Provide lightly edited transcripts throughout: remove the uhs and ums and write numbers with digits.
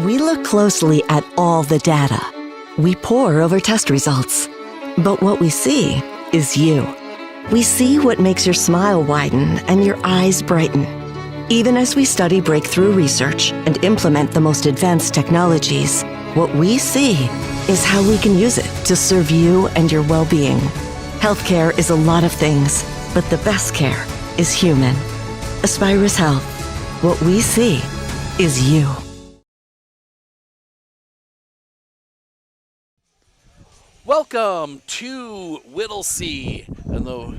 We look closely at all the data. We pore over test results. But what we see is you. We see what makes your smile widen and your eyes brighten. Even as we study breakthrough research and implement the most advanced technologies, what we see is how we can use it to serve you and your well-being. Healthcare is a lot of things, but the best care is human. Aspirus Health. What we see is you. Welcome to Whittlesea and the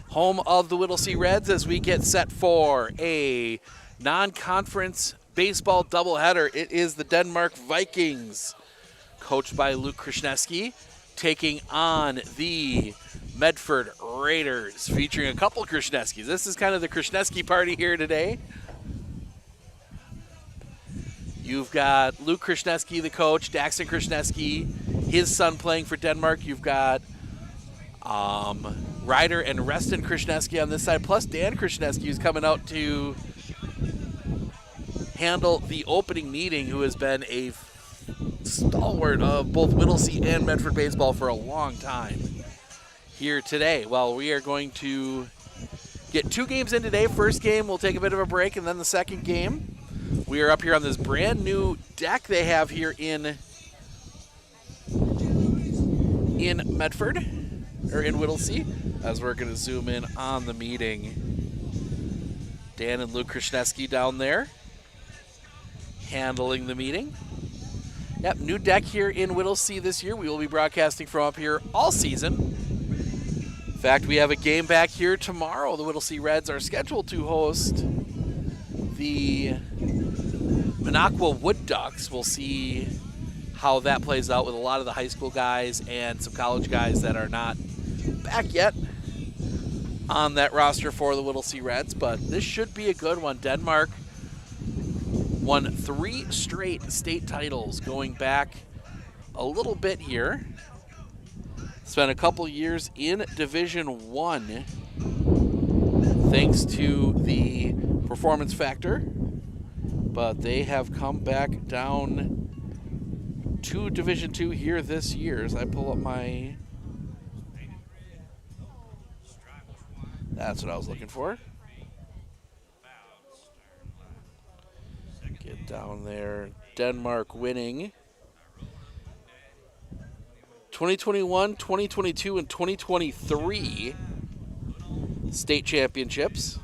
home of the Whittlesea Reds as we get set for a non-conference baseball doubleheader. It is the Denmark Vikings, coached by Luke Krasniewski, taking on the Medford Raiders, featuring a couple Krasniewskis. This is kind of the Krasniewski party here today. You've got Luke Krasniewski, the coach, Daxton Krasniewski, his son playing for Denmark. You've got Ryder and Reston Krasniewski on this side, plus Dan Krasniewski, who's coming out to handle the opening meeting, who has been a stalwart of both Whittlesea and Medford baseball for a long time here today. Well, we are going to get two games in today. First game, we'll take a bit of a break, and then the second game. We are up here on this brand new deck they have here in Medford, or in Whittlesea, as we're going to zoom in on the meeting. Dan and Luke Krasniewski down there handling the meeting. Yep, new deck here in Whittlesea this year. We will be broadcasting from up here all season. In fact, we have a game back here tomorrow. The Whittlesea Reds are scheduled to host the Minocqua Wood Ducks. We'll see how that plays out with a lot of the high school guys and some college guys that are not back yet on that roster for the Whittlesea Reds. But this should be a good one. Denmark won 3 straight state titles going back a little bit here. Spent a couple years in Division 1 thanks to the performance factor, but they have come back down to Division 2 here this year. As I pull up my... That's what I was looking for. Get down there. Denmark winning 2021, 2022, and 2023 state championships.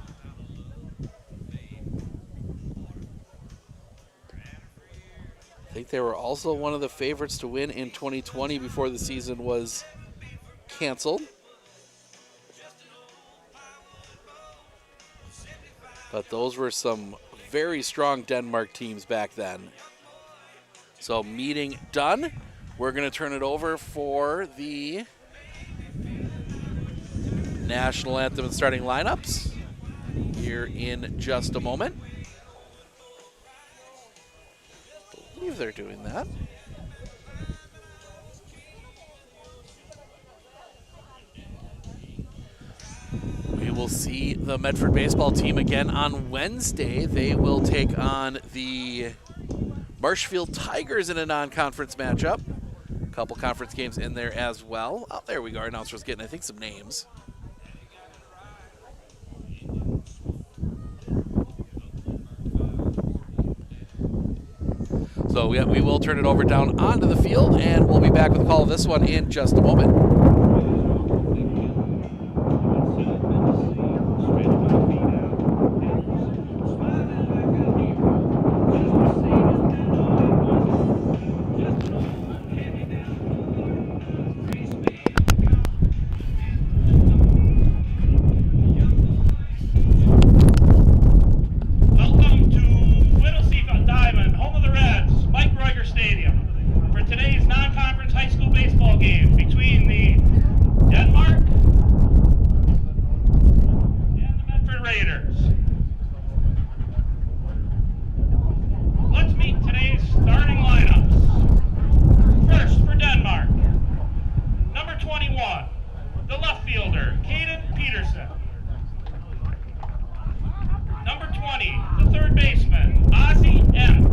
I think they were also one of the favorites to win in 2020 before the season was canceled. But those were some very strong Denmark teams back then. So meeting done. We're going to turn it over for the national anthem and starting lineups here in just a moment. I believe they're doing that. We will see the Medford baseball team again on Wednesday. They will take on the Marshfield Tigers in a non-conference matchup. A couple conference games in there as well. Oh, there we go. Our announcer's getting, I think, some names. So we will turn it over down onto the field, and we'll be back with a call of this one in just a moment. Number 20, the third baseman, Ozzie Emms.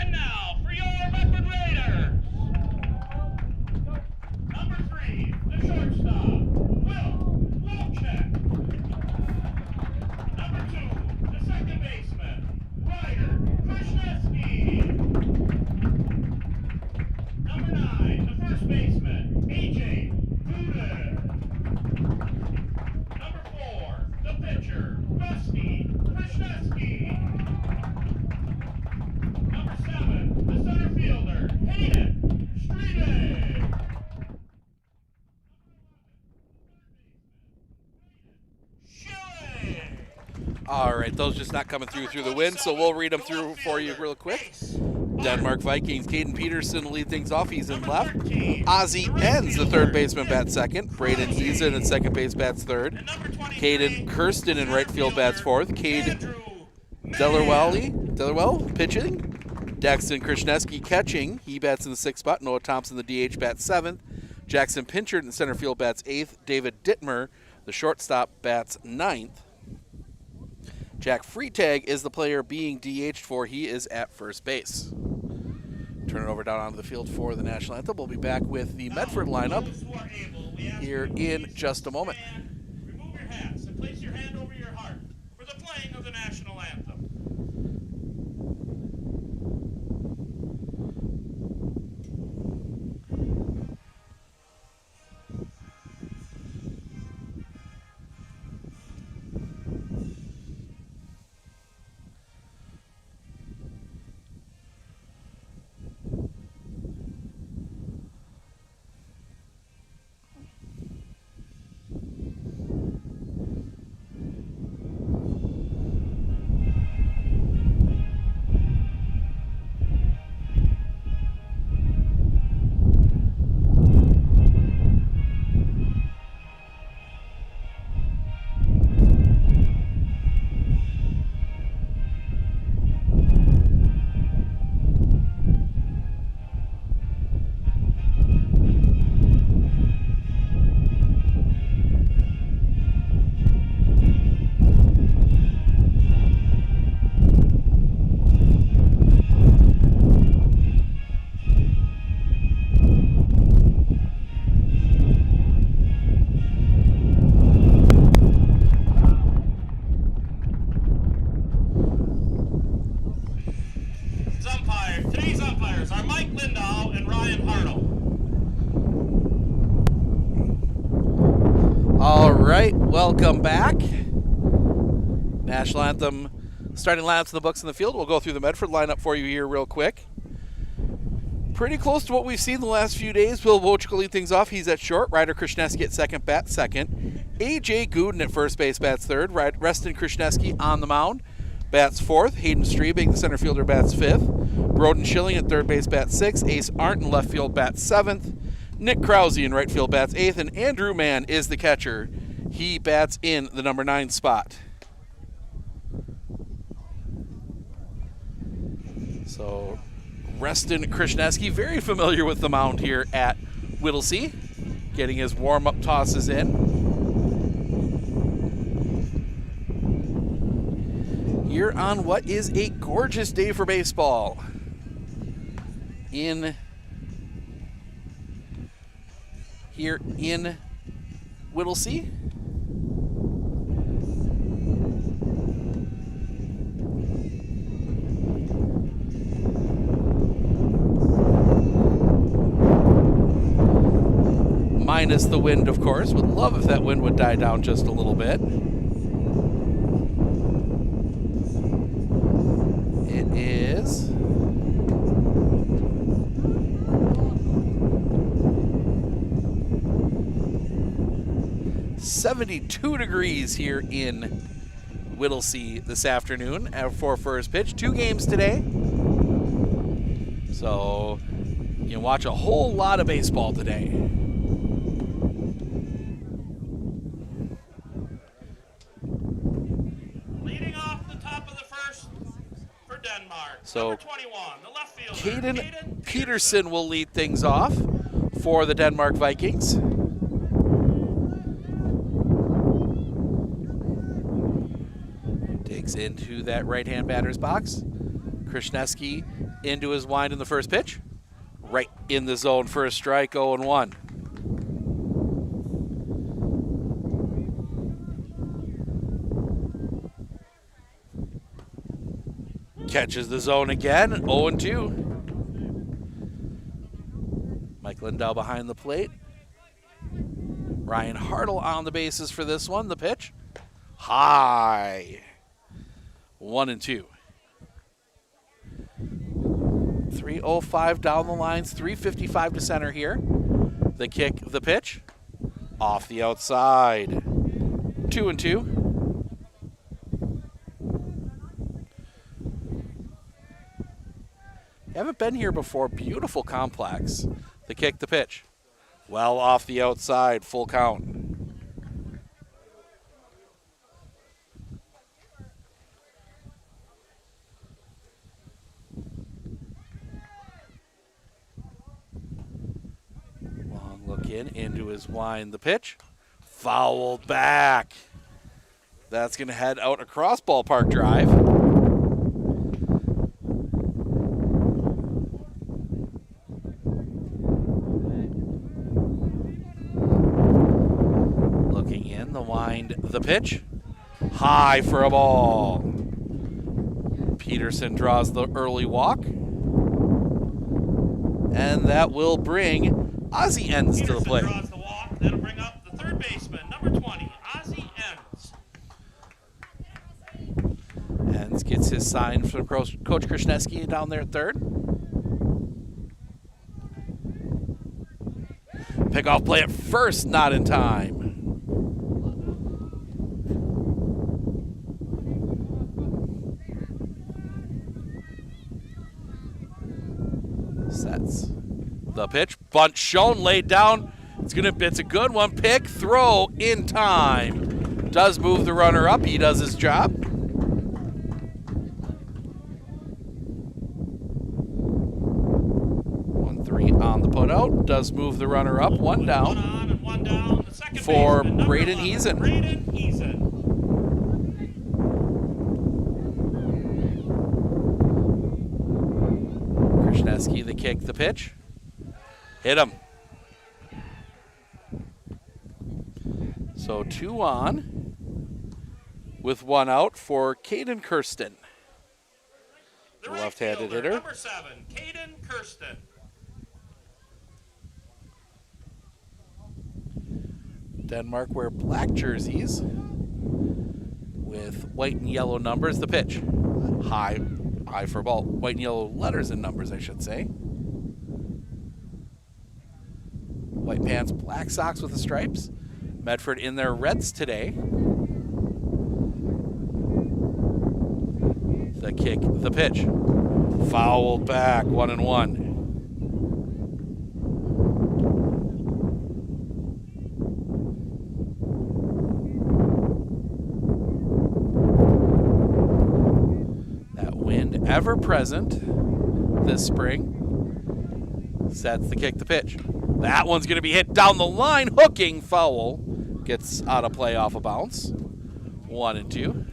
And now for your Medford Raiders. Number 3, the shortstop, Will Wolchek. Number 2, the second baseman, Ryder Krishneski. Number 9, the first baseman, A.J. Buda. Number 4, the pitcher, Rusty Krishneski. Number 7, the center fielder, Hayden Streeting. Shilling. All right, those just not coming through the wind, so we'll read them through for you real quick. Denmark Vikings, Caden Peterson will lead things off. He's in left. Ozzie Enns, the third baseman, bats second. Braden Eason in second base, bats third. Caden Kirsten in right field, bats fourth. Cade Dellerwell pitching. Daxton Krishneski catching. He bats in the sixth spot. Noah Thompson, the DH, bats seventh. Jackson Pinchard in center field, bats eighth. David Dittmer, the shortstop, bats ninth. Jack Freitag is the player being DH'd for. He is at first base. Turn it over down onto the field for the national anthem. We'll be back with the Medford lineup here in just a moment. Remove your hats and place your hand over your heart for the playing of the national anthem. Today's umpires are Mike Lindahl and Ryan Hartle. All right, welcome back. National anthem starting lineups in the books in the field. We'll go through the Medford lineup for you here real quick. Pretty close to what we've seen the last few days. Will Wojcik will lead things off. He's at short. Ryder Krishneski at second, bats second. A.J. Gooden at first base, bats third. Reston Krishneski on the mound, bats fourth. Hayden Streebing, the center fielder, bats fifth. Broden Schilling at third base, bats sixth. Ace Arndt in left field, bats seventh. Nick Krause in right field, bats eighth. And Andrew Mann is the catcher. He bats in the number 9 spot. So Reston Krishneski, very familiar with the mound here at Whittlesey, getting his warm-up tosses in. Here on what is a gorgeous day for baseball here in Whittlesey. Minus the wind, of course. Would love if that wind would die down just a little bit. It is 72 degrees here in Whittlesey this afternoon for first pitch. 2 games today. So you can watch a whole lot of baseball today. Leading off the top of the first for Denmark. So Number 21, the left fielder. Caden Peterson will lead things off for the Denmark Vikings. Takes into that right-hand batter's box. Krishneski Into his wind in the first pitch. Right in the zone for a strike, 0-1. Catches the zone again, 0-2. Mike Lindau behind the plate. Ryan Hartle on the bases for this one. The pitch. High. 1-2. 3:05 down the lines, 3:55 to center here. The kick, the pitch. Off the outside. 2-2. Haven't been here before. Beautiful complex. The kick, the pitch. Well off the outside, full count. Long look into his wind, the pitch. Fouled back. That's going to head out across ballpark drive. The wind, the pitch, high for a ball. Peterson draws the early walk, and that will bring Ozzie Enns to the plate. Draws the walk. That'll bring up the third baseman, number 20, Ozzie Enns. Enns gets his sign from Coach Krasniewski down there at third. Pickoff play at first, not in time. Sets the pitch, bunt shown, laid down. It's a good one. Pick, throw in time. Does move the runner up. He does his job. 1-3 on the putout. Does move the runner up. One down. One on and one down. The second for baseman, Braden 11, Heason. Braden Heason. Krasniewski, the kick, the pitch. Hit him. So 2 on with 1 out for Caden Kirsten. The The left-handed hitter. Number 7, Caden Kirsten. Denmark wear black jerseys with white and yellow numbers. The pitch. High for a ball. White and yellow letters and numbers, I should say. White pants, black socks with the stripes. Medford in their reds today. The kick, the pitch. Fouled back, 1-1. That wind ever present this spring. Sets the kick, the pitch. That one's going to be hit down the line, hooking, foul. Gets out of play off a bounce. 1-2.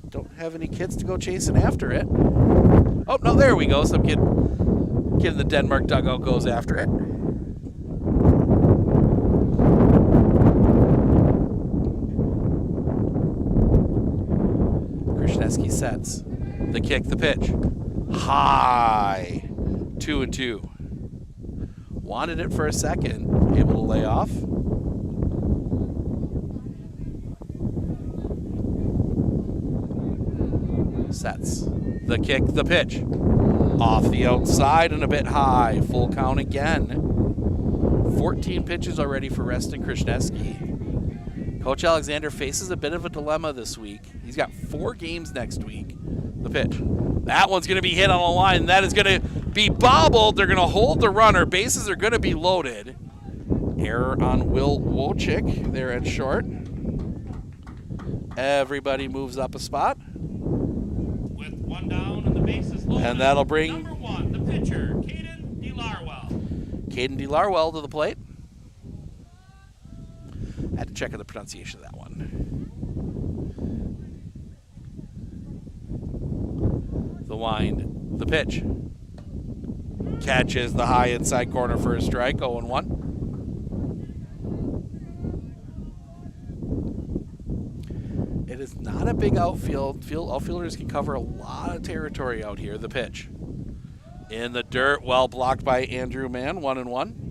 Don't have any kids to go chasing after it. Oh, no, there we go. Some kid in the Denmark dugout goes after it. Krasniewski sets. The kick, the pitch. High. 2-2. Wanted it for a second. Able to lay off. Sets. The kick, the pitch. Off the outside and a bit high. Full count again. 14 pitches already for Reston Krasniewski. Coach Alexander faces a bit of a dilemma this week. He's got 4 games next week. The pitch. That one's going to be hit on the line. That is going to be bobbled. They're going to hold the runner. Bases are going to be loaded. Error on Will Wojcik there at short. Everybody moves up a spot. With 1 down and the bases loaded. And that'll bring number 1, the pitcher, Caden DeLarwell. Caden DeLarwell to the plate. Had to check on the pronunciation of that one. The wind, the pitch. Catches the high inside corner for a strike, 0-1. It is not a big outfield. Outfielders can cover a lot of territory out here. The pitch. In the dirt, well blocked by Andrew Mann, 1-1.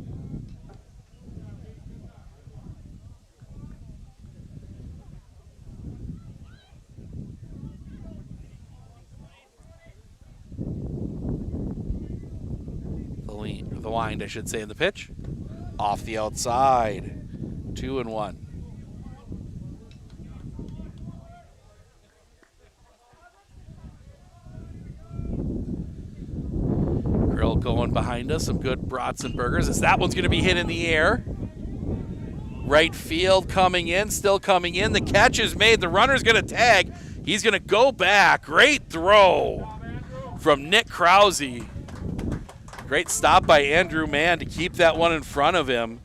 The wind, I should say, in the pitch. Off the outside, 2-1. Grill going behind us, some good brats and burgers. As that one's going to be hit in the air. Right field coming in, still coming in. The catch is made. The runner's going to tag. He's going to go back. Great throw from Nick Krause. Great stop by Andrew Mann to keep that one in front of him.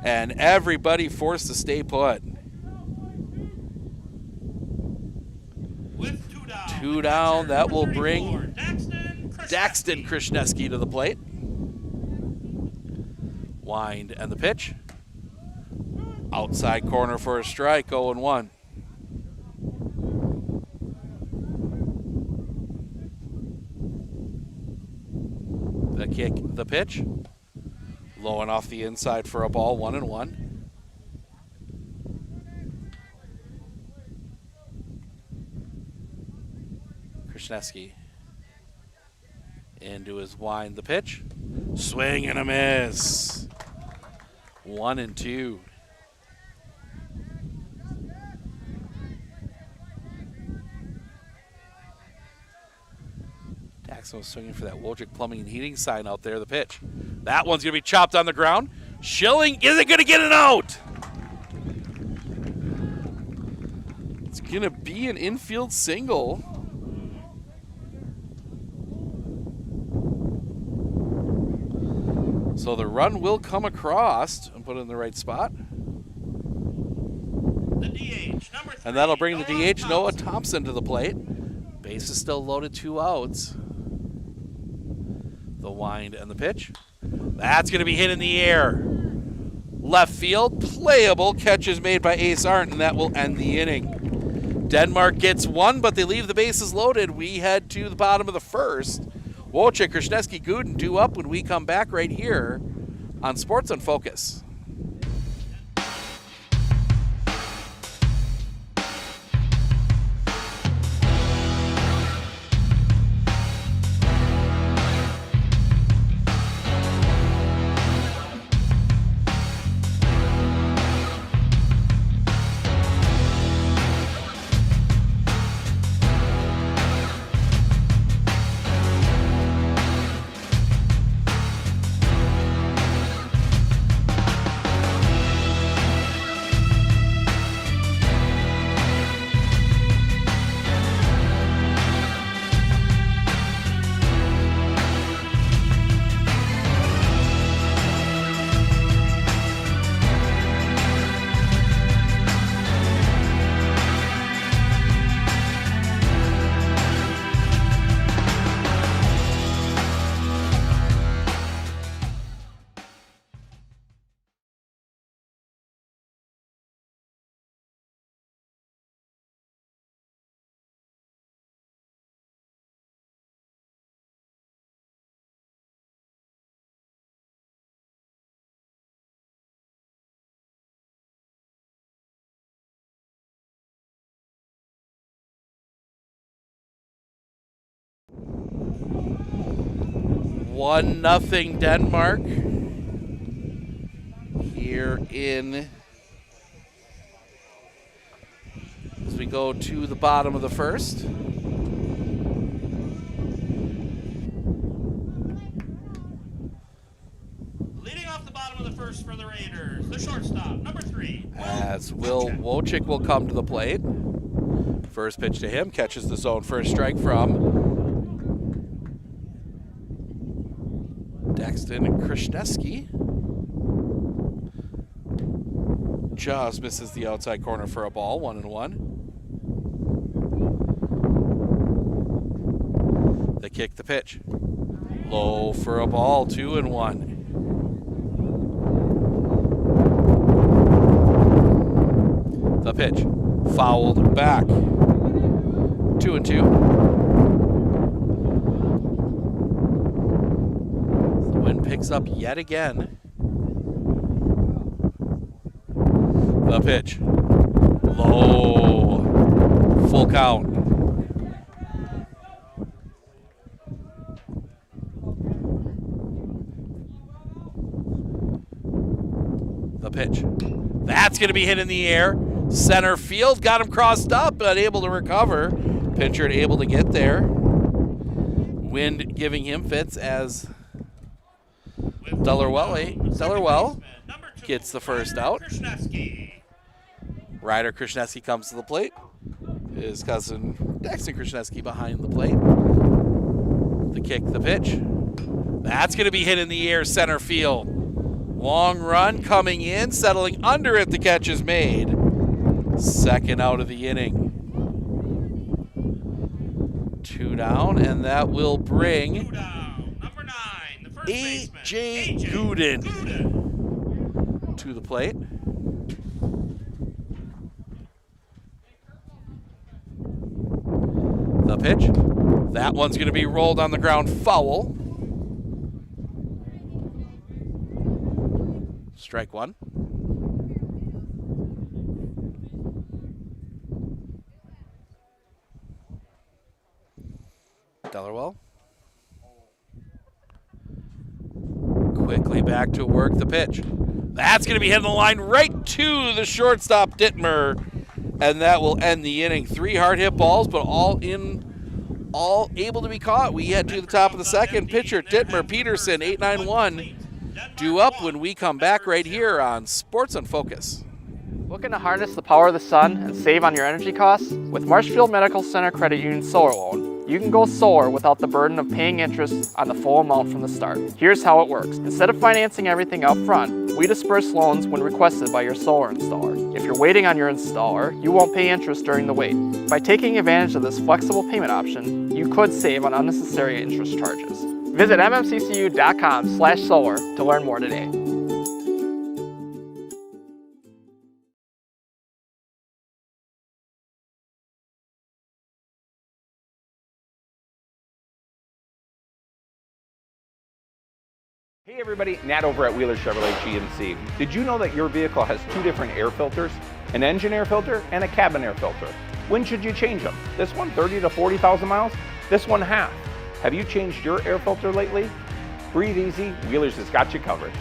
And everybody forced to stay put. With two down, that will bring Daxton Krishneski to the plate. Wind and the pitch. Outside corner for a strike, 0-1. The kick, the pitch. Low and off the inside for a ball, 1-1. Krishneski into his wind, the pitch. Swing and a miss. 1-2. Daxton was swinging for that Wojcik Plumbing and Heating sign out there, the pitch. That one's going to be chopped on the ground. Schilling isn't going to get it out. It's going to be an infield single. So the run will come across and put it in the right spot. The DH, number 3. And that'll bring the DH, Noah Thompson, to the plate. Base is still loaded, 2 outs. The wind and the pitch. That's going to be hit in the air. Left field, playable. Catch is made by Ace Arndt, and that will end the inning. Denmark gets 1, but they leave the bases loaded. We head to the bottom of the first. Wojcik, Krishneski, Gooden, 2 up when we come back right here on Sports on Focus. One nothing Denmark here in, as we go to the bottom of the first. Leading off the bottom of the first for the Raiders, the shortstop, number 3. As Will Wojcik will come to the plate. First pitch to him, catches the zone for a strike from Daxton and Krishneski. Just misses the outside corner for a ball, 1-1. The kick, the pitch. Low for a ball, 2-1. The pitch, fouled back, 2-2. The wind picks up yet again. The pitch, low, full count. The pitch, that's going to be hit in the air. Center field, got him crossed up, but able to recover. Pinchard able to get there. Wind giving him fits as Dellerwell gets the first out. Ryder Krishneski comes to the plate. His cousin Daxton Krishneski behind the plate. The kick, the pitch. That's going to be hit in the air, center field. Long run coming in, settling under it. The catch is made. Second out of the inning. 2 down, and that will bring Number 9, the first A.J. Gooden to the plate. The pitch. That one's going to be rolled on the ground, foul. Strike one. Dellerwell. Quickly back to work the pitch. That's going to be hitting the line right to the shortstop, Dittmer. And that will end the inning. 3 hard hit balls, but all able to be caught. We head to the top of the second. Pitcher, Dittmer, Peterson, 8-9-1. Due up when we come back right here on Sports on Focus. Looking to harness the power of the sun and save on your energy costs? With Marshfield Medical Center Credit Union Solar Loan, you can go solar without the burden of paying interest on the full amount from the start. Here's how it works. Instead of financing everything up front, we disperse loans when requested by your solar installer. If you're waiting on your installer, you won't pay interest during the wait. By taking advantage of this flexible payment option, you could save on unnecessary interest charges. Visit mmccu.com/solar to learn more today. Hey everybody, Nat over at Wheeler Chevrolet GMC. Did you know that your vehicle has 2 different air filters? An engine air filter and a cabin air filter. When should you change them? This one 30 to 40,000 miles? This one half. Have you changed your air filter lately? Breathe easy, Wheeler's has got you covered.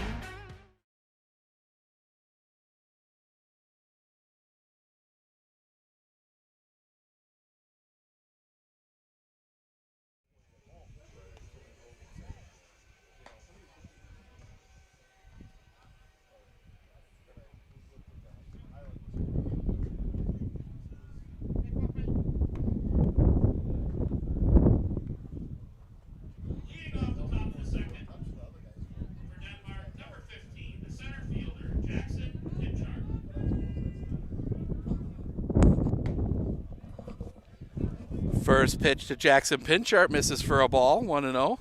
First pitch to Jackson Pinchart, misses for a ball, 1-0.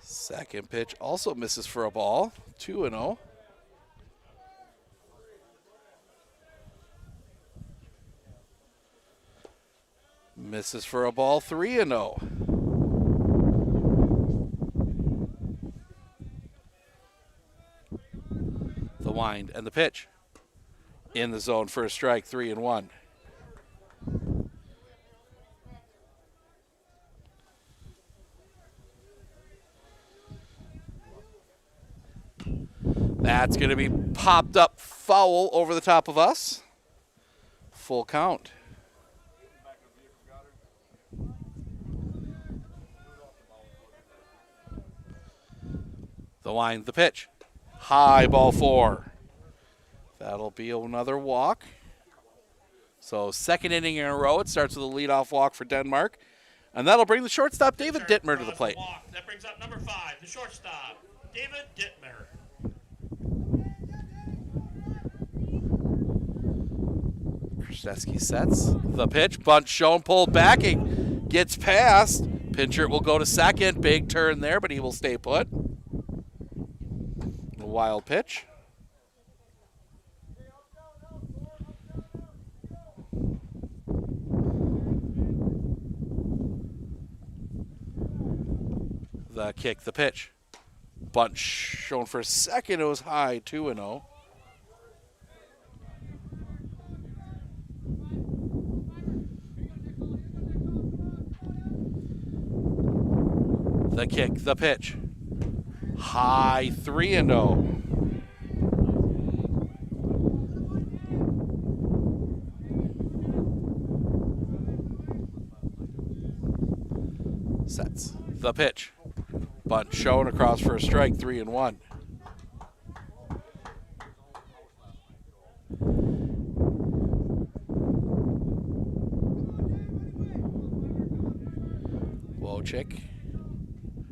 Second pitch also misses for a ball, 2-0. Misses for a ball, 3-0. The wind and the pitch. In the zone for a strike, 3-1. That's going to be popped up foul over the top of us. Full count. The wind, the pitch. High ball 4. That'll be another walk. So second inning in a row. It starts with a leadoff walk for Denmark. And that'll bring the shortstop, David Dittmer, to the plate. That brings up number 5, the shortstop, David Dittmer. Krzyzewski sets the pitch. Bunt shown, pulled back. It gets past. Pinchert will go to second. Big turn there, but he will stay put. A wild pitch. The kick, the pitch. Bunt shown for a second. It was high, 2-0. The kick, the pitch. High, 3-0. Sets the pitch. Bunt shown across for a strike, 3-1. Wojcik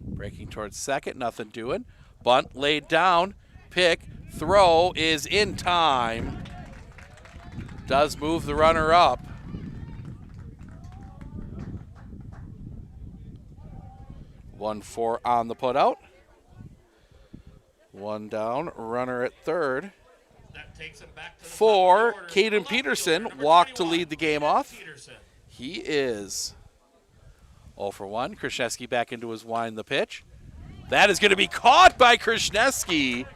breaking towards second, nothing doing. Bunt laid down, pick, throw is in time. Does move the runner up. One four on the putout. One down, runner at third. That takes him back to the For top of the order. Caden Left Peterson, fielder, number walked to 21, lead the game Caden off. Peterson. He is 0 for 1. Krzyzewski back into his wind the pitch. That is going to be caught by Krzyzewski.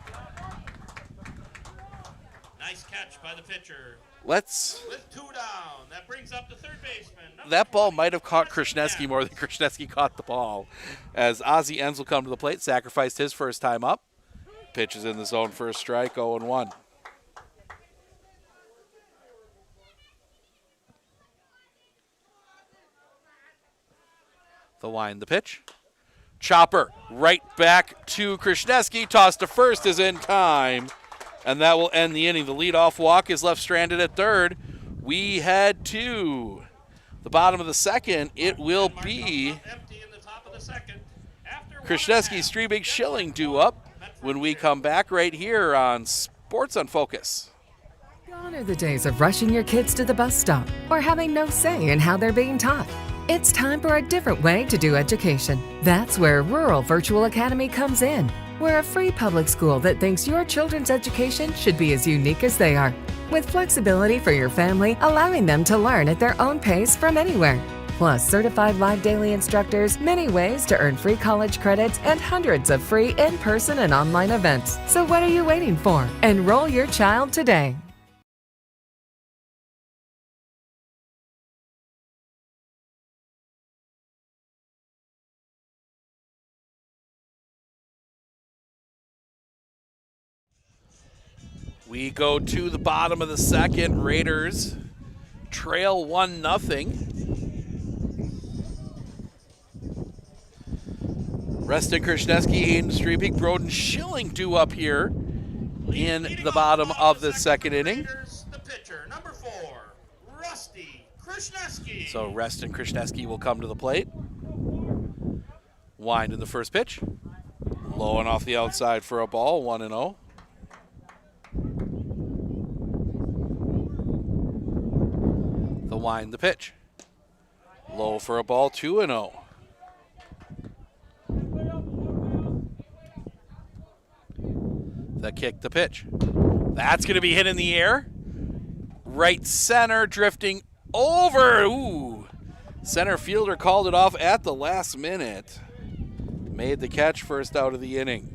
Nice catch by the pitcher. Let's. With 2 down, that brings up the third baseman. number That ball 20, might have caught Carson Krzyzewski Knapp. more than Krzyzewski caught the ball. As Ozzie Enns will come to the plate, sacrificed his first time up. Pitch is in the zone for a strike, 0-1. The wind, the pitch. Chopper right back to Krzyzewski. Toss to first is in time. And that will end the inning. The leadoff walk is left stranded at third. We head to the bottom of the second. It will be Empty in the top of the second. After Krzyzewski, Streebig, Schilling due up when we come back right here on Sports on Focus. Gone are the days of rushing your kids to the bus stop or having no say in how they're being taught. It's time for a different way to do education. That's where Rural Virtual Academy comes in. We're a free public school that thinks your children's education should be as unique as they are, with flexibility for your family, allowing them to learn at their own pace from anywhere. Plus, certified live daily instructors, many ways to earn free college credits, and hundreds of free in-person and online events. So what are you waiting for? Enroll your child today. We go to the bottom of the second. Raiders trail 1-0. Reston Krzyzewski, Hayden Streebig, Broden Schilling due up here in the bottom of the second inning. The pitcher, number 4, Rusty Krzyzewski. So Reston Krzyzewski will come to the plate. Wind in the first pitch. Low and off the outside for a ball, 1-0. The wind, the pitch. Low for a ball, 2-0. The kick, the pitch. That's going to be hit in the air. Right center, drifting over. Ooh. Center fielder called it off at the last minute. Made the catch, first out of the inning.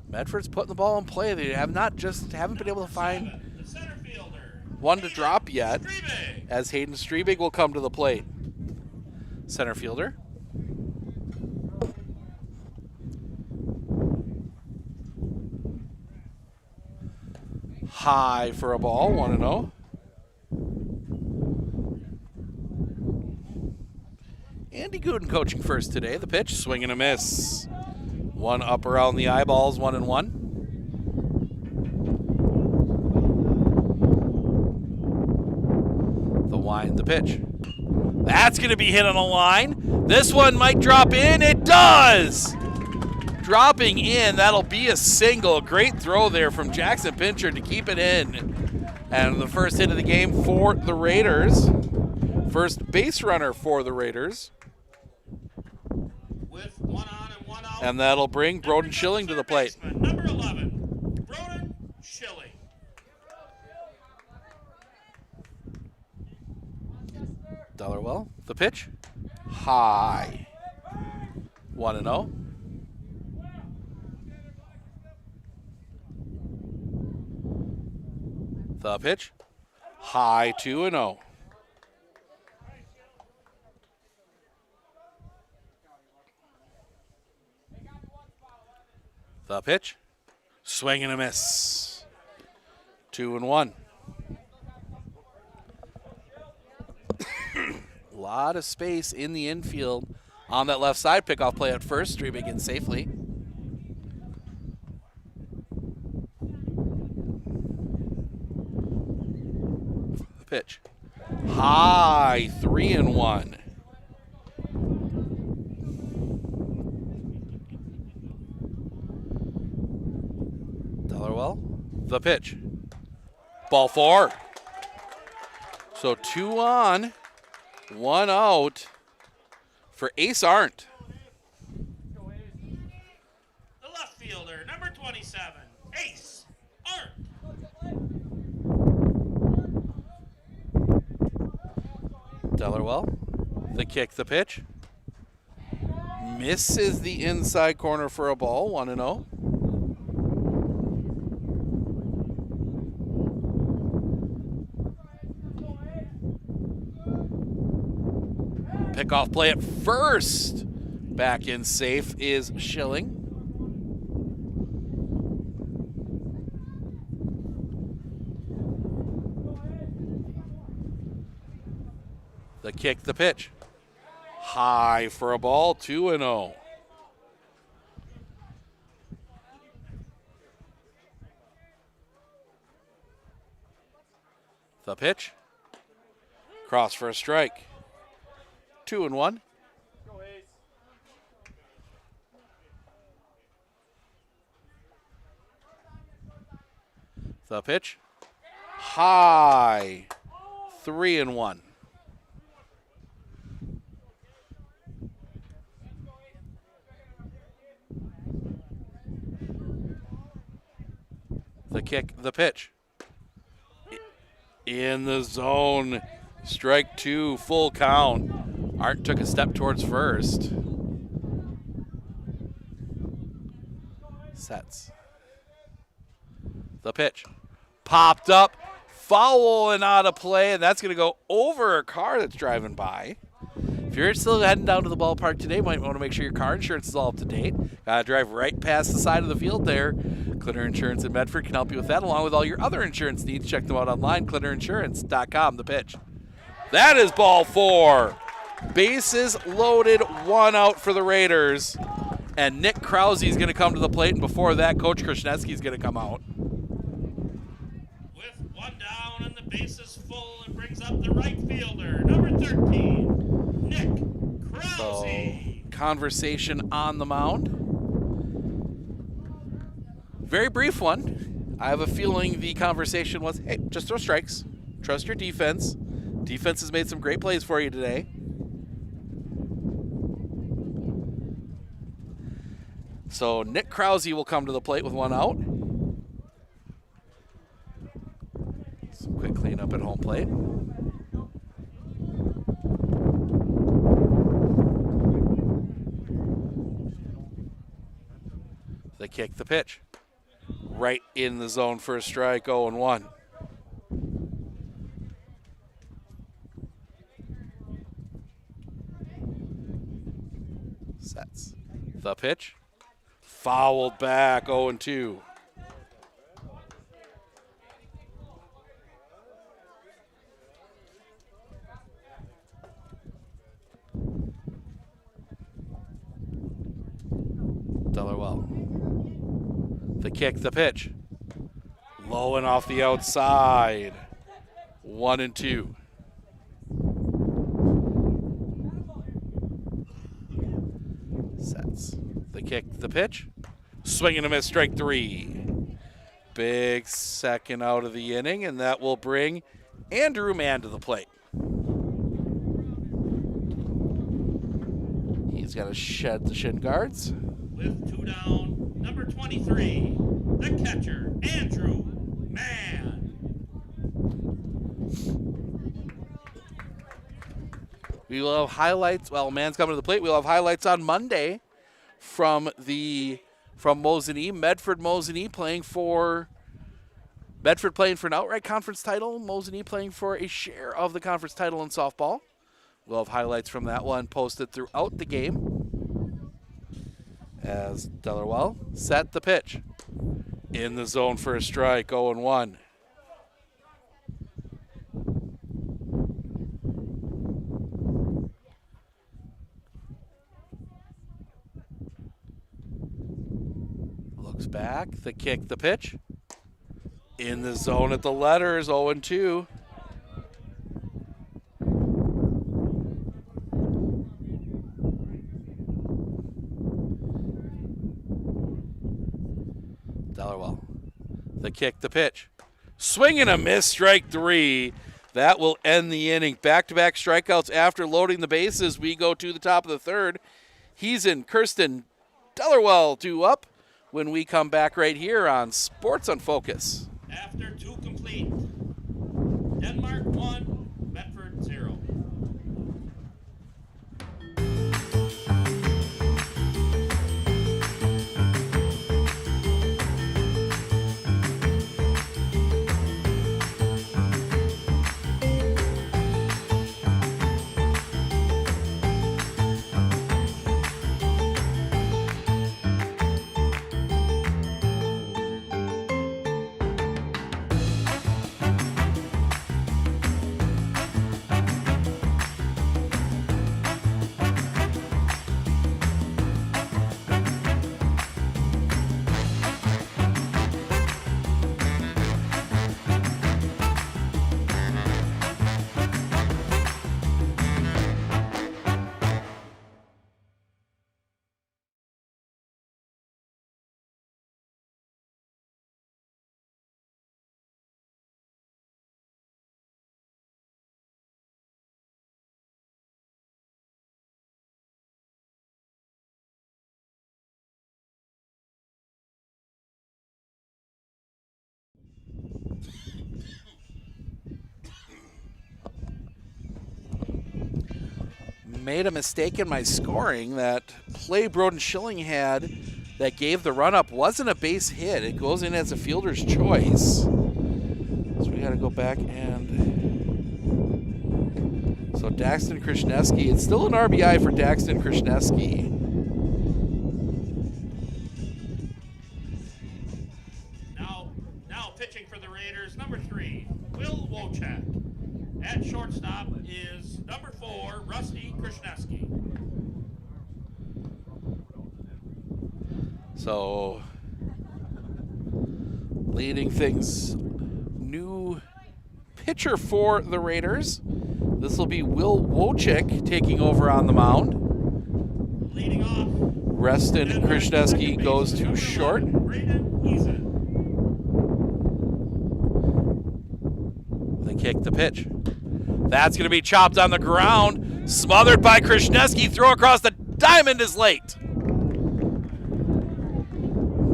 Medford's putting the ball in play. They haven't been able to find The center fielder, one to drop yet, Streebig. as Hayden Streebig will come to the plate. Center fielder. High for a ball, 1-0. Andy Gooden coaching first today. The pitch, swing and a miss. One up around the eyeballs, 1-1. The wind, the pitch. That's going to be hit on a line. This one might drop in. It does! dropping in. That'll be a single. Great throw there from Jackson Pinchard to keep it in. And the first hit of the game for the Raiders. First base runner for the Raiders. With 1 on and 1 out. And that'll bring Broden Schilling to the plate. Number 11, Broden Schilling. Dollarwell, the pitch. High. 1-0. The pitch. High 2-0. The pitch. Swing and a miss. 2-1. A lot of space in the infield on that left side. Pickoff play at first. Streaming in safely. The pitch. High 3-1. Dollarwell. The pitch. Ball 4. So 2 on, 1 out for Ace Arndt. The left fielder, number 27, Ace Arndt. Dellerwell, the kick, the pitch. Misses the inside corner for a ball, 1-0. Pickoff play at first. Back in safe is Schilling. The kick, the pitch. High for a ball, 2-0. The pitch. Cross for a strike. 2-1. The pitch. High. 3-1. The kick, the pitch. In the zone. Strike 2, full count. Arndt took a step towards first. Sets. The pitch. Popped up. Foul and out of play, and that's going to go over a car that's driving by. If you're still heading down to the ballpark today, you might want to make sure your car insurance is all up to date. Gotta drive right past the side of the field there. Clitter Insurance in Medford can help you with that, along with all your other insurance needs. Check them out online, clitterinsurance.com. The pitch. That is ball 4. Bases loaded, 1 out for the Raiders. And Nick Krause is going to come to the plate, and before that, Coach Krasnetsky is going to come out. With 1 down and the bases full, and brings up the right fielder, number 13, Nick Krause. So, conversation on the mound. Very brief one. I have a feeling the conversation was, hey, just throw strikes. Trust your defense. Defense has made some great plays for you today. So Nick Krause will come to the plate with 1 out. Some quick cleanup at home plate. The kick, the pitch. Right in the zone for a strike, 0-1. Sets. The pitch. Fouled back, 0-2. Dellerwell. The kick, the pitch. Low and off the outside. 1-2. Sets. The kick the pitch. Swing and a miss, strike 3. Big second out of the inning, and that will bring Andrew Mann to the plate. He's got to shed the shin guards. With 2 down, number 23, the catcher, Andrew Mann. We will have highlights. Well, Mann's coming to the plate. We'll have highlights on Monday from Mosinee. Medford playing for an outright conference title. Mosinee playing for a share of the conference title in softball. We'll have highlights from that one posted throughout the game. As Dellerwell set the pitch. In the zone for a strike, 0-1. Looks back, the kick, the pitch. In the zone at the letters, 0-2. Dellerwell, the kick, the pitch. Swing and a miss, strike 3. That will end the inning. Back-to-back strikeouts after loading the bases. We go to the top of the third. He's in. Kirsten Dellerwell 2 up when we come back right here on Sports on Focus. After 2 complete, Denmark 1, Medford 0. Made a mistake in my scoring. That play Broden Schilling had that gave the run up wasn't a base hit. It goes in as a fielder's choice. So we got to go back and... So Daxton Krishneski, it's still an RBI for Daxton Krishneski. Now pitching for the Raiders, number 3, Will Wojcik. At shortstop is number 4, Rusty Krishneski. So, leading things, new pitcher for the Raiders. This will be Will Wojcik taking over on the mound. Leading off, Reston Krishneski goes to short. They kick the pitch. That's going to be chopped on the ground. Smothered by Krishneski. Throw across the diamond is late.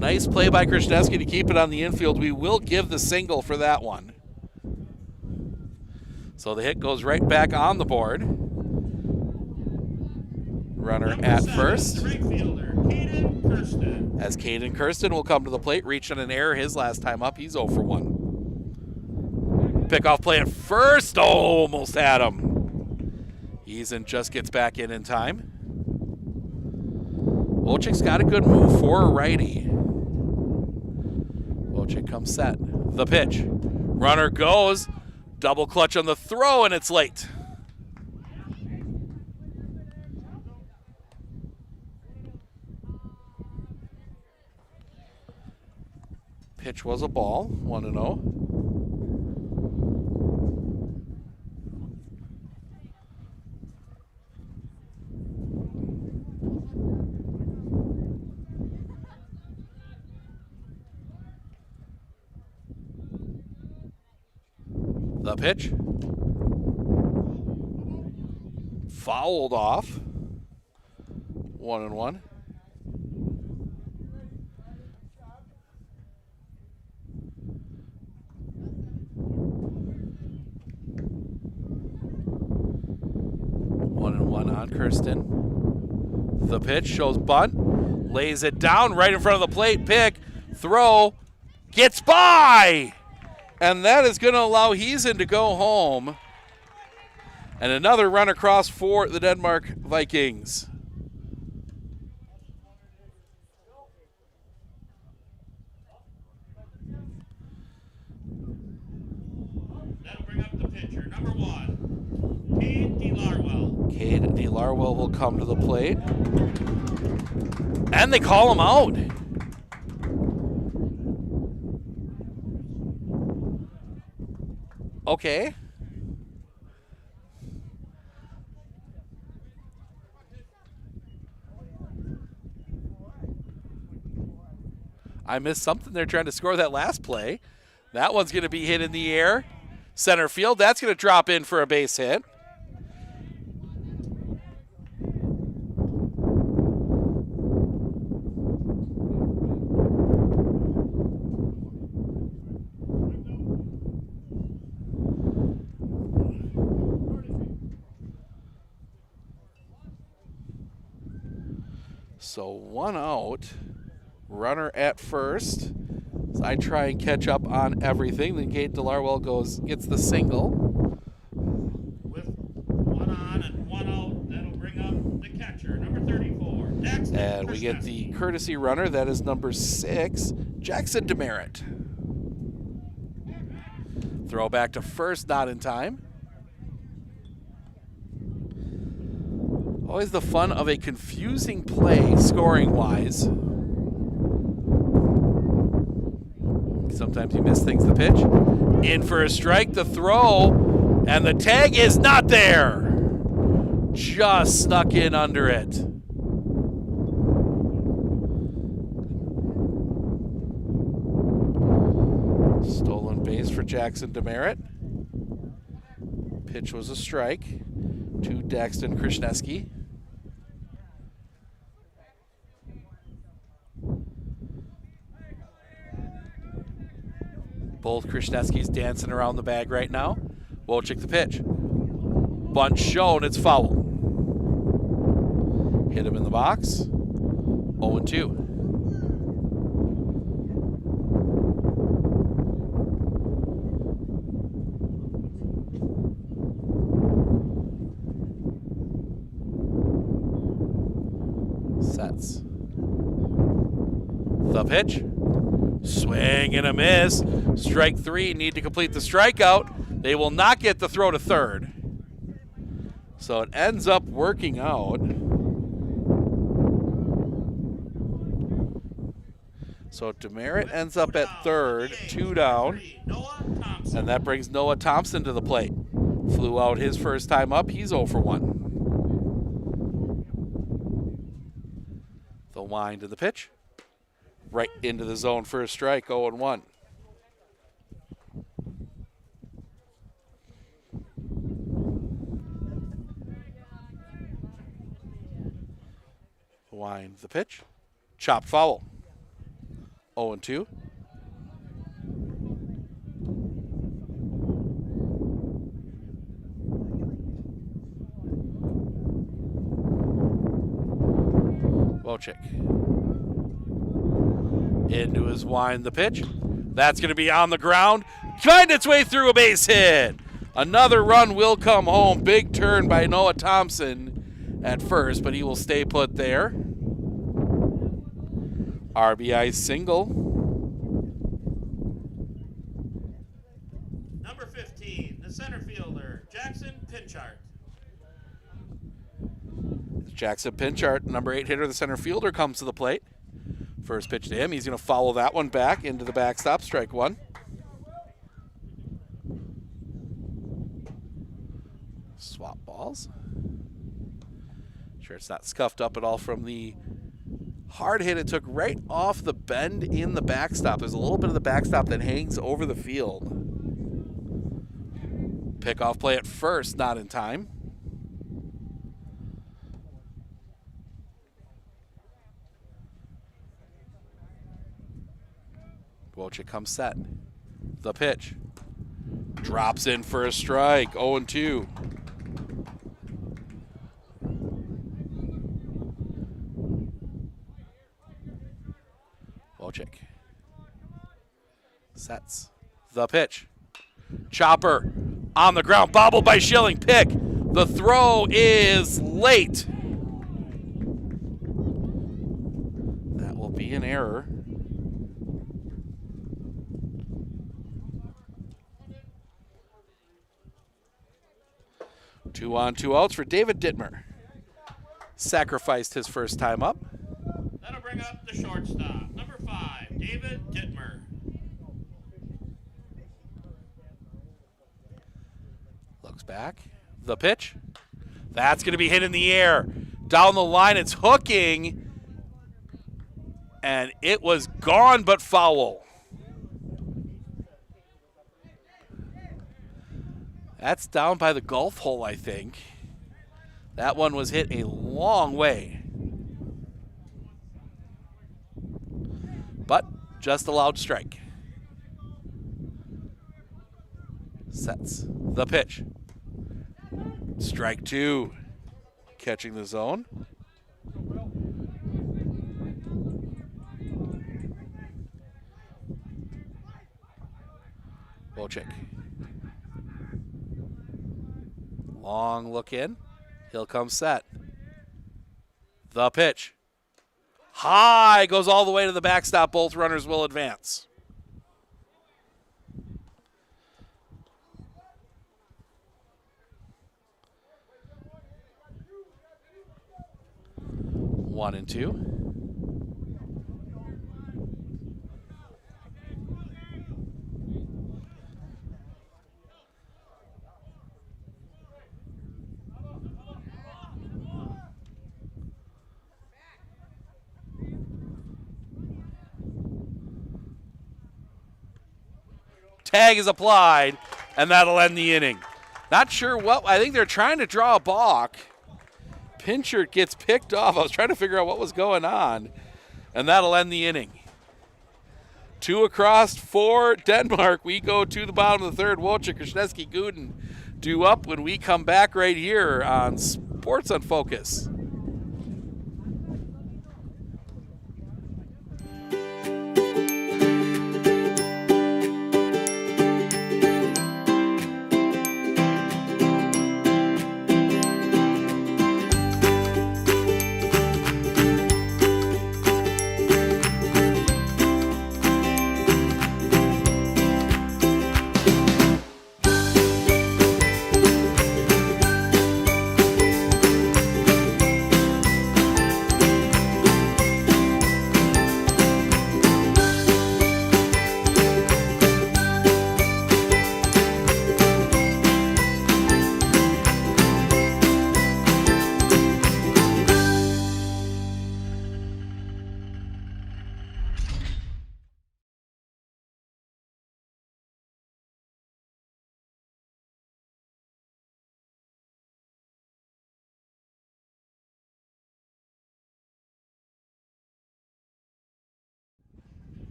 Nice play by Krishneski to keep it on the infield. We will give the single for that one. So the hit goes right back on the board. Runner Number at 7, first. Right fielder, Caden Kirsten. As Caden Kirsten will come to the plate, reached on an error his last time up. He's 0 for 1. Pickoff play at first. Oh, almost had him. Eason just gets back in time. Wojcik's got a good move for a righty. Wojcik comes set. The pitch. Runner goes. Double clutch on the throw, and it's late. Pitch was a ball, 1-0. The pitch. Fouled off. 1-1. On Kirsten. The pitch shows bunt. Lays it down right in front of the plate. Pick. Throw. Gets by. And that is going to allow Heesen to go home. And another run across for the Denmark Vikings. That'll bring up the pitcher, number 1, Cade DeLarwell. Cade DeLarwell will come to the plate. And they call him out. Okay. I missed something. They're trying to score that last play. That one's going to be hit in the air. Center field. That's going to drop in for a base hit. So 1 out. Runner at first. So I try and catch up on everything. Then Cade DeLarwell gets the single. With 1 on and 1 out, that'll bring up the catcher, number 34, Jackson. And we get the courtesy runner. That is number 6, Jackson Demerit. Throw back to first, not in time. Always the fun of a confusing play scoring-wise. Sometimes you miss things. The pitch. In for a strike, the throw, and the tag is not there. Just snuck in under it. Stolen base for Jackson Demerit. Pitch was a strike to Daxton Krishneski. Both Krishneskis dancing around the bag right now. Wojcik the pitch. Bunt shown, it's foul. Hit him in the box. 0-2. Sets. The pitch. Swing and a miss. Strike 3, need to complete the strikeout. They will not get the throw to third. So it ends up working out. So Demerit ends up at third, 2 down. And that brings Noah Thompson to the plate. Flew out his first time up. He's 0 for 1. The wind to the pitch. Right into the zone for a strike, 0-1. Wind the pitch. Chop foul. 0-2. Wojcik. Into his wind the pitch. That's going to be on the ground. Find its way through a base hit. Another run will come home. Big turn by Noah Thompson at first, but he will stay put there. RBI single. Number 15, the center fielder, Jackson Pinchart. Jackson Pinchart, number 8 hitter, the center fielder, comes to the plate. First pitch to him. He's going to follow that one back into the backstop. Strike 1. Swap balls. Sure it's not scuffed up at all from the hard hit it took right off the bend in the backstop. There's a little bit of the backstop that hangs over the field. pickoff play at first, not in time. Wojcik comes set. The pitch. Drops in for a strike. 0-2. Wojcik sets. The pitch. Chopper on the ground. Bobbled by Schilling. Pick. The throw is late. That will be an error. Two on, two outs for David Dittmer. Sacrificed his first time up. That'll bring up the shortstop, number 5, David Dittmer. Looks back. The pitch. That's going to be hit in the air. Down the line, it's hooking. And it was gone but foul. That's down by the golf hole, I think. That one was hit a long way. But just allowed strike. Sets the pitch. Strike 2. Catching the zone. Wojcik. Long look in. He'll come set. The pitch. High. Goes all the way to the backstop. Both runners will advance. One and two. Tag is applied, and that'll end the inning. Not sure what, I think they're trying to draw a balk. Pinchard gets picked off. I was trying to figure out what was going on, and that'll end the inning. 2 across for Denmark. We go to the bottom of the third. Wojcik, Krasneski, Gooden due up when we come back right here on Sports on Focus.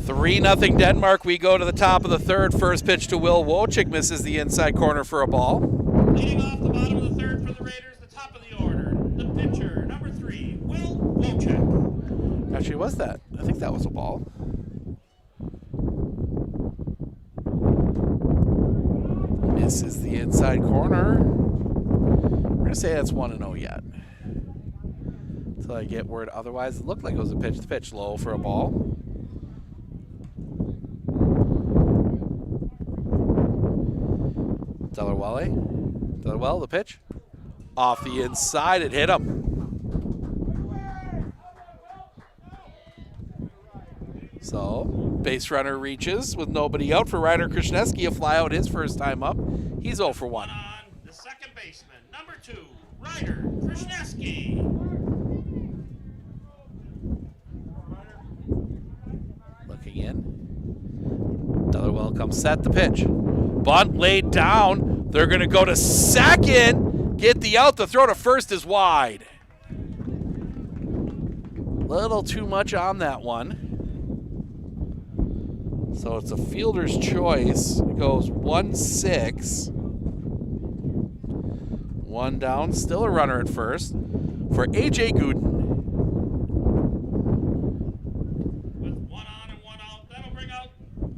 Three 0 Denmark. We go to the top of the third. First pitch to Will Wojcik misses the inside corner for a ball. Leading off the bottom of the third for the Raiders, the top of the order, the pitcher, number 3, Will Wojcik. Actually, was that? I think that was a ball. Misses the inside corner. We're going to say that's 1-0 yet. Until I get word otherwise. It looked like it was a pitch. The pitch low for a ball. Dellerwell, the pitch. Off the inside, it hit him. So, base runner reaches with nobody out for Ryder Krasneski. A fly out his first time up. He's 0 for 1. On the second baseman, number 2, Ryder Krasneski. Looking Swing in. Dotherwell comes set the pitch. Bunt laid down. They're going to go to second. Get the out. The throw to first is wide. Little too much on that one. So it's a fielder's choice. It goes 1-6. One down. Still a runner at first for A.J. Gooden. With one on and one out, that'll bring out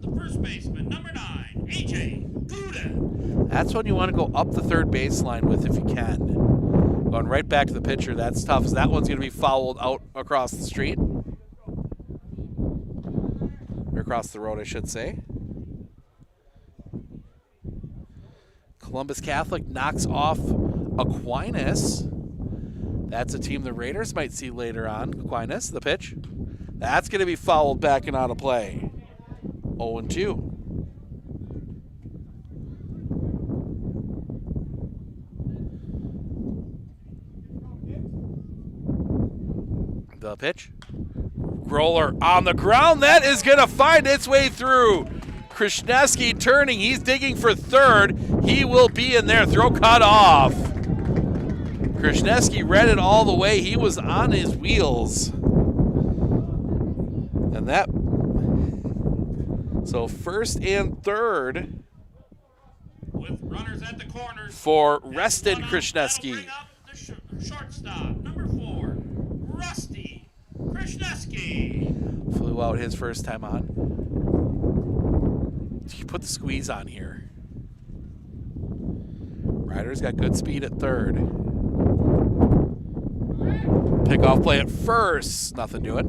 the first baseman, number 9, A.J. Gooden. That's one you want to go up the third baseline with if you can. Going right back to the pitcher, that's tough, as that one's going to be fouled out across the street. Or across the road, I should say. Columbus Catholic knocks off Aquinas. That's a team the Raiders might see later on. Aquinas, the pitch. That's going to be fouled back and out of play. 0-2. The pitch. Roller on the ground. That is going to find its way through. Krishneski turning. He's digging for third. He will be in there. Throw cut off. Krishneski read it all the way. He was on his wheels. And that. So first and third. With runners at the corners. For Reston Krishneski. Shortstop, number 4, Rusty Krishneski. Flew out his first time on. You put the squeeze on here. Ryder's got good speed at third. Pickoff play at first. Nothing doing.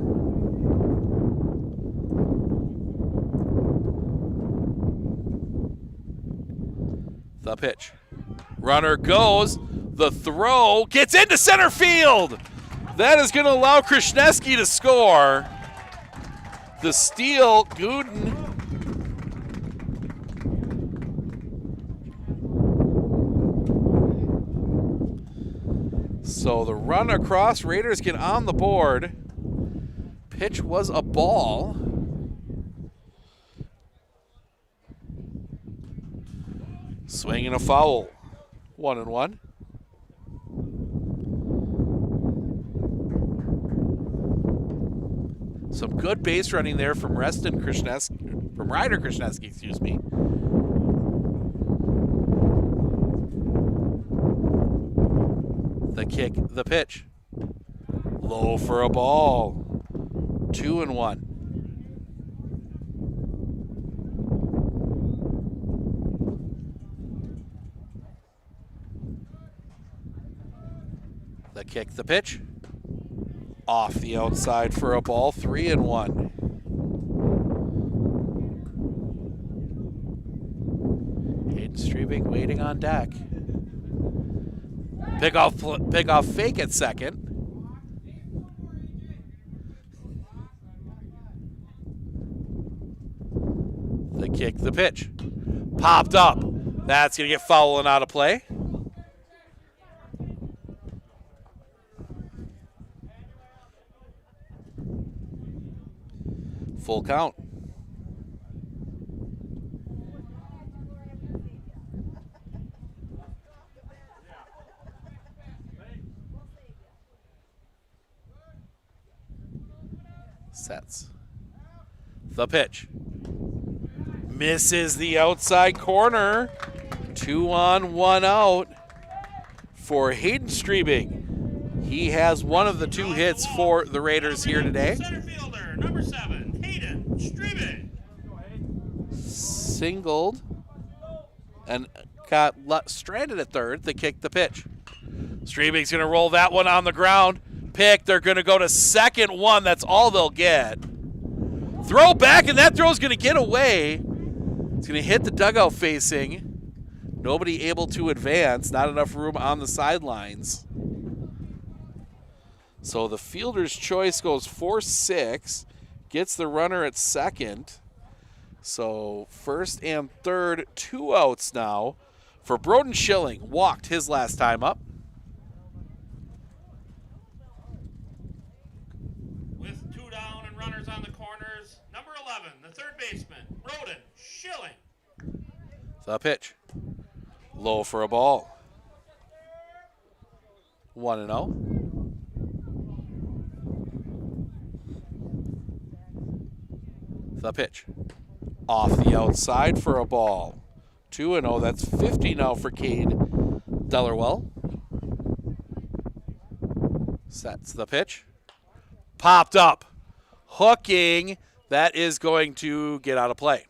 The pitch. Runner goes. The throw gets into center field. That is going to allow Krishneski to score. The steal, Gooden. So the run across, Raiders get on the board. Pitch was a ball. Swing and a foul. 1-1. Some good base running there from Ryder Krishneski, excuse me. The kick, the pitch. Low for a ball. 2-1. The kick, the pitch. Off the outside for a ball. 3-1. Hayden Streebing waiting on deck. Pickoff fake at second. The kick, the pitch. Popped up. That's going to get fouled and out of play. Full count. Sets. The pitch. Misses the outside corner. 2 on, 1 out for Hayden Streebing. He has one of the 2 hits for the Raiders here today. Center fielder, number 7, Hayden Streebing. Singled and got stranded at third. They kicked the pitch. Streebing's going to roll that one on the ground. Pick. They're going to go to second one. That's all they'll get. Throw back, and that throw's going to get away. It's going to hit the dugout facing. Nobody able to advance. Not enough room on the sidelines. So the fielder's choice goes 4-6. Gets the runner at second. So first and third, 2 outs now for Broden Schilling. Walked his last time up. With 2 down and runners on the corners, number 11, the The pitch. Low for a ball. 1-0. The pitch. Off the outside for a ball. 2-0. That's 50 now for Cade Dellerwell. Sets the pitch. Popped up. Hooking. That is going to get out of play.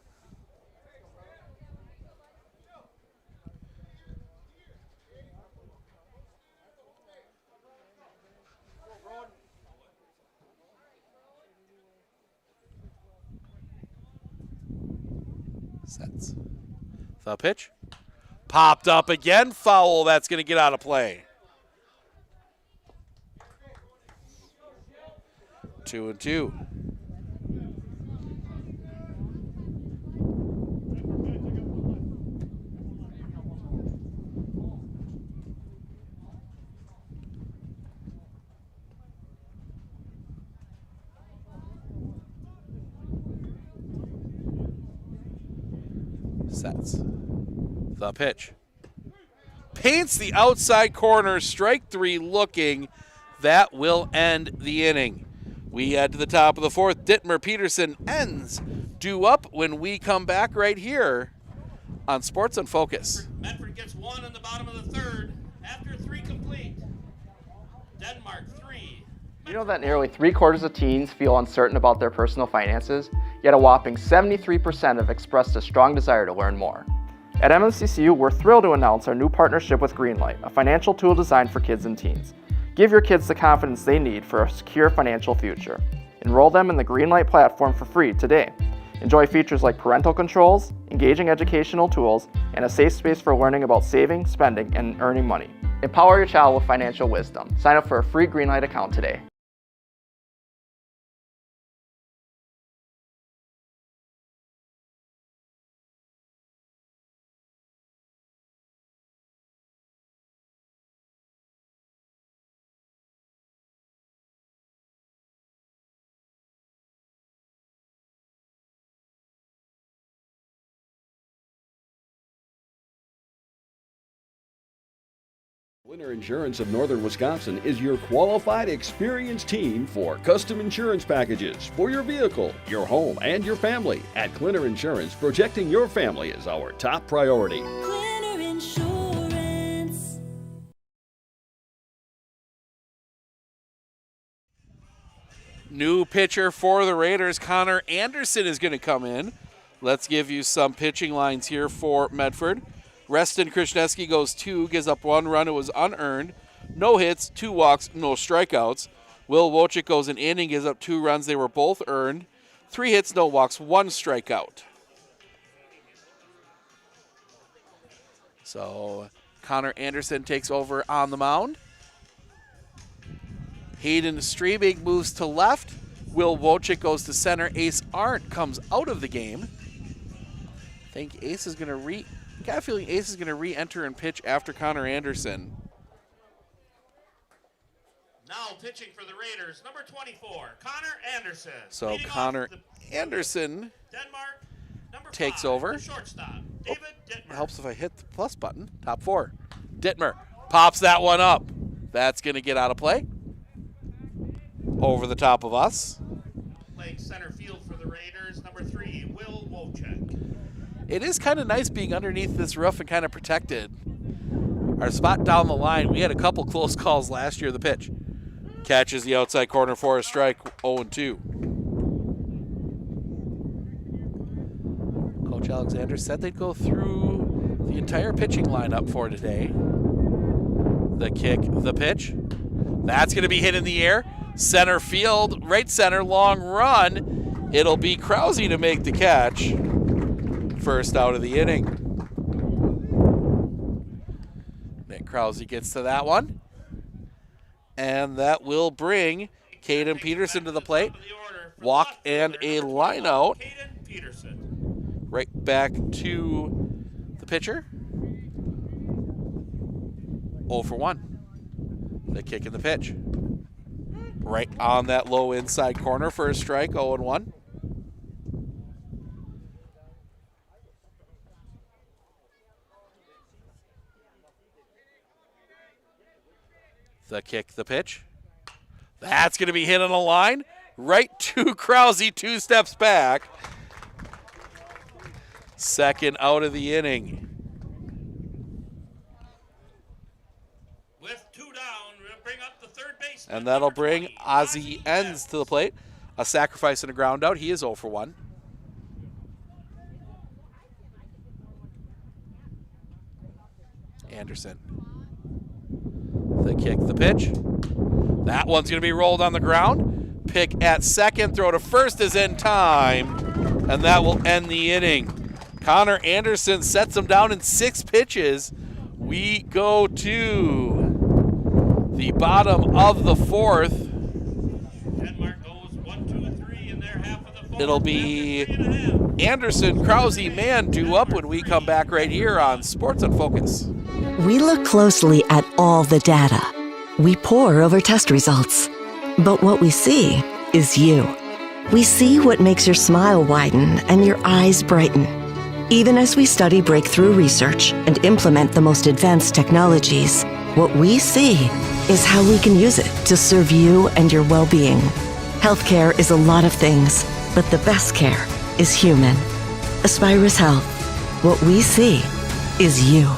Sets the pitch. Popped up again. Foul. That's going to get out of play. 2-2. Sets the pitch. Paints the outside corner. Strike 3 looking. That will end the inning. We head to the top of the 4th. Dittmer Peterson ends due up when we come back right here on Sports on Focus. Medford gets 1 in the bottom of the 3rd after 3 complete. Denmark 3. You know that nearly 3/4 of teens feel uncertain about their personal finances, yet a whopping 73% have expressed a strong desire to learn more. At MMCCU, we're thrilled to announce our new partnership with Greenlight, a financial tool designed for kids and teens. Give your kids the confidence they need for a secure financial future. Enroll them in the Greenlight platform for free today. Enjoy features like parental controls, engaging educational tools, and a safe space for learning about saving, spending, and earning money. Empower your child with financial wisdom. Sign up for a free Greenlight account today. Clinner Insurance of Northern Wisconsin is your qualified, experienced team for custom insurance packages for your vehicle, your home, and your family. At Clinner Insurance, protecting your family is our top priority. Clinner Insurance. New pitcher for the Raiders, Connor Anderson, is going to come in. Let's give you some pitching lines here for Medford. Reston Krishneski goes 2, gives up 1 run. It was unearned. No hits, 2 walks, no strikeouts. Will Wojcik goes an inning, gives up 2 runs. They were both earned. 3 hits, no walks, 1 strikeout. So Connor Anderson takes over on the mound. Hayden Strebig moves to left. Will Wojcik goes to center. Ace Arndt comes out of the game. I think Ace is going to got a feeling Ace is going to re-enter and pitch after Connor Anderson. Now pitching for the Raiders, number 24, Connor Anderson. So Leading Connor off Anderson Denmark, number takes 5, over. the shortstop, David Dittmer. Helps if I hit the plus button. Top 4. Dittmer pops that one up. That's going to get out of play. Over the top of us. Playing center field for the Raiders, number 3, Will Wojcik. It is kind of nice being underneath this roof and kind of protected. Our spot down the line, we had a couple close calls last year. The pitch catches the outside corner for a strike, 0-2. Coach Alexander said they'd go through the entire pitching lineup for today. The kick, the pitch. That's going to be hit in the air. Center field, right center, long run. It'll be Krause to make the catch. First out of the inning. Nick Krause gets to that one. And that will bring Caden Peterson to the plate. Walk and a line out. Caden Peterson. Right back to the pitcher. 0 for 1. The kick and the pitch. Right on that low inside corner for a strike, 0-1. The kick, the pitch. That's going to be hit on the line. Right to Krause, 2 steps back. Second out of the inning. With 2 down, we'll bring up the third baseman. And that'll number bring 20, Ozzie Enns to the plate. A sacrifice and a ground out. He is 0 for 1. Anderson. The kick, the pitch. That one's going to be rolled on the ground. Pick at second, throw to first is in time, and that will end the inning. Connor Anderson sets him down in 6 pitches. We go to the bottom of the 4th. Denmark goes 1, 2, 3 in their half of the 4th. It'll be Anderson, Krause, man due up when we come back right here on Sports on Focus. We look closely at all the data. We pore over test results. But what we see is you. We see what makes your smile widen and your eyes brighten. Even as we study breakthrough research and implement the most advanced technologies, what we see is how we can use it to serve you and your well-being. Healthcare is a lot of things, but the best care is human. Aspirus Health. What we see is you.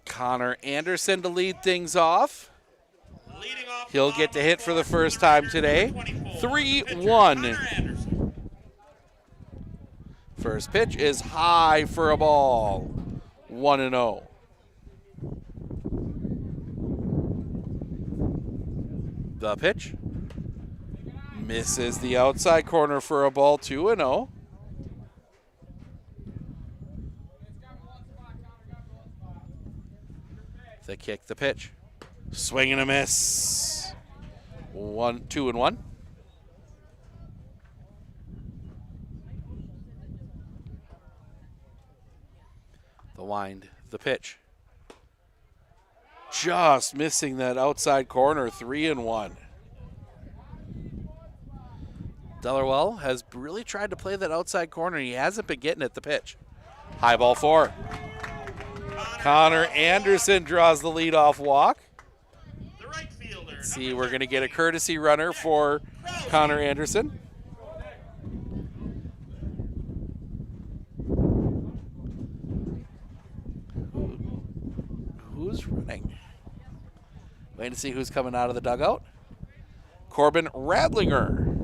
Connor Anderson to lead things off. Leading off He'll get to hit for the first time today. 3-1. First pitch is high for a ball. 1-0. The pitch misses the outside corner for a ball. 2-0. The kick, the pitch. Swing and a miss. 2-1. The wind, the pitch. Just missing that outside corner. 3-1. Dellerwell has really tried to play that outside corner. He hasn't been getting it. The pitch. High ball 4. Connor Anderson draws the leadoff walk. The right fielder. Let's see, we're going to get a courtesy runner for Connor Anderson. Who's running? Waiting to see who's coming out of the dugout. Corbin Radlinger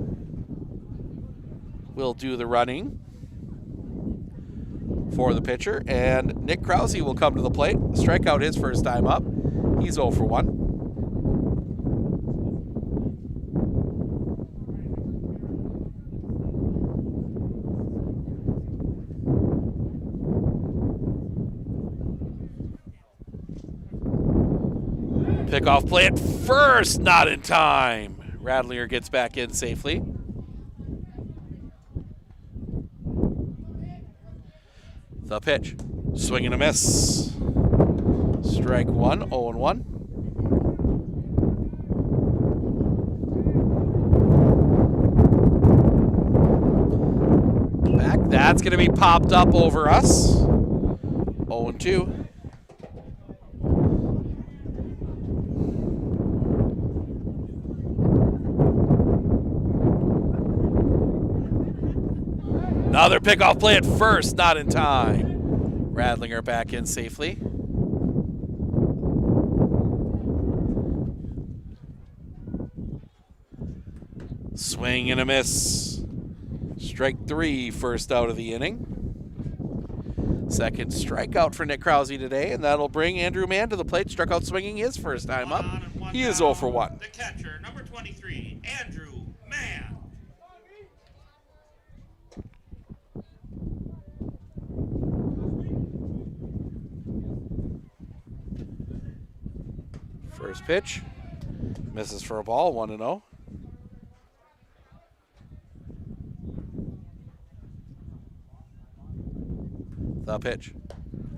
will do the running for the pitcher, and Nick Krause will come to the plate. Strike out his first time up. He's 0 for 1. Pickoff play at first, not in time. Radlinger gets back in safely. The pitch. Swing and a miss. Strike 1, 0-1. Back. That's going to be popped up over us. 0-2. Another pickoff play at first, not in time. Radlinger back in safely. Swing and a miss. Strike 3, first out of the inning. Second strikeout for Nick Krause today, and that'll bring Andrew Mann to the plate. Struck out swinging his first time up. He is 0 for 1. The catcher, number 23, Andrew Mann. First pitch. Misses for a ball, 1-0. The pitch.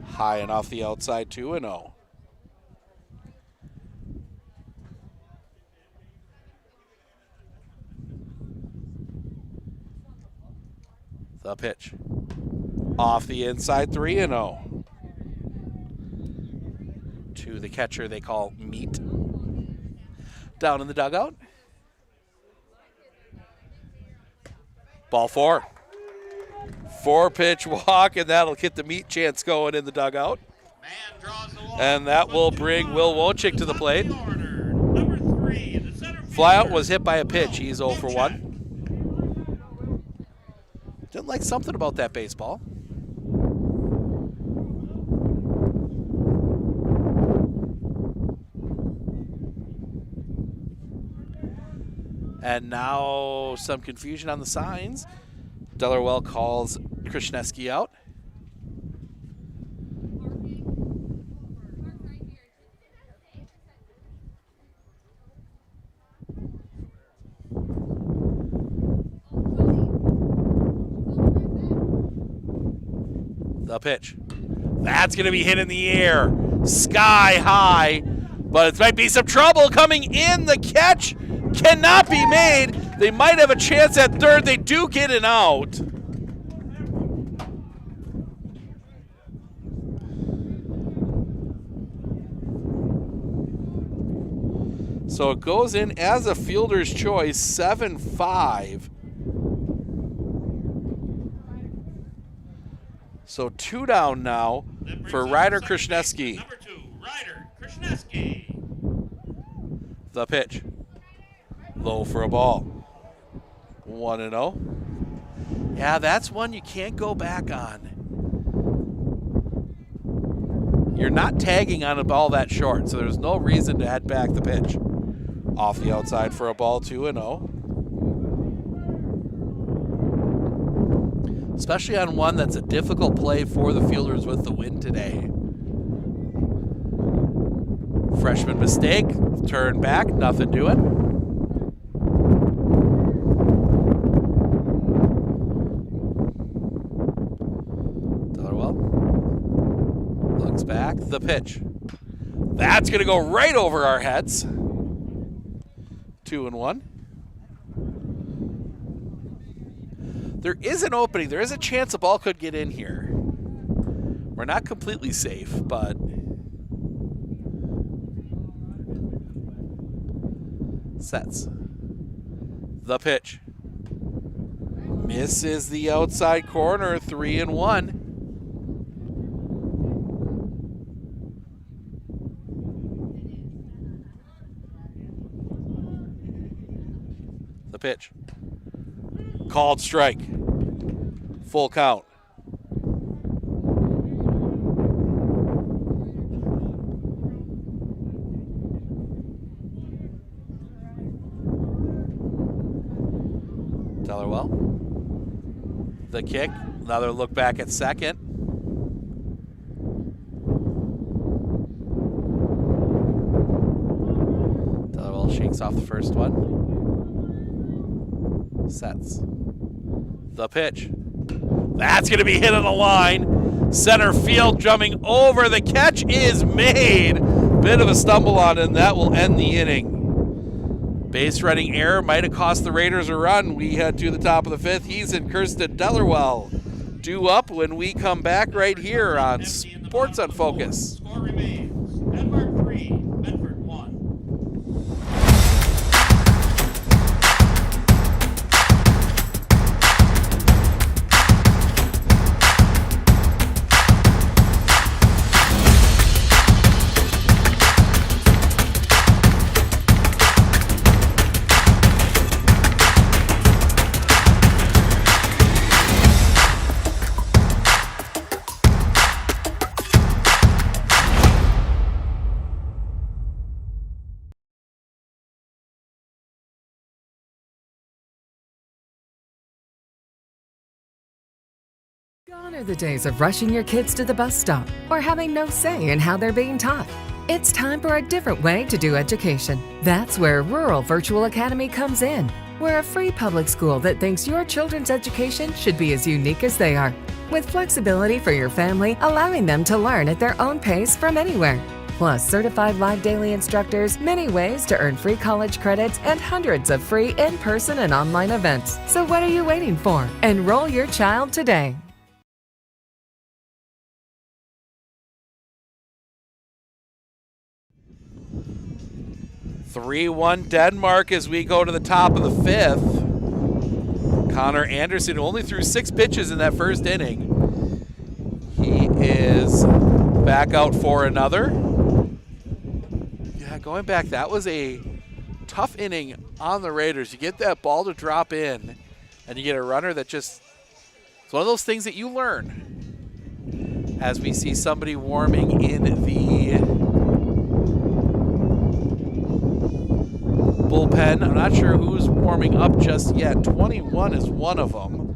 High and off the outside, 2-0. The pitch. Off the inside, 3-0. To the catcher they call Meat. Down in the dugout. Ball 4. 4-pitch walk, and that'll get the Meat chance going in the dugout. And that will bring Will Wojcik to the plate. Flyout was hit by a pitch. He's 0 for 1. Didn't like something about that baseball. And now some confusion on the signs. Dellerwell calls Krishneski out. The pitch. That's going to be hit in the air. Sky high. But it might be some trouble coming in. The catch cannot be made. They might have a chance at third. They do get an out. So it goes in as a fielder's choice, 7-5. So 2 down now for Ryder Krishneski. Number 2, Ryder Krishneski. The pitch. Low for a ball. 1-0. Yeah, that's one you can't go back on. You're not tagging on a ball that short, so there's no reason to head back the pitch. Off the outside for a ball, 2-0. Especially on one that's a difficult play for the fielders with the wind today. Freshman mistake, turn back, nothing doing. Dellerwell looks back, the pitch. That's going to go right over our heads. 2-1. There is an opening. There is a chance a ball could get in here. We're not completely safe, but sets. The pitch. Misses the outside corner, 3-1. The pitch. Called strike. Full count. Dellerwell. The kick. Another look back at second. Dellerwell shakes off the first one. Sets. The pitch. That's going to be hit on the line. Center field jumping over. The catch is made. Bit of a stumble on it, and that will end the inning. Base running error might have cost the Raiders a run. We head to the top of the 5th. He's in Kirsten Dellerwell. Due up when we come back right here on Sports on Focus. Score remains Denmark 3, Medford 1. Gone are the days of rushing your kids to the bus stop or having no say in how they're being taught. It's time for a different way to do education. That's where Rural Virtual Academy comes in. We're a free public school that thinks your children's education should be as unique as they are, with flexibility for your family, allowing them to learn at their own pace from anywhere. Plus, certified live daily instructors, many ways to earn free college credits, and hundreds of free in-person and online events. So what are you waiting for? Enroll your child today. 3-1 Denmark as we go to the top of the 5th. Connor Anderson only threw 6 pitches in that first inning. He is back out for another. Yeah, going back, that was a tough inning on the Raiders. You get that ball to drop in, and you get a runner that just, it's one of those things that you learn. As we see somebody warming in the bullpen. I'm not sure who's warming up just yet. 21 is one of them.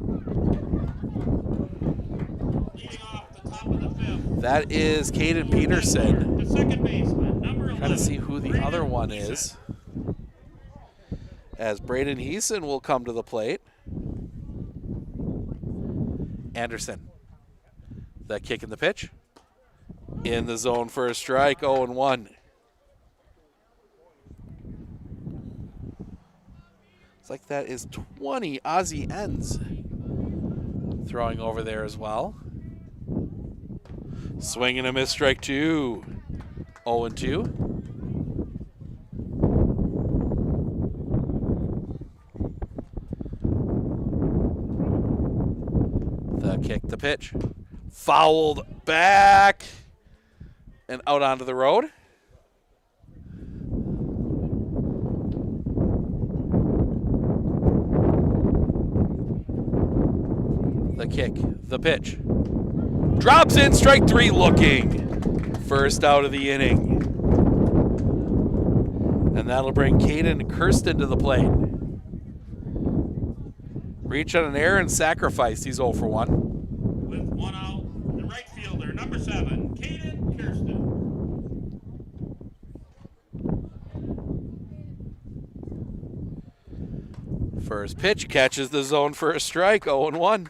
That is Caden Peterson. The second baseman, number 11. Trying to see who the other one is. As Braden Heeson will come to the plate. Anderson. That kick in the pitch. In the zone for a strike, 0-1. It's like that is 20 Ozzie Ends throwing over there as well. Swing and a miss, strike 2. 0-2. The kick, the pitch. Fouled back and out onto the road. The kick, the pitch. Drops in, strike 3 looking. First out of the inning. And that'll bring Caden Kirsten to the plate. Reach on an error and sacrifice. He's 0 for 1. With 1 out, the right fielder, number 7, Caden Kirsten. First pitch catches the zone for a strike, 0-1.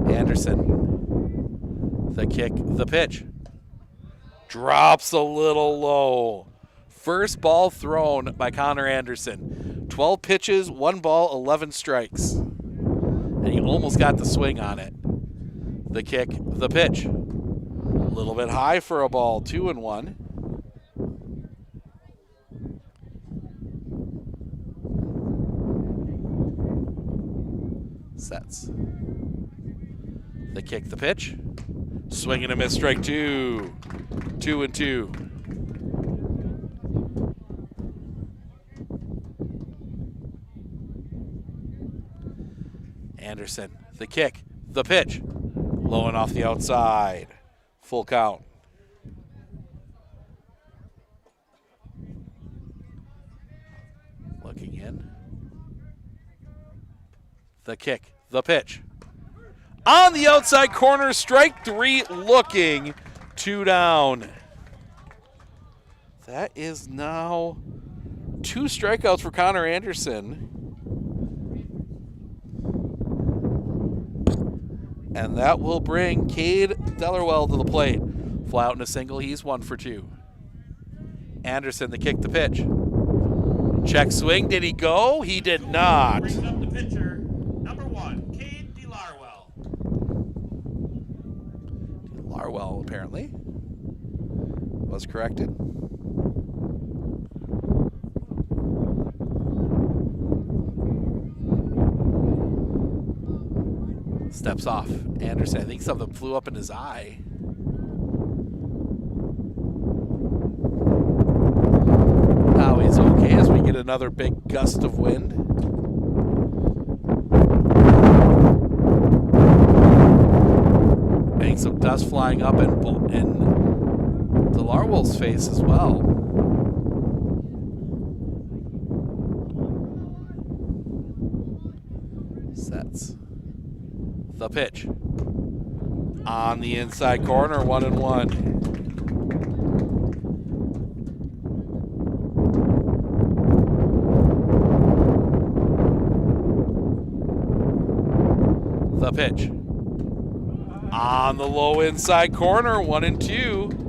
Anderson. The kick, the pitch. Drops a little low. First ball thrown by Connor Anderson. 12 pitches, 1 ball, 11 strikes. And he almost got the swing on it. The kick, the pitch. A little bit high for a ball, 2-1. Sets. The kick, the pitch. Swing and a miss, strike 2. 2-2. Anderson, the kick, the pitch. Low and off the outside. Full count. Looking in. The kick, the pitch. On the outside corner, strike 3 looking. 2 down. That is now 2 strikeouts for Connor Anderson. And that will bring Cade Dellerwell to the plate. Fly out in a single, he's 1 for 2. Anderson, the kick, the pitch. Check swing, did he go? He did not. Brings up the pitcher, number 1, Cade Dellerwell. Larwell, apparently, was corrected. Steps off. Anderson, I think something flew up in his eye. Now he's okay as we get another big gust of wind. Getting some dust flying up in DeLarwell's face as well. Sets. The pitch. On the inside corner, 1-1. The pitch. On the low inside corner, 1-2.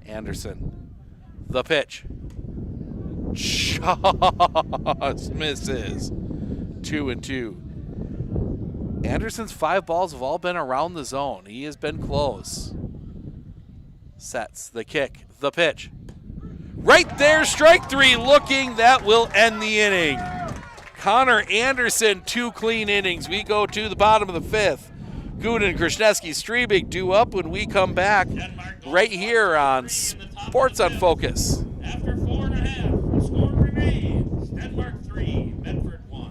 Anderson. The pitch. Just misses. 2-2. Anderson's 5 balls have all been around the zone. He has been close. Sets the kick. The pitch. Right there, strike 3 looking. That will end the inning. Connor Anderson, 2 clean innings. We go to the bottom of the 5th. Gooden, Krasniewski, Strebig due up when we come back right here on Sports on Focus. After 4.5, the score remains Denmark 3, Medford 1.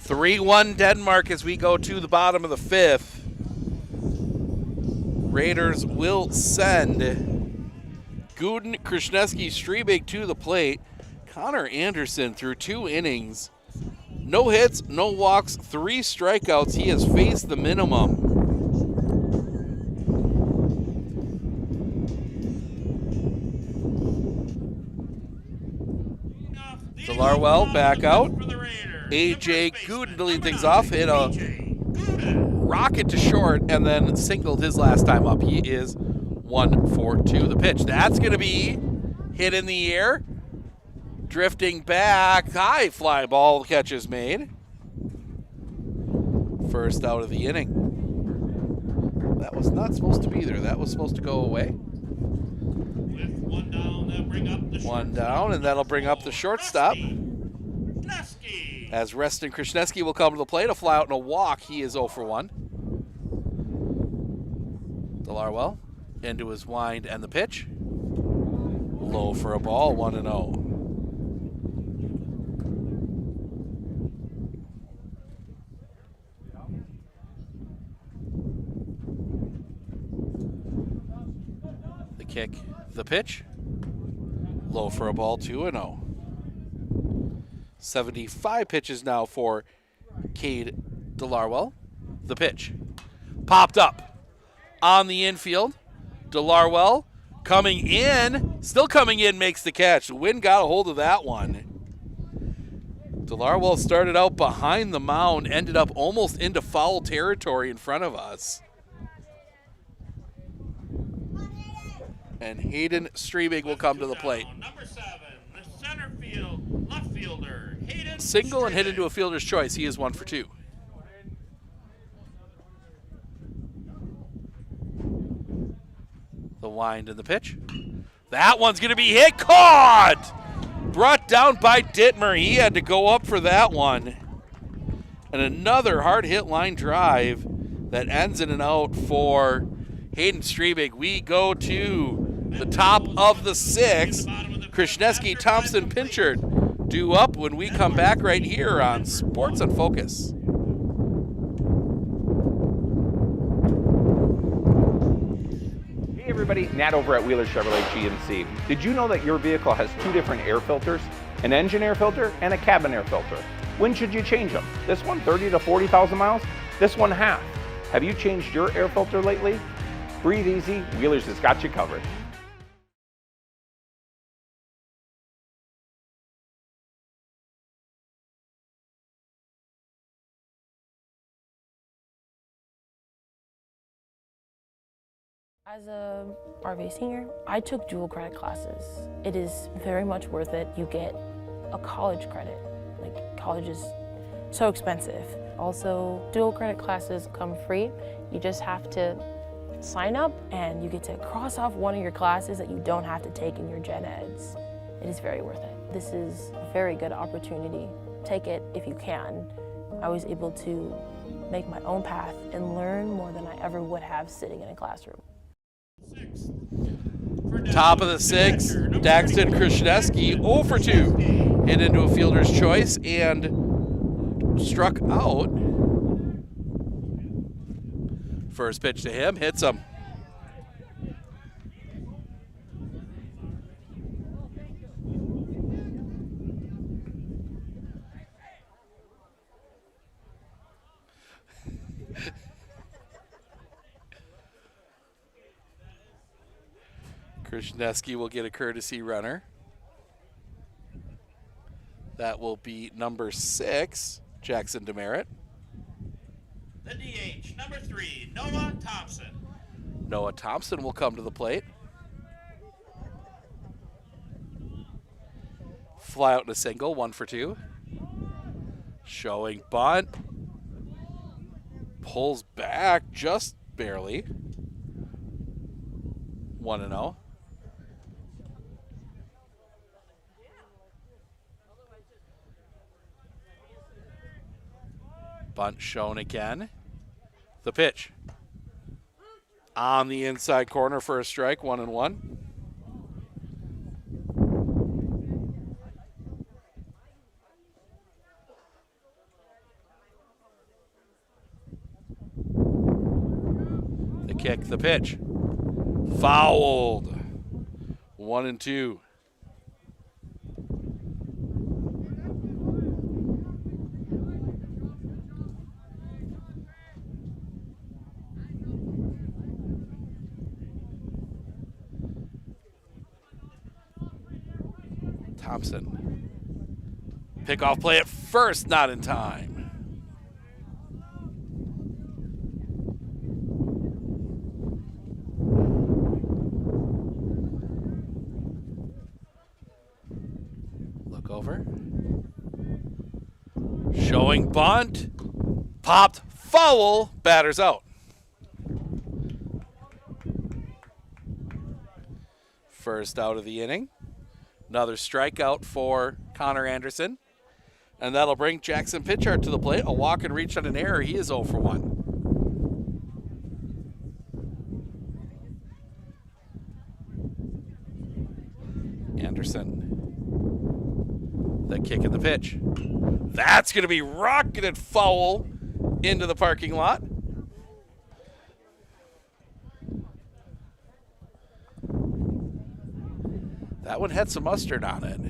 Three-1 Denmark as we go to the bottom of the 5th. Raiders will send Gooden, Krasniewski, Strebig to the plate. Connor Anderson through 2 innings. No hits, no walks, 3 strikeouts. He has faced the minimum. DeLarwell back out. A.J. Gooden to lead things off, hit a rocket to short and then singled his last time up. He is 1-4-2. The pitch. That's going to be hit in the air. Drifting back. High fly ball catch is made. First out of the inning. That was not supposed to be there. That was supposed to go away. With 1 down, they'll bring up the shortstop. 1 down, and that'll bring up the shortstop. As Reston Krasniewski will come to the plate, a fly out and a walk. He is 0-for-1. DeLarwell into his wind and the pitch. Low for a ball, 1-0. The kick, the pitch. Low for a ball, 2-0. 75 pitches now for Cade DeLarwell. The pitch. Popped up on the infield. DeLarwell coming in. Still coming in, makes the catch. The wind got a hold of that one. DeLarwell started out behind the mound, ended up almost into foul territory in front of us. And Hayden Strebig will come to the plate. Number 7, the center field left fielder. Single and hit into a fielder's choice. He is 1-for-2. The wind and the pitch. That one's going to be hit. Caught! Brought down by Dittmer. He had to go up for that one. And another hard hit line drive that ends in an out for Hayden Strebig. We go to the top of the 6th. Krasniewski, Thompson, Pinchard due up when we come back right here on Sports on Focus. Hey everybody, Nat over at Wheeler Chevrolet GMC. Did you know that your vehicle has 2 different air filters? An engine air filter and a cabin air filter. When should you change them? This one 30 to 40,000 miles? This one half. Have you changed your air filter lately? Breathe easy, Wheelers has got you covered. As a RV senior, I took dual credit classes. It is very much worth it. You get a college credit. Like, college is so expensive. Also, dual credit classes come free. You just have to sign up and you get to cross off one of your classes that you don't have to take in your gen eds. It is very worth it. This is a very good opportunity. Take it if you can. I was able to make my own path and learn more than I ever would have sitting in a classroom. Top of the sixth, Daxton Krasneski 0 for 2. Hit into a fielder's choice and struck out. First pitch to him, hits him. Krasneski will get a courtesy runner. That will be number 6, Jackson Demerit. The DH, number 3, Noah Thompson. Noah Thompson will come to the plate. Fly out in a single, 1 for 2. Showing bunt. Pulls back just barely. 1-0. Bunt shown again. The pitch. On the inside corner for a strike, 1-1. The kick, the pitch. Fouled. 1-2. Thompson. Pickoff play at first, not in time. Look over. Showing bunt. Popped, foul, batter's out. First out of the inning. Another strikeout for Connor Anderson. And that'll bring Jackson Pitchard to the plate. A walk and reach on an error. He is 0 for 1. Anderson. The kick and the pitch. That's going to be rocketed foul into the parking lot. That one had some mustard on it.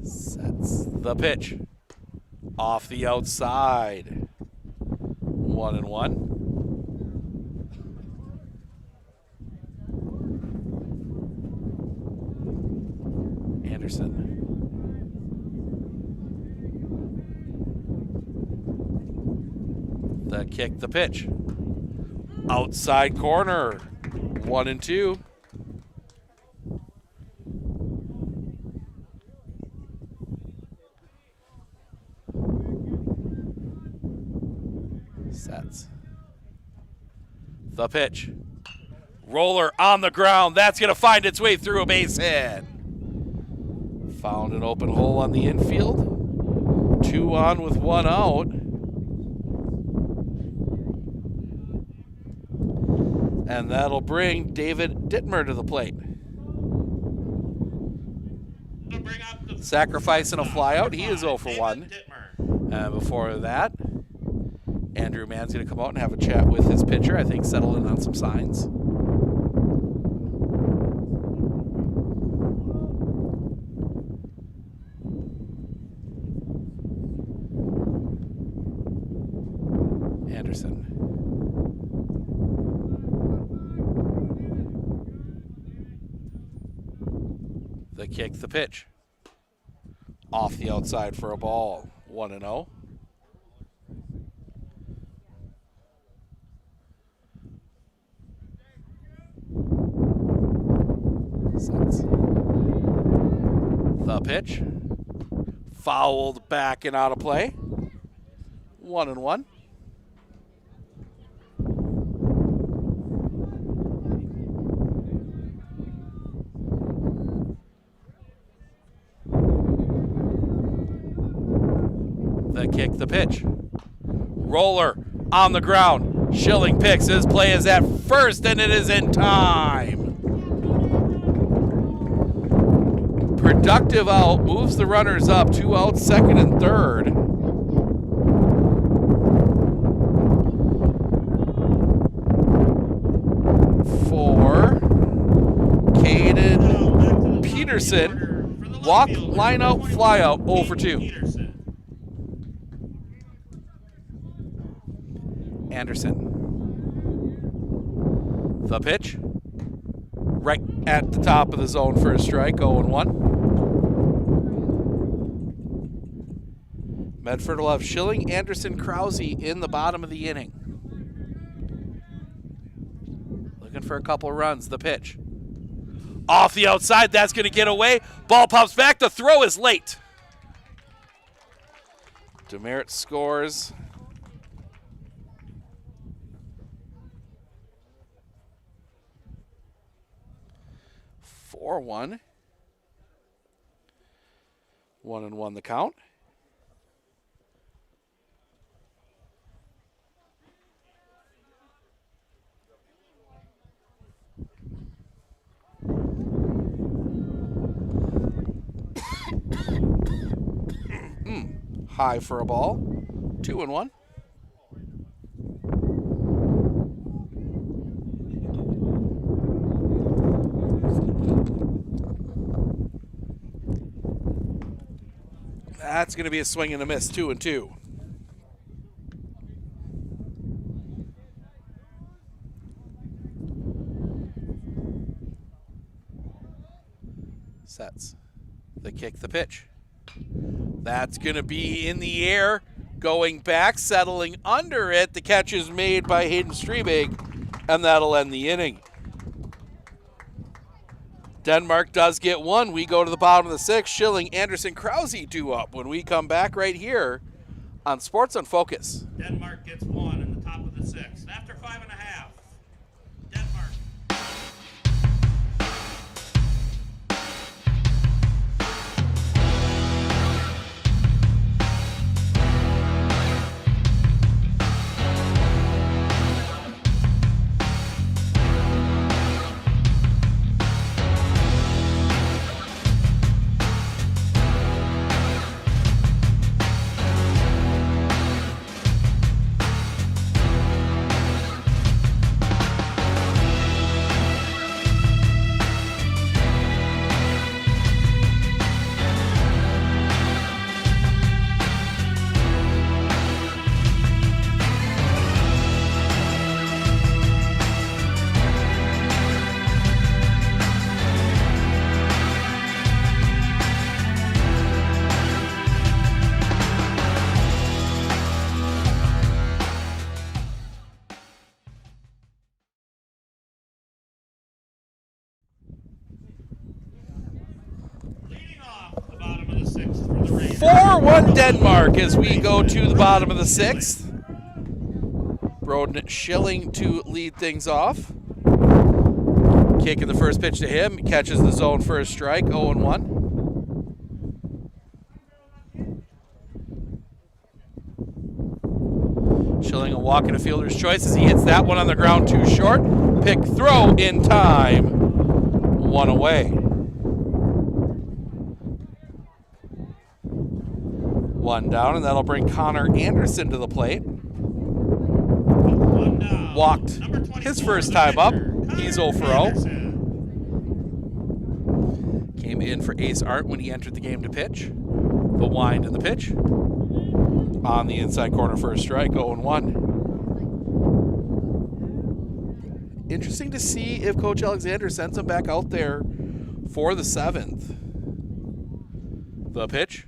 Sets the pitch. Off the outside. 1-1. Anderson. The kick, the pitch. Outside corner. 1-2. Sets. The pitch. Roller on the ground. That's going to find its way through a base hit. Found an open hole on the infield. 2 on with 1 out. And that'll bring David Dittmer to the plate. Sacrificing a flyout. He is 0 for 1. And before that, Andrew Mann's going to come out and have a chat with his pitcher. I think settle in on some signs. Anderson. The kick, the pitch. Off the outside for a ball. 1-0. Sets. The pitch. Fouled back and out of play. 1-1. The kick, the pitch. Roller on the ground. Schilling picks. His play is at first, and it is in time. Productive out, moves the runners up. 2 outs, second and third. For Caden Peterson. Walk, line out, fly out, 0 for 2. Anderson. The pitch. Right at the top of the zone for a strike, 0-1. Medford will have Schilling, Anderson, Krause in the bottom of the inning. Looking for a couple runs. The pitch. Off the outside, that's going to get away. Ball pops back. The throw is late. Demerit scores. Or 1. 1-1 the count. High for a ball. 2-1. That's going to be a swing and a miss, 2-2. Sets. The kick, the pitch. That's going to be in the air, going back, settling under it. The catch is made by Hayden Strebig, and that'll end the inning. Denmark does get one. We go to the bottom of the 6th. Schilling, Anderson, Krause due up when we come back right here on Sports on Focus. Denmark gets one in the top of the 6th. After 5.5, Denmark. Leading off the bottom of the 6th for the Raiders. 4-1 Denmark as we go to the bottom of the 6th. Broden Schilling to lead things off. Kicking the first pitch to him. He catches the zone for a strike, 0-1. Schilling a walk and a fielder's choice as he hits that one on the ground too short. Pick throw in time. 1 away. 1 down, and that'll bring Connor Anderson to the plate. Walked his first time up. He's 0 for 0. Came in for Ace Art when he entered the game to pitch. The wind and the pitch. On the inside corner for a strike, 0-1. interesting to see if Coach Alexander sends him back out there for the 7th. The pitch,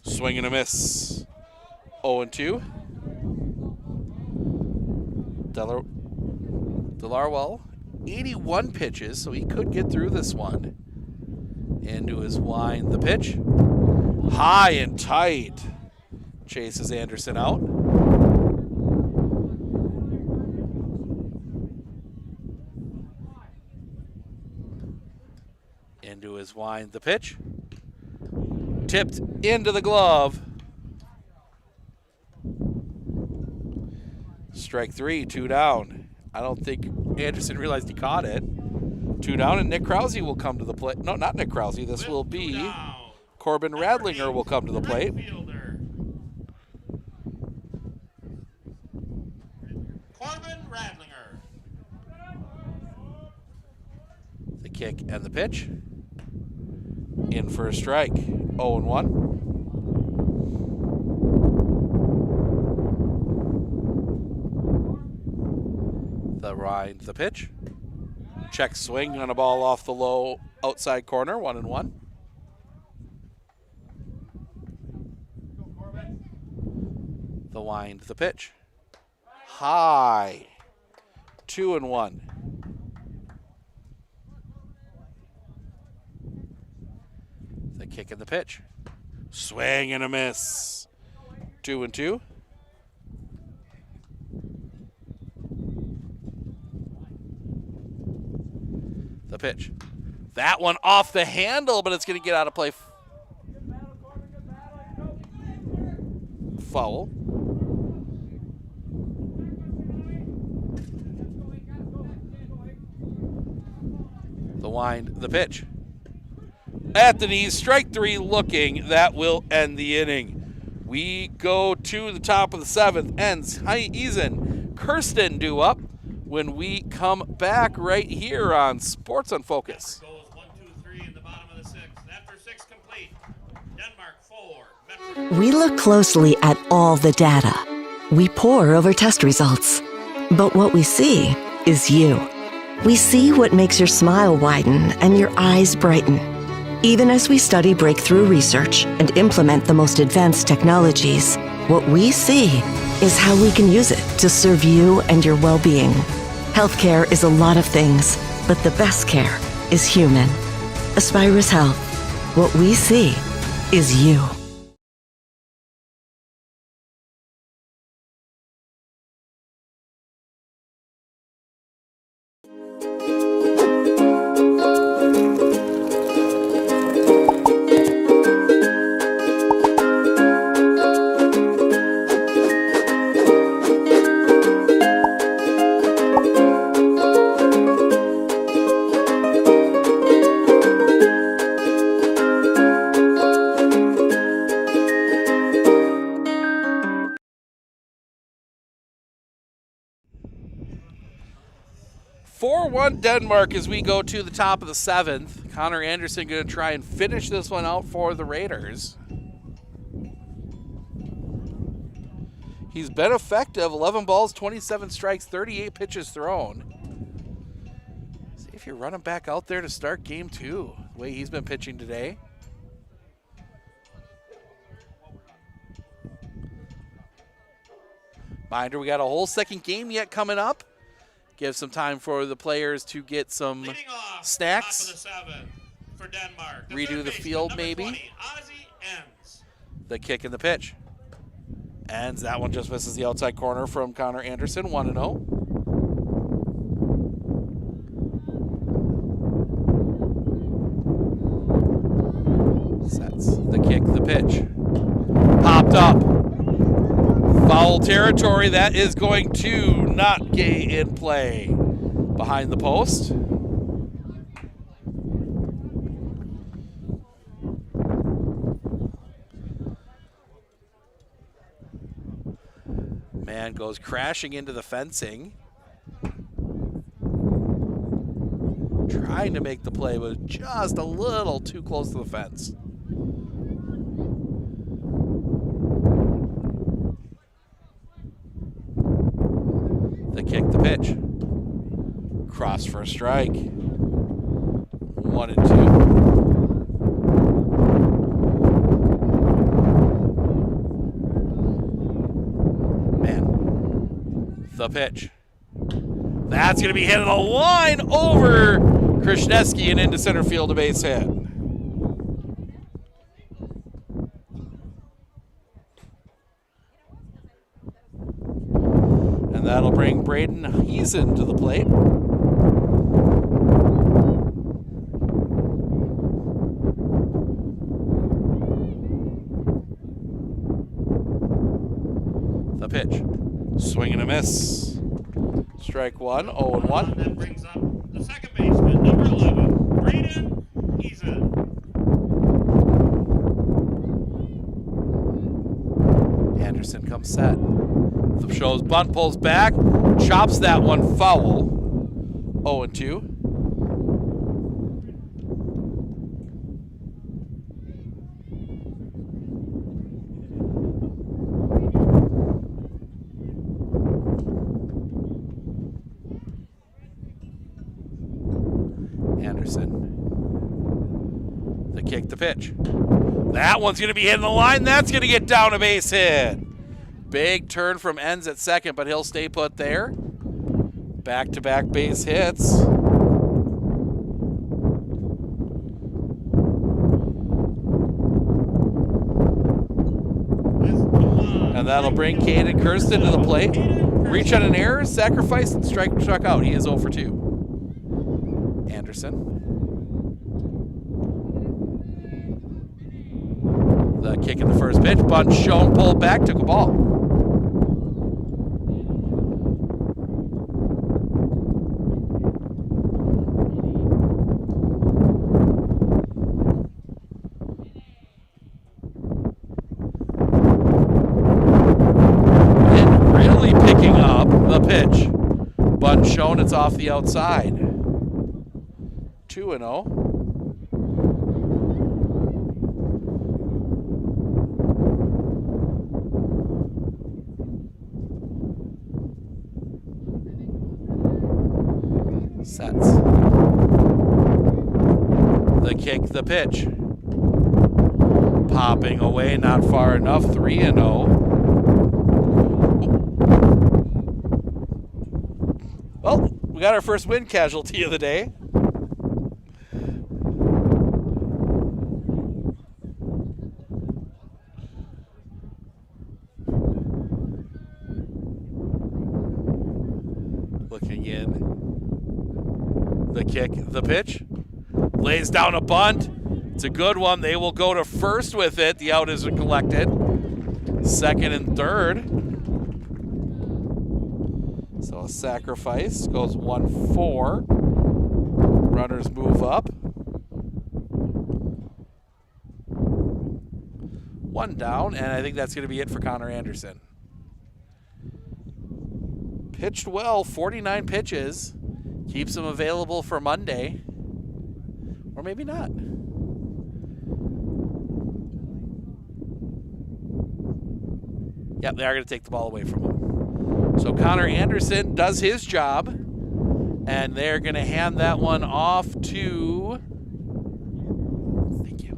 swing and a miss. 0-2. Delarwell, 81 pitches, so he could get through this one. Into his wind, the pitch. High and tight. Chases Anderson out. Into his wind, the pitch. Tipped into the glove. Strike 3, 2 down. I don't think Anderson realized he caught it. 2 down, and Nick Krause will come to the plate. No, not Nick Krause. This will be Corbin Radlinger will come to the plate. Corbin Radlinger. The kick and the pitch. In for a strike. 0-1. The ride, the pitch. Check swing on a ball off the low outside corner. 1-1. The wind, the pitch. High. 2-1. The kick and the pitch. Swing and a miss. 2-2. The pitch. That one off the handle, but it's going to get out of play. Foul. The wind, the pitch. At the knees, strike 3 looking. That will end the inning. We go to the top of the 7th. Ends Eisen, Kirsten due up when we come back right here on Sports on Focus. Goes 1, 2, 3 in the bottom of the 6th. After 6 complete, Denmark 4, Medford. We look closely at all the data. We pore over test results. But what we see is you. We see what makes your smile widen and your eyes brighten. Even as we study breakthrough research and implement the most advanced technologies, what we see is how we can use it to serve you and your well-being. Healthcare is a lot of things, but the best care is human. Aspirus Health. What we see is you. Denmark as we go to the top of the 7th. Connor Anderson going to try and finish this one out for the Raiders. He's been effective. 11 balls, 27 strikes, 38 pitches thrown. See if you're running back out there to start game 2, the way he's been pitching today. Reminder, we got a whole second game yet coming up. Give some time for the players to get some snacks. Top of the 7th for Denmark. Redo the field, maybe. 20, Ozzie Enns. The kick and the pitch. Ends. That one just misses the outside corner from Connor Anderson. 1-0. Sets. The kick, the pitch. Popped up. Foul territory. That is going to not get in play. Behind the post. Man goes crashing into the fencing. Trying to make the play, but just a little too close to the fence. The kick, the pitch. Cross for a strike. 1 and 2. Man. The pitch. That's going to be hit in a line over Krishneski and into center field, a base hit. And that'll bring Braden Heesen to the plate. The pitch. Swing and a miss. Strike 1, 0-1. That brings up the second baseman, number 11, Braden Heesen. Anderson comes set. The show's bunt, pulls back, chops that one foul. 0-2. Anderson. The kick, the pitch. That one's going to be hitting the line. That's going to get down a base hit. Big turn from Enns at second, but he'll stay put there. Back-to-back base hits. And that'll bring Caden Kirsten to the plate. Reach on an error, sacrifice, and struck out. He is 0 for 2. Anderson. The kick in the first pitch. Bunt shown, pulled back, took a ball. And really picking up the pitch. Bunt shown, it's off the outside. 2-0. Sets. The kick, the pitch. Popping away, not far enough. 3-0. Well, we got our first wind casualty of the day. Looking in. The kick, the pitch. Lays down a bunt. It's a good one. They will go to first with it. The out isn't collected. Second and third. So a sacrifice. Goes 1-4. Runners move up. 1 down, and I think that's going to be it for Connor Anderson. Pitched well, 49 pitches. Keeps him available for Monday. Or maybe not. Yep, they are going to take the ball away from him. So Connor Anderson does his job. And they're going to hand that one off to... Thank you.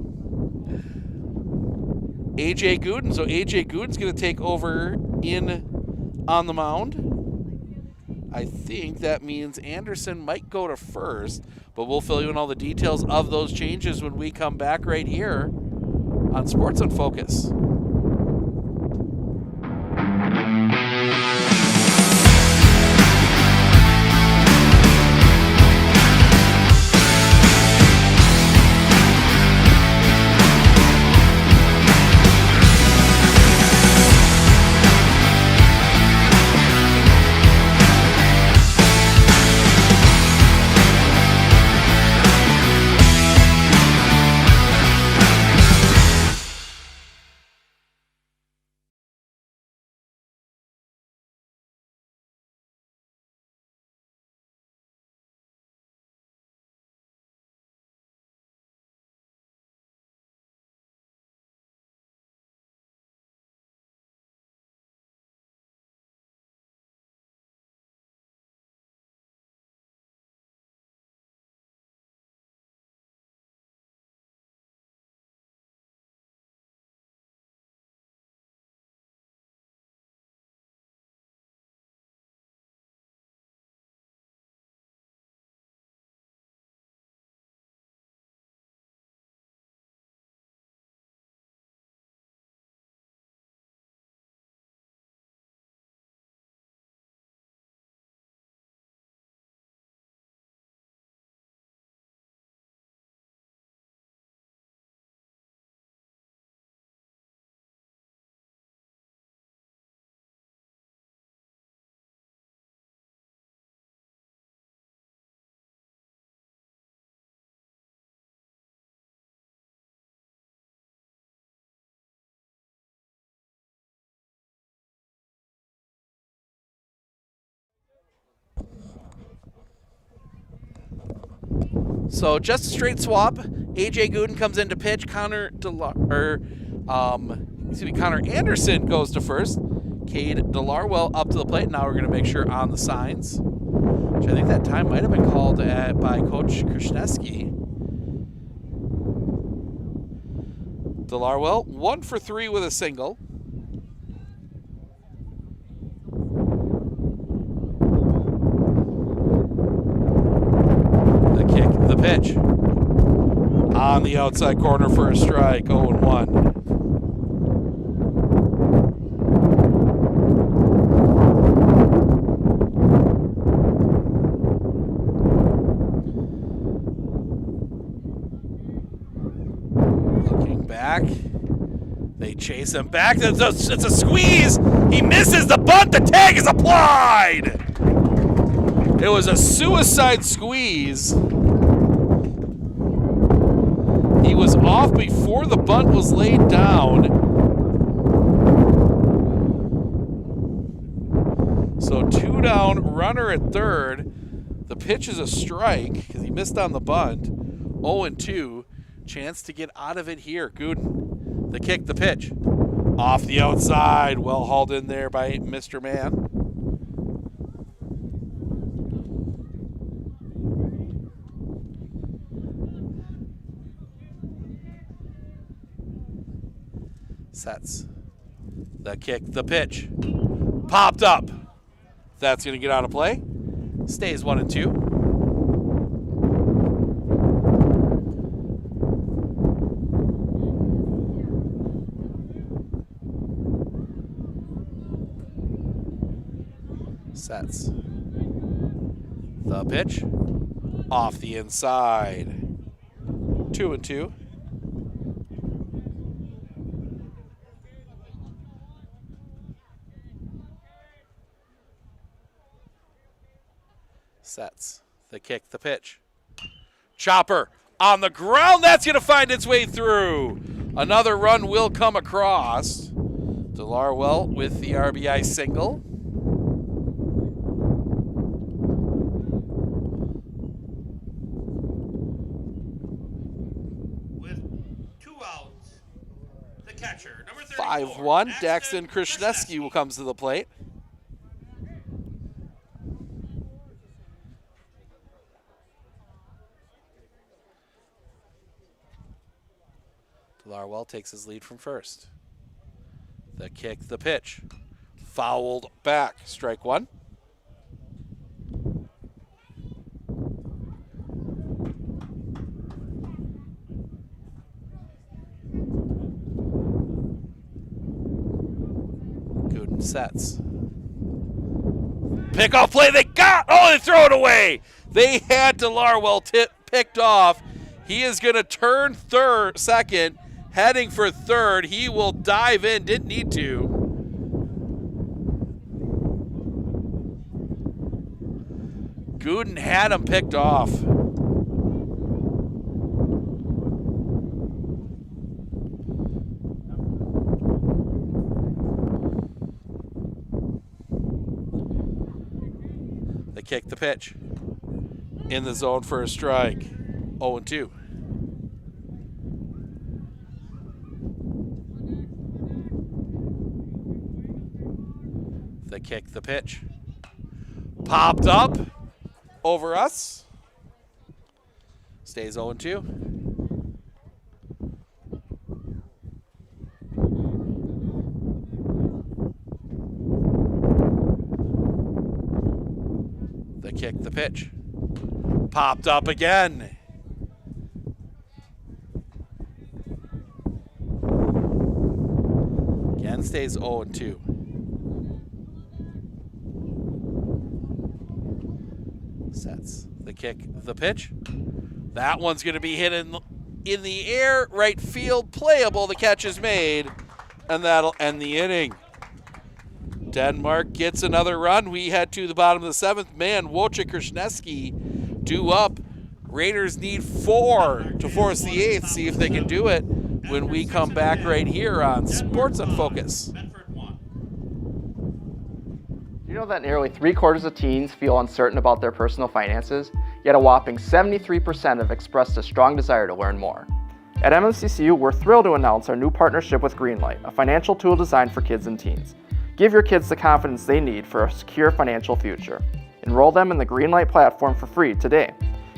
A.J. Gooden. So A.J. Gooden's going to take over on the mound. I think that means Anderson might go to first, but we'll fill you in all the details of those changes when we come back right here on Sports on Focus. So just a straight swap. AJ Gooden comes in to pitch. Connor Anderson goes to first. Cade Delarwell up to the plate. Now we're going to make sure on the signs, which I think that time might have been called by Coach Krasneski. Delarwell 1 for 3 with a single. The kick, the pitch. On the outside corner for a strike, 0-1. Back. They chase him back. It's a squeeze. He misses the bunt. The tag is applied. It was a suicide squeeze. He was off before the bunt was laid down. So 2 down, runner at third. The pitch is a strike because he missed on the bunt. 0-2. Chance to get out of it here. Gooden, the kick, the pitch. Off the outside. Well hauled in there by Mr. Mann. Sets. The kick, the pitch. Popped up. That's going to get out of play. Stays 1-2. Sets. The pitch. Off the inside. 2-2. Sets. The kick, the pitch. Chopper on the ground. That's going to find its way through. Another run will come across. Delarwell with the RBI single. Catcher, number 5-1. Daxton Krasneski comes to the plate. Delarwell takes his lead from first. The kick, the pitch. Fouled back. Strike 1. Sets. Pickoff play, they got, they throw it away. They had Delarwell picked off. He is going to turn second, heading for third. He will dive in, didn't need to. Gooden had him picked off. Kick, the pitch. In the zone for a strike. 0-2. The kick, the pitch. Popped up over us. Stays 0-2. Kick, the pitch. Popped up again. Again stays 0-2. Sets. The kick, the pitch. That one's going to be hit in the air, right field, playable. The catch is made, and that'll end the inning. Denmark gets another run. We head to the bottom of the 7th. Man, Wojciech Krasneski due up. Raiders need 4 to force the 8th. See if they can do it when we come back right here on Sports on Focus. You know that nearly 3/4 of teens feel uncertain about their personal finances? yet a whopping 73% have expressed a strong desire to learn more. At MMCCU, we're thrilled to announce our new partnership with Greenlight, a financial tool designed for kids and teens. Give your kids the confidence they need for a secure financial future. Enroll them in the Greenlight platform for free today.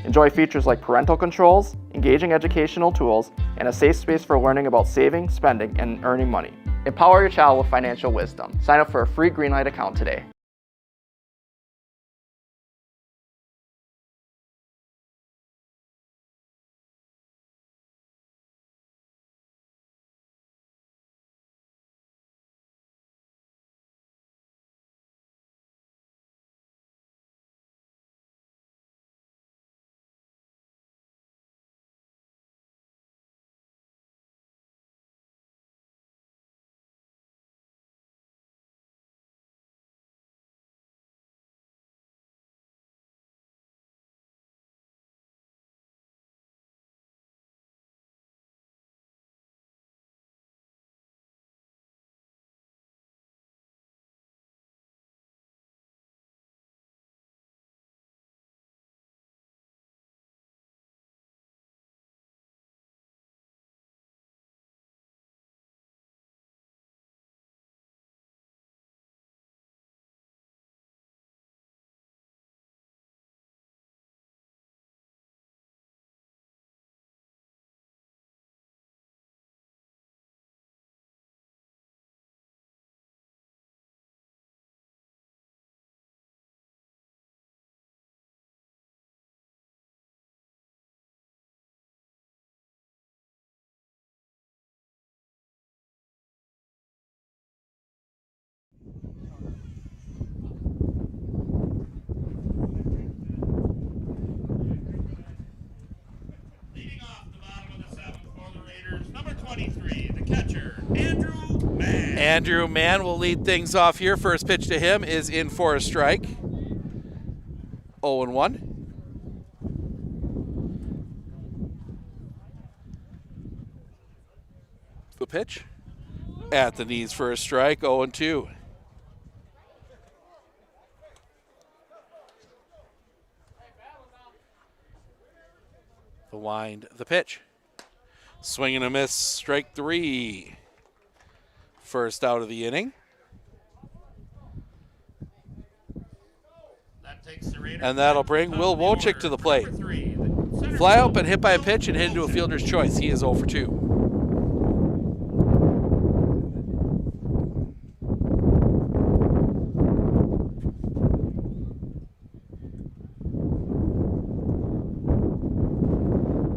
Enjoy features like parental controls, engaging educational tools, and a safe space for learning about saving, spending, and earning money. Empower your child with financial wisdom. Sign up for a free Greenlight account today. Leading off the bottom of the seventh for the Raiders, number 23, the catcher, Andrew Mann. Andrew Mann will lead things off here. First pitch to him is in for a strike. 0-1. The pitch at the knees for a strike. 0-2. The wind, the pitch. Swing and a miss, strike 3. First out of the inning. That takes the Raiders And that'll bring Will Wojcik to the plate. Fly out but hit by a pitch and hit into a fielder's choice. He is 0 for 2.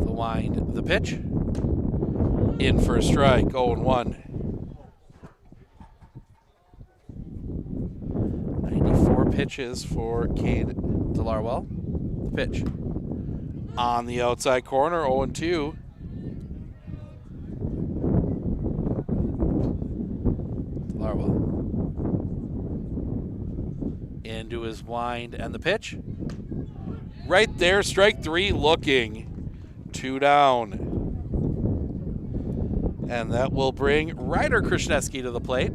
The wind, the pitch. In for a strike, 0-1. 94 pitches for Cade DeLarwell. The pitch. On the outside corner, 0-2. DeLarwell. Into his wind and the pitch. Right there, strike 3 looking. 2 down. And that will bring Ryder Krishneski to the plate.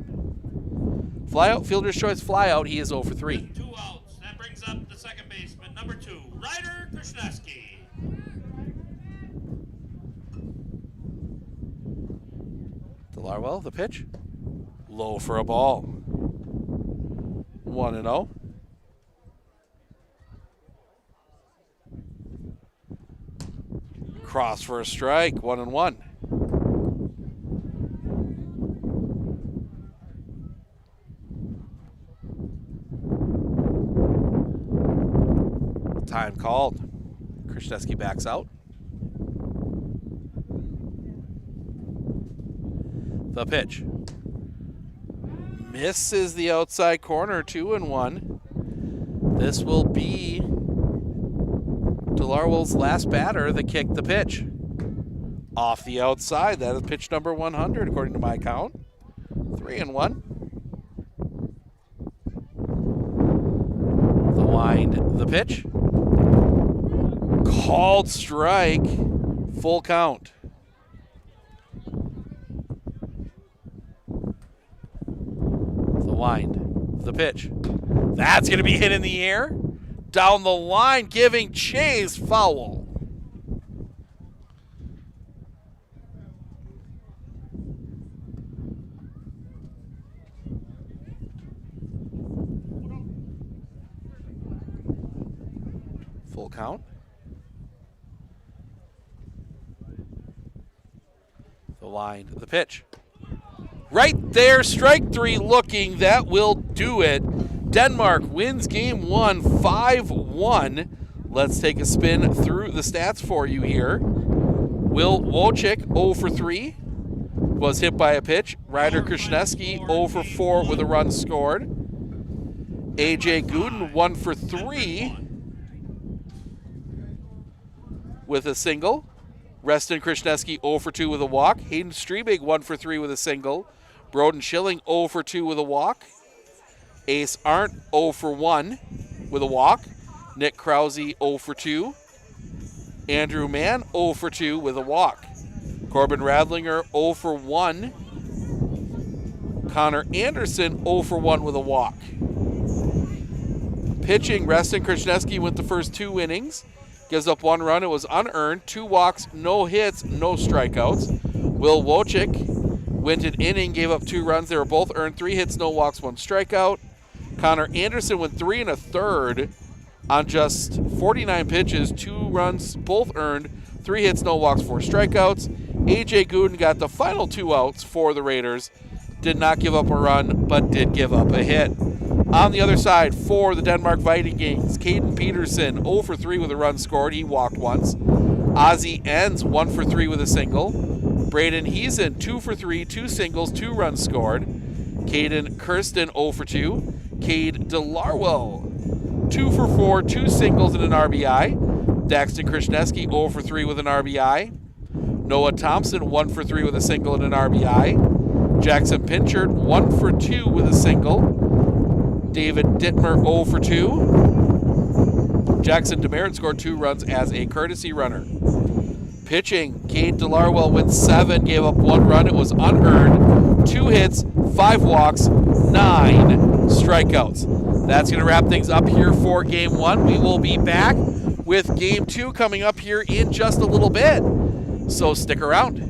Fly out, fielder's choice, fly out. He is 0 for 3. 2 outs. That brings up the second baseman, number 2, Ryder Krishneski. DeLarwell, the pitch. Low for a ball. 1-0. Cross for a strike, 1-1. Time called. Krishneski backs out. The pitch. Misses the outside corner, 2-1. This will be DeLarwell's last batter that kicked the pitch. Off the outside, that is pitch number 100 according to my count. 3-1. The wind, the pitch. Called strike, full count. The wind, the pitch. That's going to be hit in the air. down the line, giving chase, foul. Full count. The line, the pitch. Right there, strike three looking. That will do it. Denmark wins game 1, 5-1. Let's take a spin through the stats for you here. Will Wojcik 0 for 3. Was hit by a pitch. Ryder Krasniewski 0 for 4 with a run scored. AJ Gooden 1 for 3 with a single. Reston Krasniewski 0 for 2 with a walk. Hayden Strebig 1 for 3 with a single. Broden Schilling 0 for 2 with a walk. Ace Arndt 0 for 1 with a walk. Nick Krause 0 for 2. Andrew Mann 0 for 2 with a walk. Corbin Radlinger 0 for 1. Connor Anderson 0 for 1 with a walk. Pitching, Reston Krasniewski went the first 2 innings. Gives up 1 run. It was unearned. 2 walks, no hits, no strikeouts. Will Wojcik went an inning, gave up 2 runs. They were both earned. 3 hits, no walks, 1 strikeout. Connor Anderson went 3 1/3 on just 49 pitches. 2 runs, both earned. 3 hits, no walks, 4 strikeouts. AJ Gooden got the final 2 outs for the Raiders. Did not give up a run, but did give up a hit. On the other side, for the Denmark Vikings, Caden Peterson 0 for 3 with a run scored. He walked once. Ozzie Enns 1 for 3 with a single. Braden Heesen 2 for 3, 2 singles, 2 runs scored. Caden Kirsten 0 for 2. Cade DeLarwell 2 for 4, 2 singles and an RBI. Daxton Krasniewski 0 for 3 with an RBI. Noah Thompson 1 for 3 with a single and an RBI. Jackson Pinchard 1 for 2 with a single. David Dittmer 0 for 2. Jackson Demerit scored 2 runs as a courtesy runner. Pitching, Cade DeLarwell went 7, gave up 1 run. It was unearned. 2 hits, 5 walks, 9 strikeouts. That's going to wrap things up here for Game 1. We will be back with Game 2 coming up here in just a little bit. So stick around.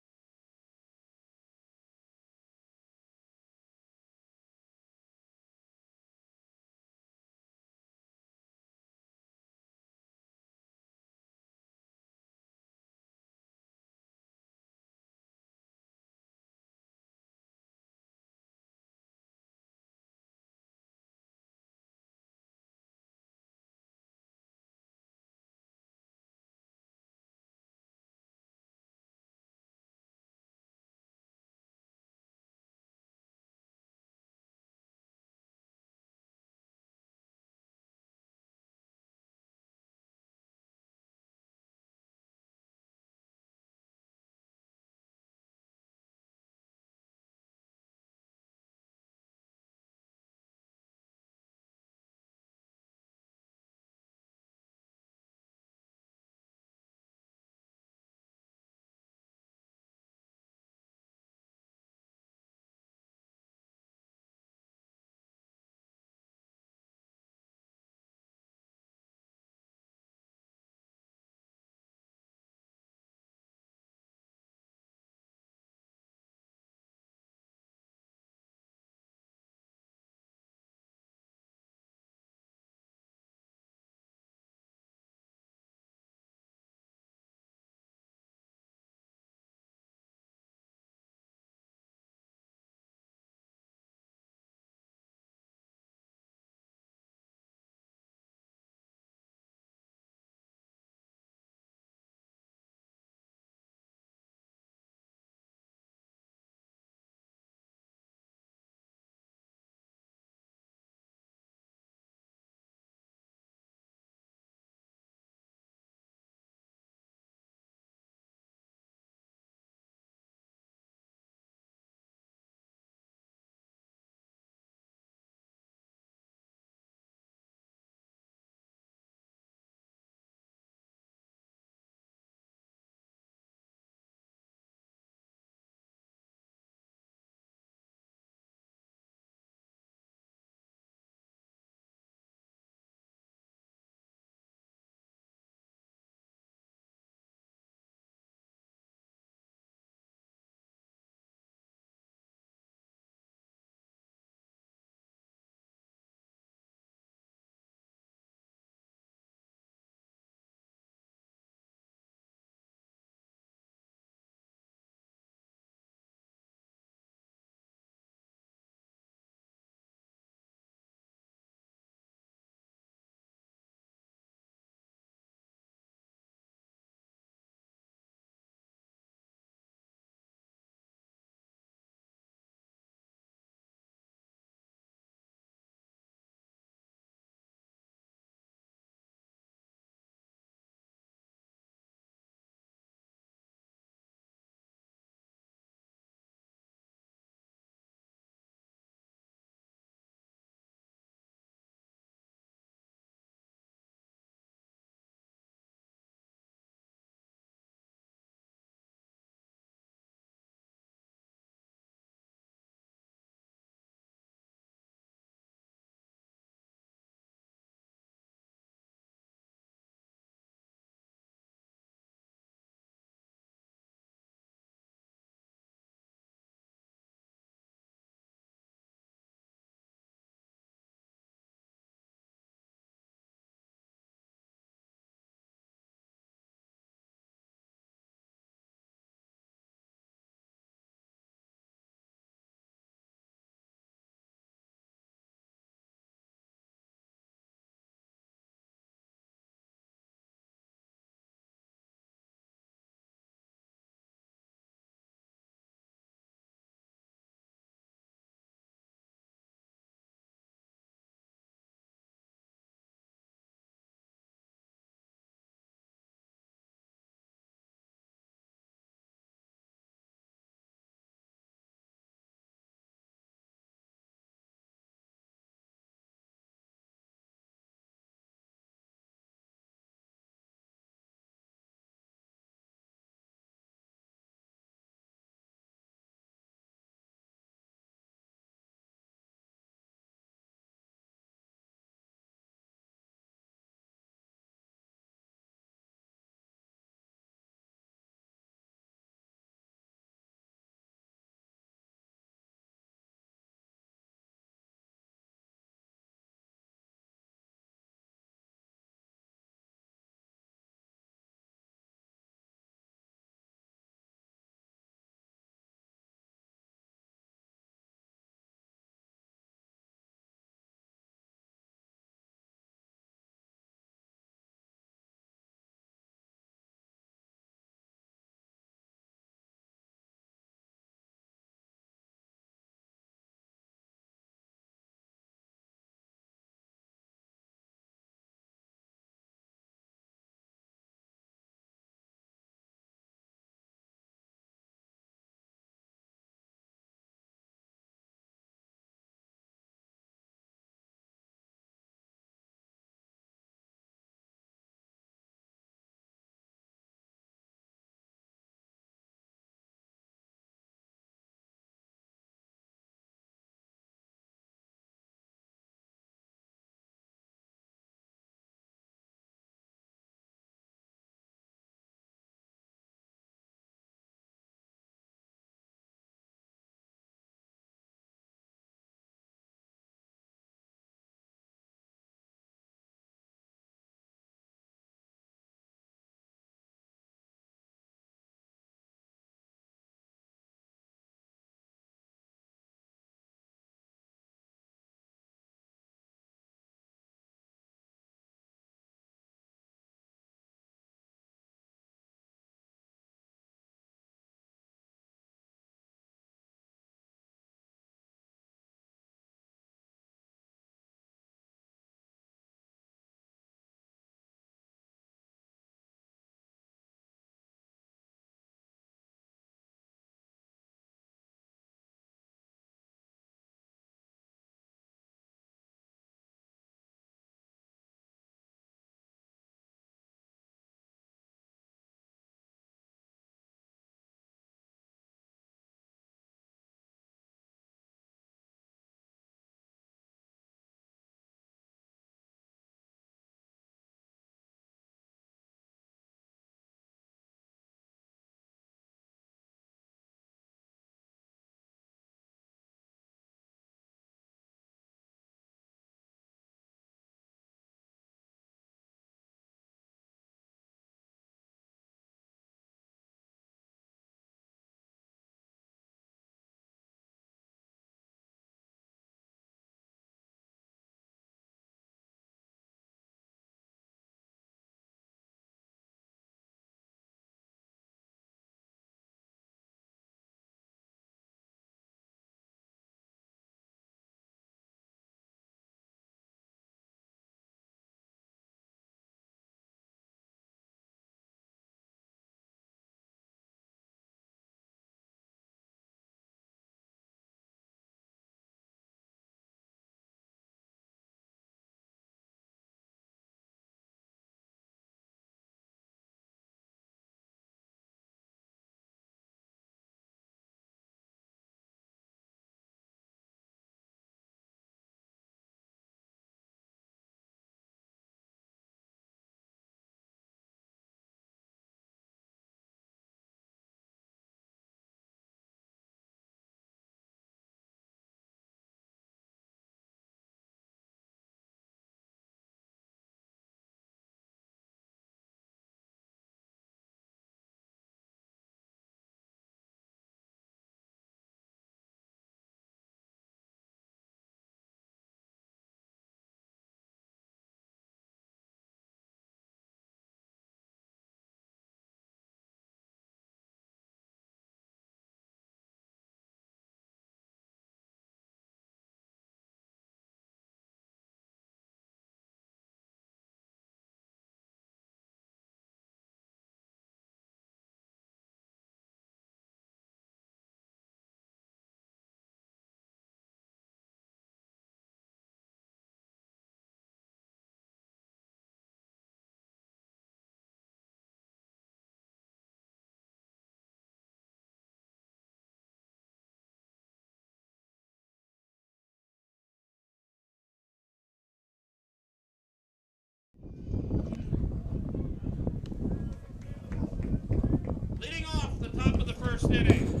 first inning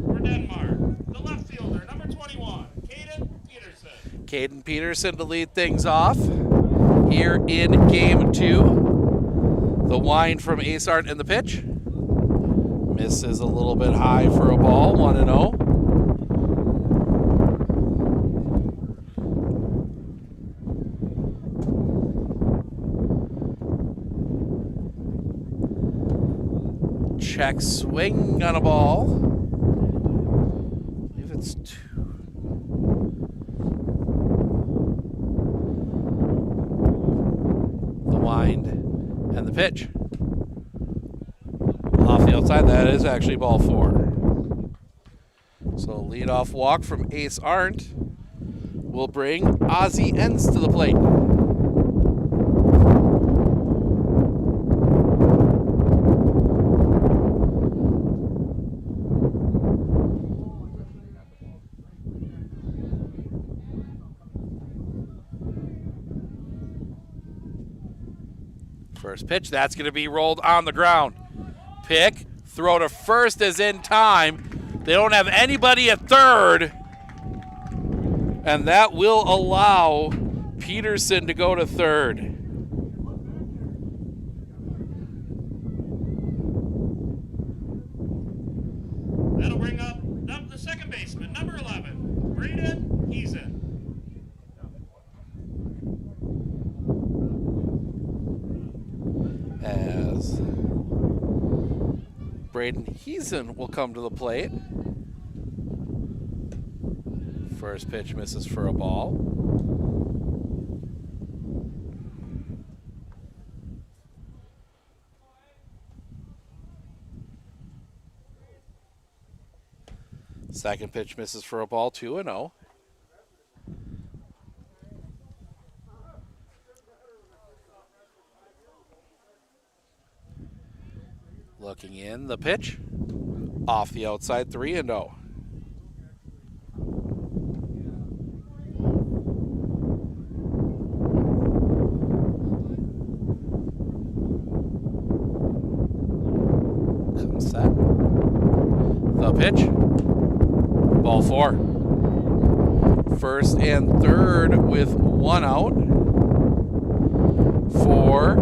for Denmark. The left fielder, number 21, Caden Peterson. Caden Peterson to lead things off here in game 2. The wind from Ace Arndt in the pitch. Misses a little bit high for a ball, 1-0. Check swing on a ball. I believe it's 2. The wind and the pitch. Off the outside, that is actually ball 4. So leadoff walk from Ace Arndt will bring Ozzie Enns to the plate. First pitch, that's going to be rolled on the ground. Pick, throw to first is in time. They don't have anybody at third. And that will allow Peterson to go to third. That'll bring up the second baseman, number 11, Braden Heason. As Braden Heason will come to the plate. First pitch misses for a ball. Second pitch misses for a ball, 2-0. Looking in, the pitch. Off the outside, 3-0. Comes set. The pitch. Ball 4. First and third with 1 out for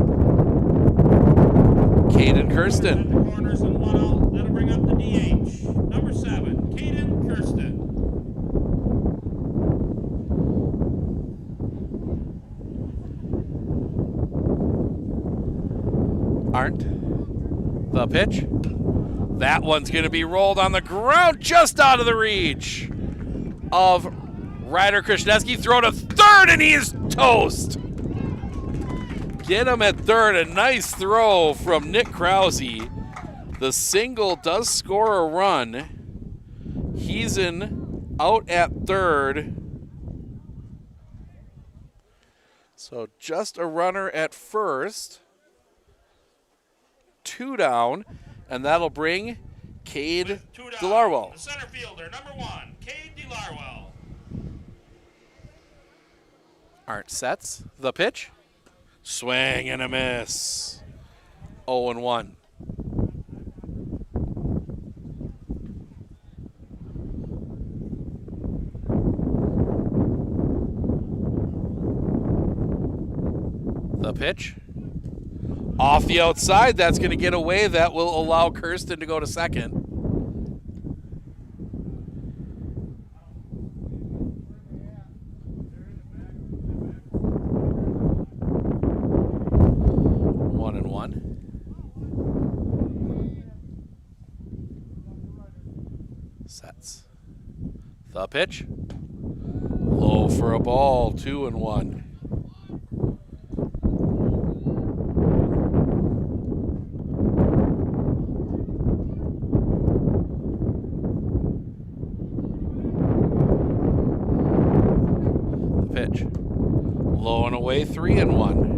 Caden Kirsten. Corners and 1 out. That'll bring up the DH, number 7, Caden Kirsten. Arndt. The pitch. That one's going to be rolled on the ground just out of the reach of Ryder Krasniewski. Throw to third, and he is toast. Get him at third. A nice throw from Nick Krause. The single does score a run. Heason out at third. So just a runner at first. 2 down. And that'll bring Cade DeLarwell. The center fielder, number 1, Cade DeLarwell. Arndt sets the pitch. Swing and a miss. 0-1. The pitch. Off the outside, that's going to get away. That will allow Kirsten to go to second. One and one. Sets. The pitch. Low for a ball, 2-1. Pitch. Low and away, 3-1.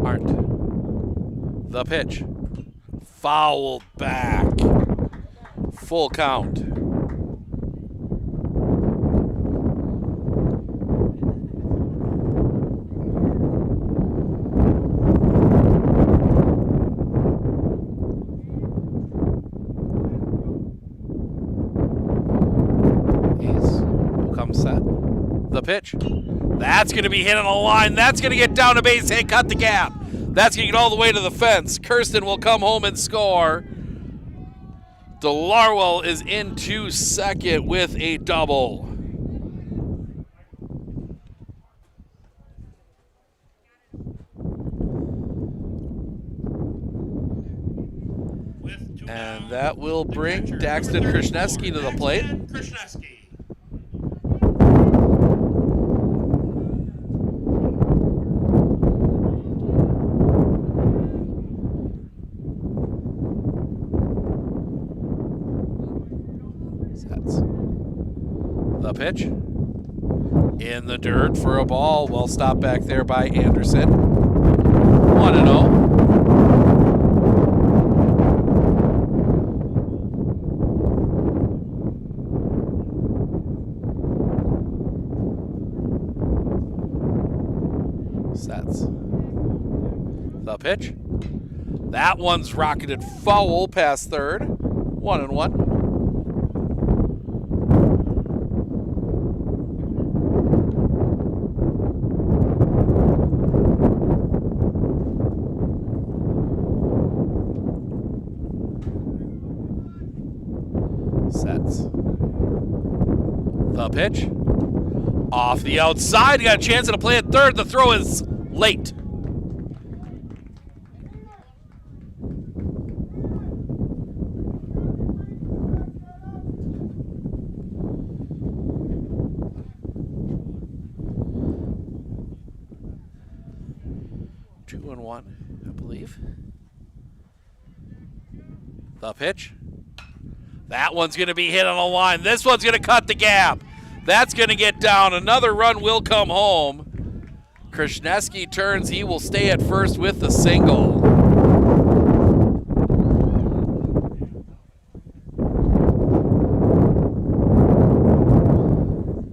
Arndt. The pitch. Fouled back. Full count. The pitch. That's going to be hit on the line. That's going to get down a base hit, cut the gap. That's going to get all the way to the fence. Kirsten will come home and score. DeLarwell is into second with a double. And that will bring Daxton Krishneski to the plate. Sets. The pitch. In the dirt for a ball. Well stopped back there by Anderson. 1-0. Sets. The pitch. That one's rocketed foul past third. 1-1. Sets. The pitch. Off the outside. Got a chance to play at third. The throw is late. Two and one, I believe. The pitch. That one's going to be hit on the line. This one's going to cut the gap. That's going to get down. Another run will come home. Krishneski turns. He will stay at first with the single.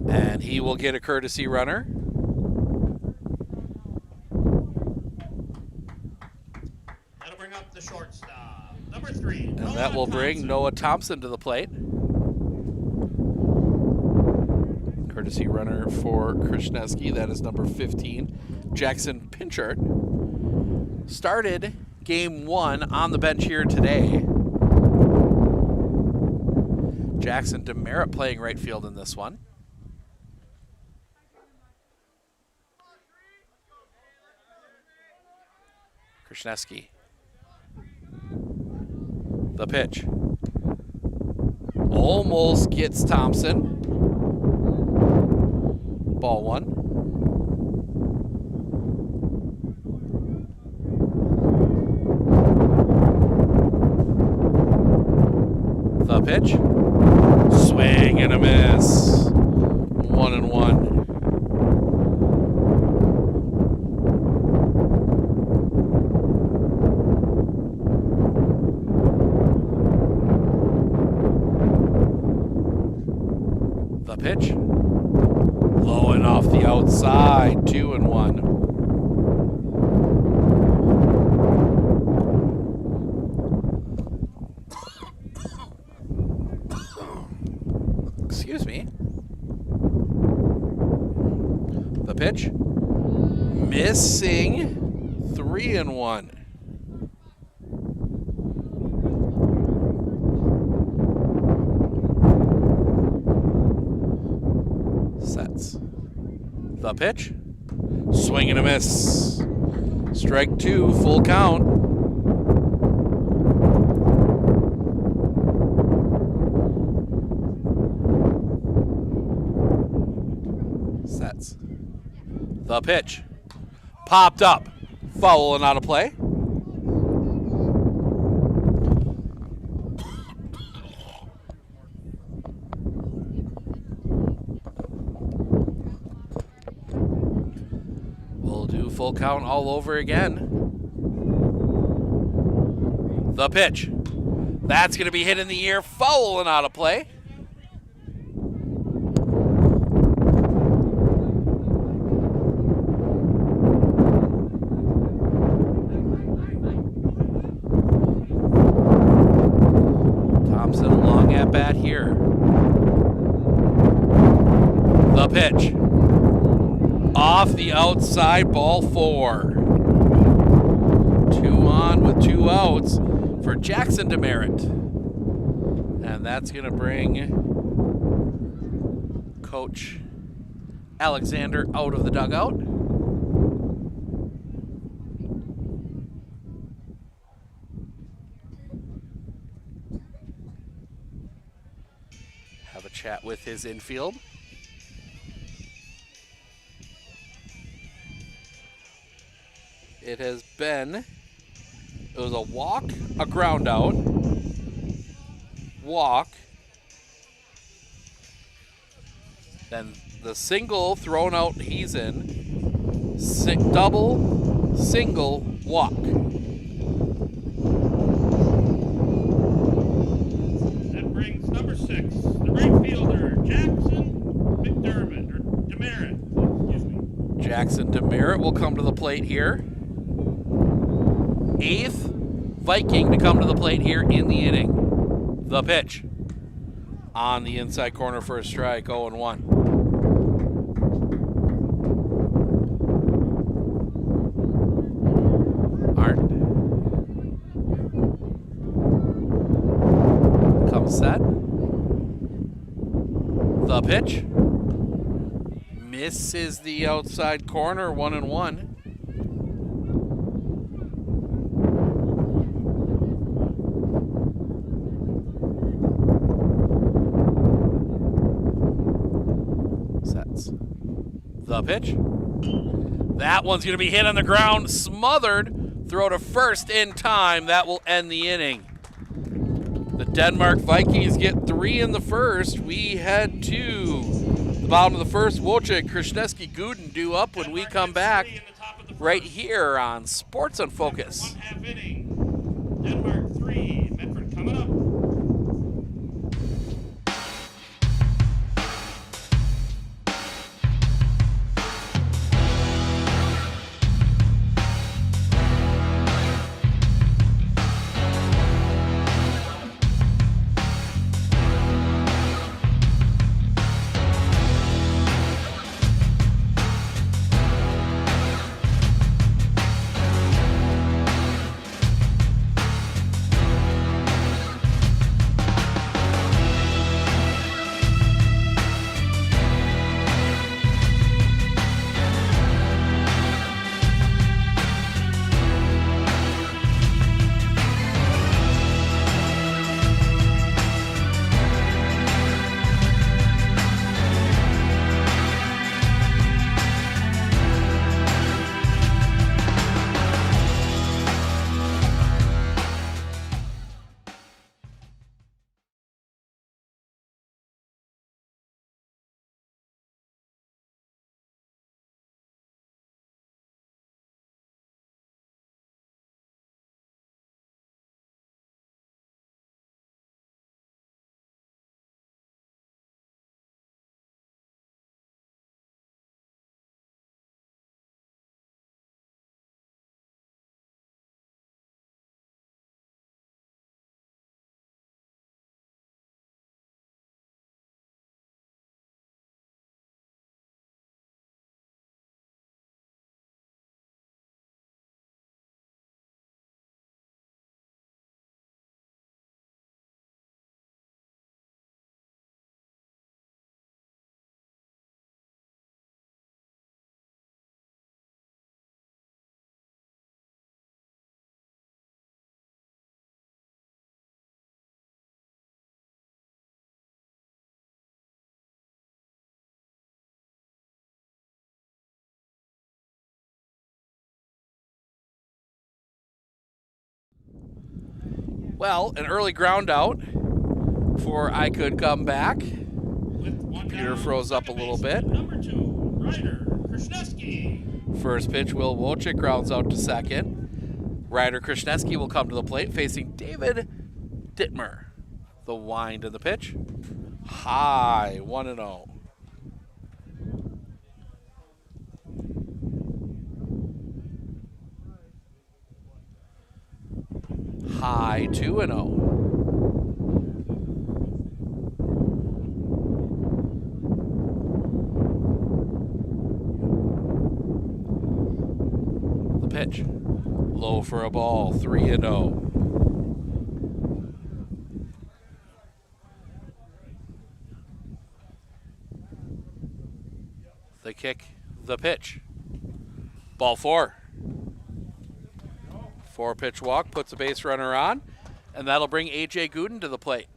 And he will get a courtesy runner. That'll bring up the shortstop, number 3. And that will bring Noah Thompson to the plate. Courtesy runner for Krishneski. That is number 15, Jackson Pinchard. Started game 1 on the bench here today. Jackson DeMerit playing right field in this one. Krishneski. The pitch. Almost gets Thompson. Ball 1. The pitch. Swing and a miss. 1-1. The pitch. Low and off the outside. 2-1. Excuse me. The pitch. Missing. 3-1. Sets. The pitch. Swing and a miss. Strike 2, full count. Sets. The pitch. Popped up. Foul and out of play. Full count all over again. The pitch. That's going to be hit in the air, foul and out of play. Thompson long at bat here. The pitch. off the outside, ball 4. 2 on with 2 outs for Jackson Demerit. And that's going to bring Coach Alexander out of the dugout. Have a chat with his infield. It was a walk, a ground out, walk, then the single thrown out, he's in, double, single, walk. That brings number 6, the right fielder, Jackson Demerit. Jackson Demerit will come to the plate here. 8th Viking to come to the plate here in the inning. The pitch on the inside corner for a strike, 0-1. Arndt comes set. The pitch misses the outside corner, 1-1. The pitch. That one's going to be hit on the ground, smothered. Throw to first in time. That will end the inning. The Denmark Vikings get 3 in the first. We head to the bottom of the first. Wojciech, Krasniewski, Gooden due up when we come back right here on Sports on Focus. 1/2 inning. Denmark 3, Medford coming up. Well, an early ground out before I could come back. With one Computer down, froze up a second little baseman, bit. Number 2, Ryder Krasniewski. First pitch, Will Wojciech grounds out to second. Ryder Krasniewski will come to the plate facing David Dittmer. The wind of the pitch. High, 1-0. High, 2-0. low for a ball, 3-0. The kick, the pitch. Ball 4. 4-pitch walk, puts a base runner on, and that'll bring A.J. Gooden to the plate.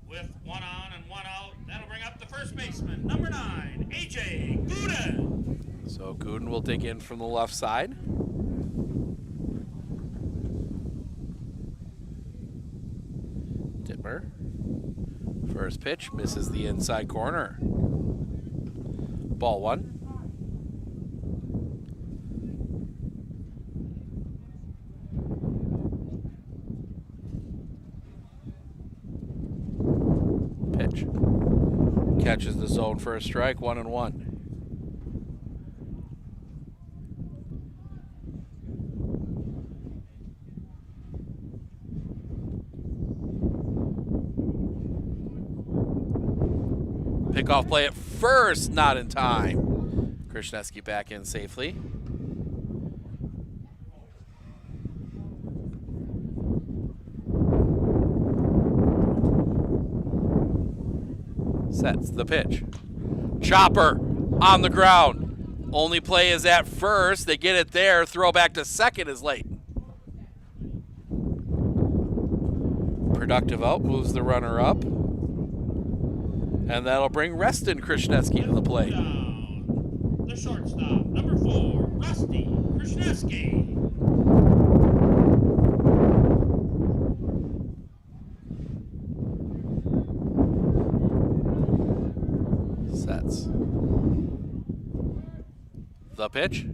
With one on and one out, that'll bring up the first baseman, number 9, A.J. Gooden. So Gooden will dig in from the left side. Dittmer. First pitch, misses the inside corner. Ball 1. Pitch. Catches the zone for a strike, 1-1. Pickoff play at first, not in time. Krishneski back in safely. Sets the pitch. Chopper on the ground. Only play is at first. They get it there. Throw back to second is late. Productive out, moves the runner up. And that'll bring Reston Krishneski to the plate. Down. The shortstop, number 4, Rusty Krishneski. Sets. The pitch.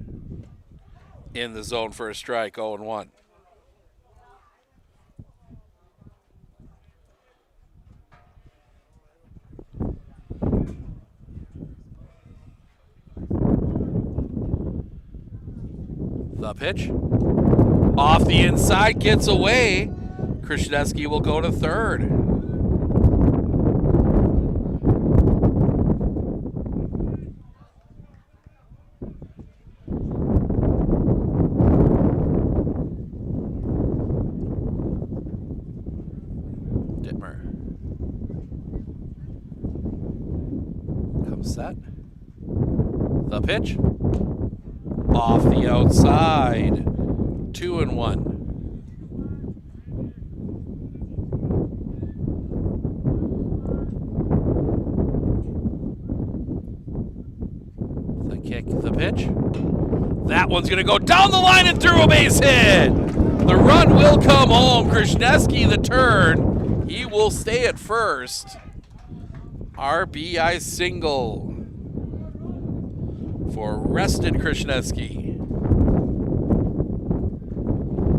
In the zone for a strike, 0-1. The pitch. Off the inside, gets away. Krishneski will go to third. Dittmer. Comes set. The pitch. Off the outside, 2-1. The kick, the pitch. That one's gonna go down the line and through a base hit. The run will come home. Krishneski the turn. He will stay at first. RBI single for Reston Krishneski.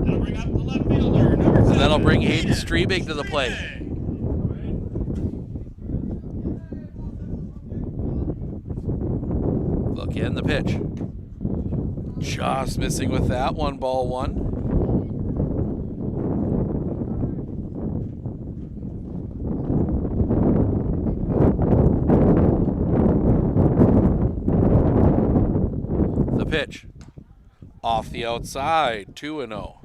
That'll bring up the left fielder, number 7. And that'll bring Hayden Streebig to the plate. Look in the pitch. Just missing with that one, ball 1. Pitch. Off the outside, 2-0.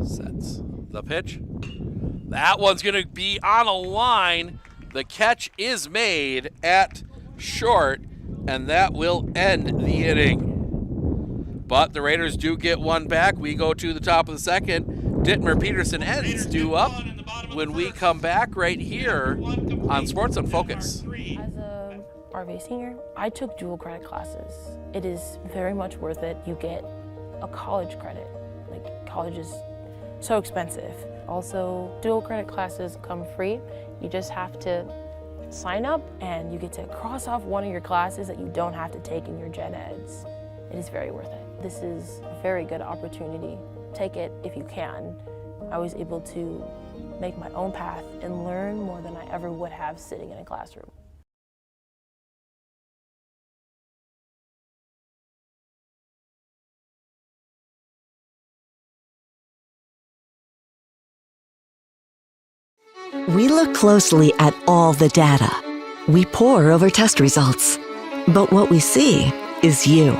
Sets the pitch. That one's going to be on a line. The catch is made at short, and that will end the inning. But the Raiders do get one back. We go to the top of the second. Dittmer Peterson ends due up when we come back right here on Sports on Focus. As a RV senior, I took dual credit classes. It is very much worth it. You get a college credit. Like, college is so expensive. Also, dual credit classes come free. You just have to sign up and you get to cross off one of your classes that you don't have to take in your gen eds. It is very worth it. This is a very good opportunity. Take it if you can. I was able to make my own path and learn more than I ever would have sitting in a classroom. We look closely at all the data. We pore over test results. But what we see is you.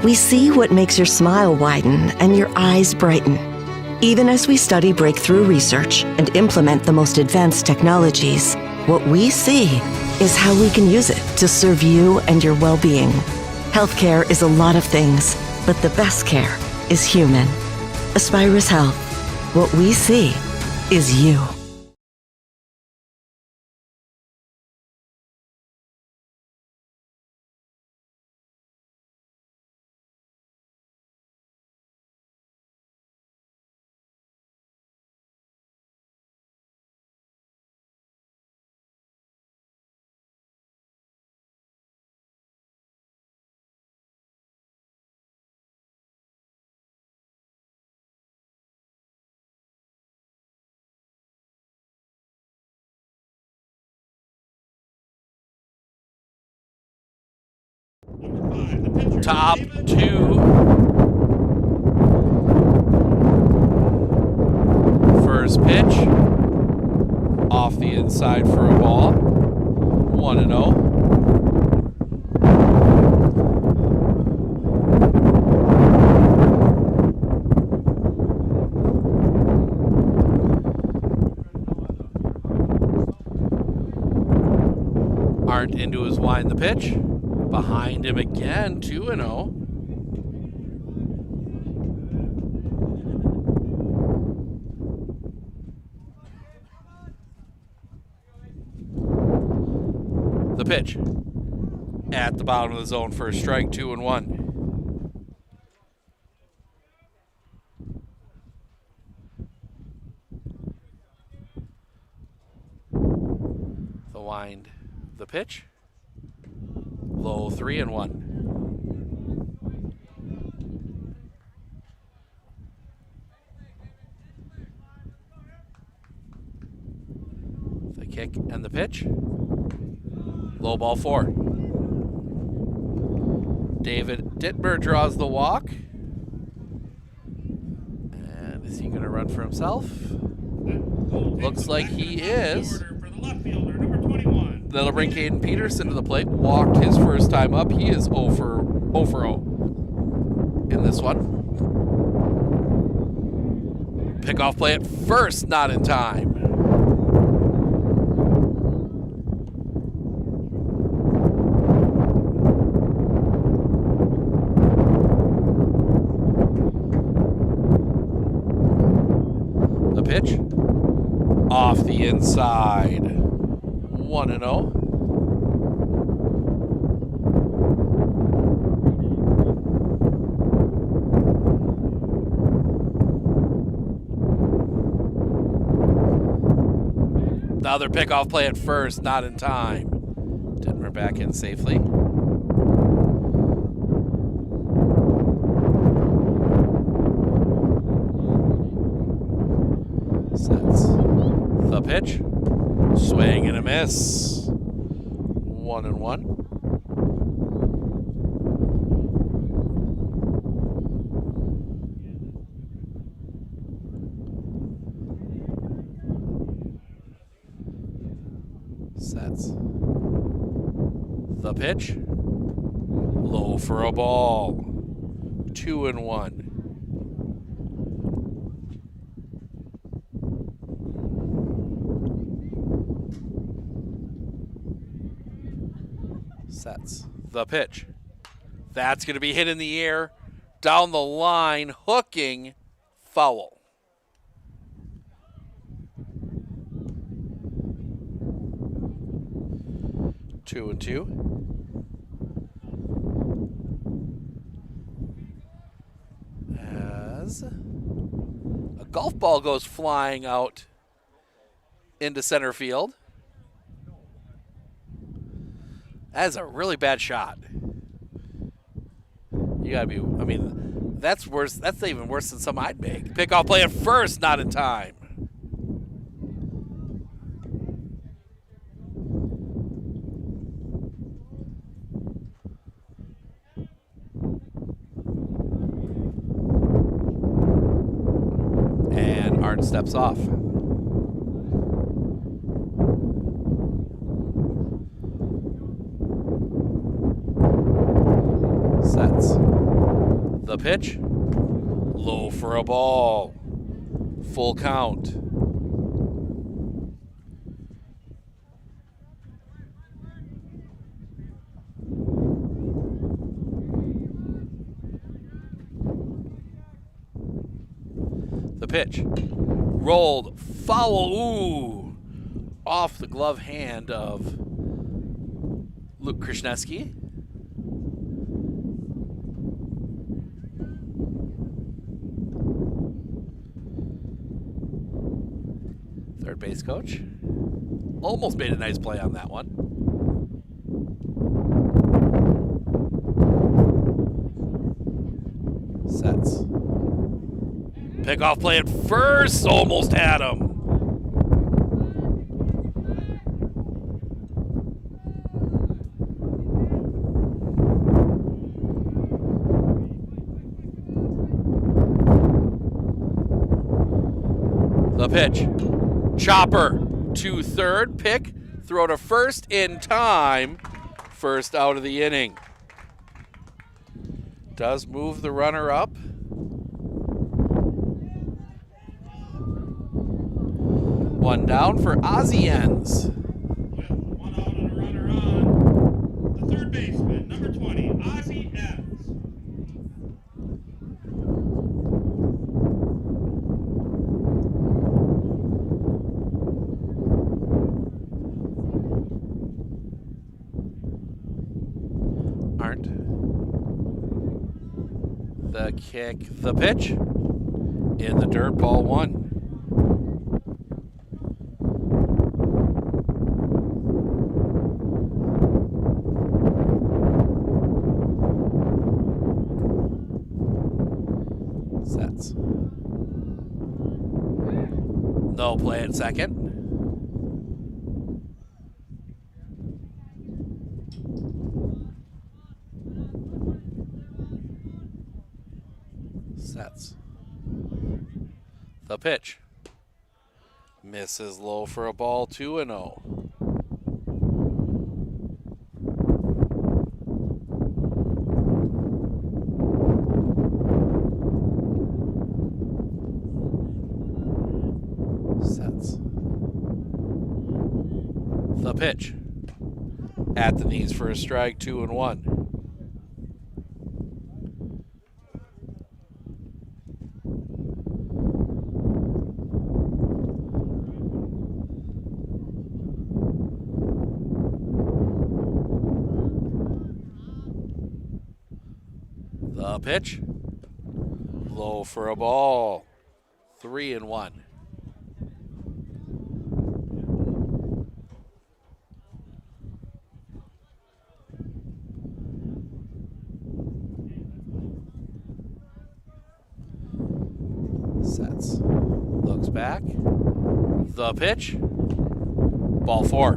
We see what makes your smile widen and your eyes brighten. Even as we study breakthrough research and implement the most advanced technologies, what we see is how we can use it to serve you and your well-being. Healthcare is a lot of things, but the best care is human. Aspirus Health. What we see is you. Top two. First pitch. Off the inside for a ball. 1-0. Aren't into his wind the pitch. Behind him again, 2-0. The pitch. At the bottom of the zone for a strike, 2-1. The wind, the pitch. Low, 3-1. The kick and the pitch. Low ball, 4. David Dittmer draws the walk. And is he going to run for himself? Looks like he is. That'll bring Caden Peterson to the plate. Walked his first time up. He is 0 for 0 in this one. Pickoff play at first, not in time. The pitch. Off the inside. 1-0. Another pickoff play at first, not in time. Dittmer back in safely. Sets the pitch. Swing and a miss. 1-1. Sets the pitch. Low for a ball. 2-1. Sets the pitch. That's going to be hit in the air, down the line, hooking, foul. Two and two. As a golf ball goes flying out into center field. That is a really bad shot. You gotta be, I mean, that's worse. That's even worse than some I'd make. Pickoff play at first, not in time. And Art steps off. The pitch. Low for a ball. Full count. The pitch. Rolled. Foul. Ooh. Off the glove hand of Luke Krishneski. Third base coach. Almost made a nice play on that one. Sets. Pickoff play at first. Almost had him. The pitch. Chopper to third. Pick. Throw to first in time. First out of the inning. Does move the runner up. One down for Oziens. With one out and a runner on, the third baseman, number 20, Ozzie Evans. Aren't. The kick, the pitch. In the dirt, ball one. Sets. No play at second. Sets. The pitch. Misses low for a ball, 2-0. Sets. The pitch. At the knees for a strike, 2-1. The pitch. Low for a ball. 3-1. Sets. Looks back. The pitch. Ball 4.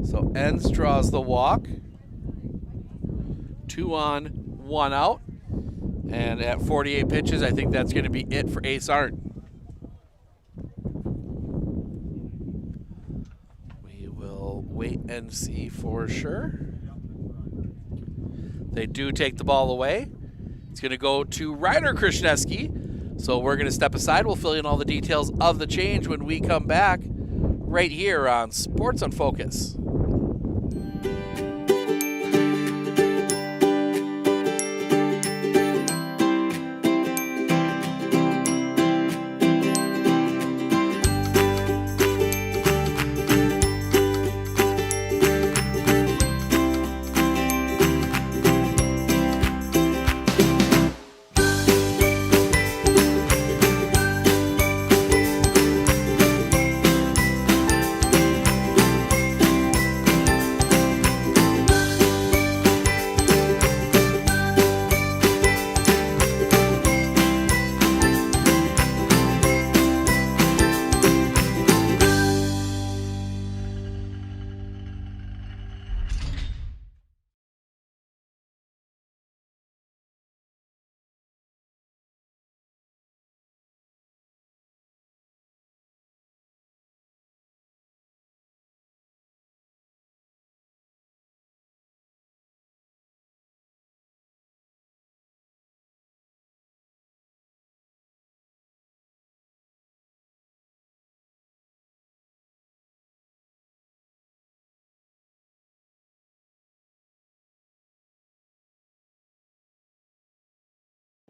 So Enns draws the walk. 2 on, 1 out. And at 48 pitches, I think that's going to be it for Ace Arndt. We will wait and see for sure. They do take the ball away. It's going to go to Ryder Krishneski. So we're going to step aside. We'll fill in all the details of the change when we come back right here on Sports on Focus.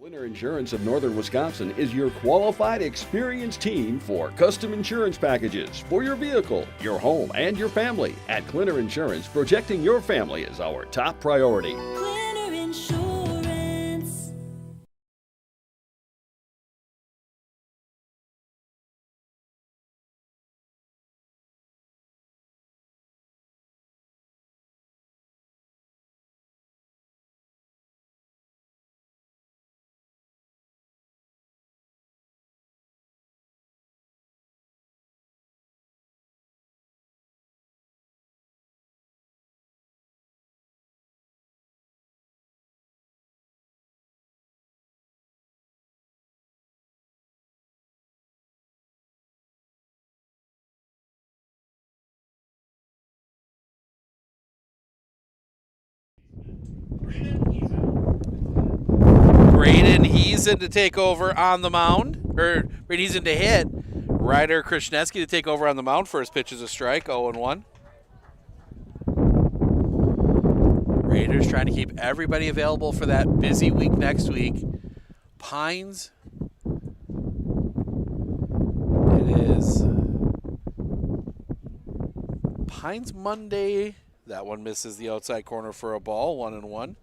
Clinner Insurance of Northern Wisconsin is your qualified, experienced team for custom insurance packages for your vehicle, your home, and your family. At Clinner Insurance, protecting your family is our top priority. Clinner Insurance. Braden Heesen to take over on the mound. Or Braden Heesen to hit. Ryder Krishneski to take over on the mound. First pitch is a strike, 0-1. Raiders trying to keep everybody available for that busy week next week. Pines. It is Pines Monday. That one misses the outside corner for a ball, 1-1.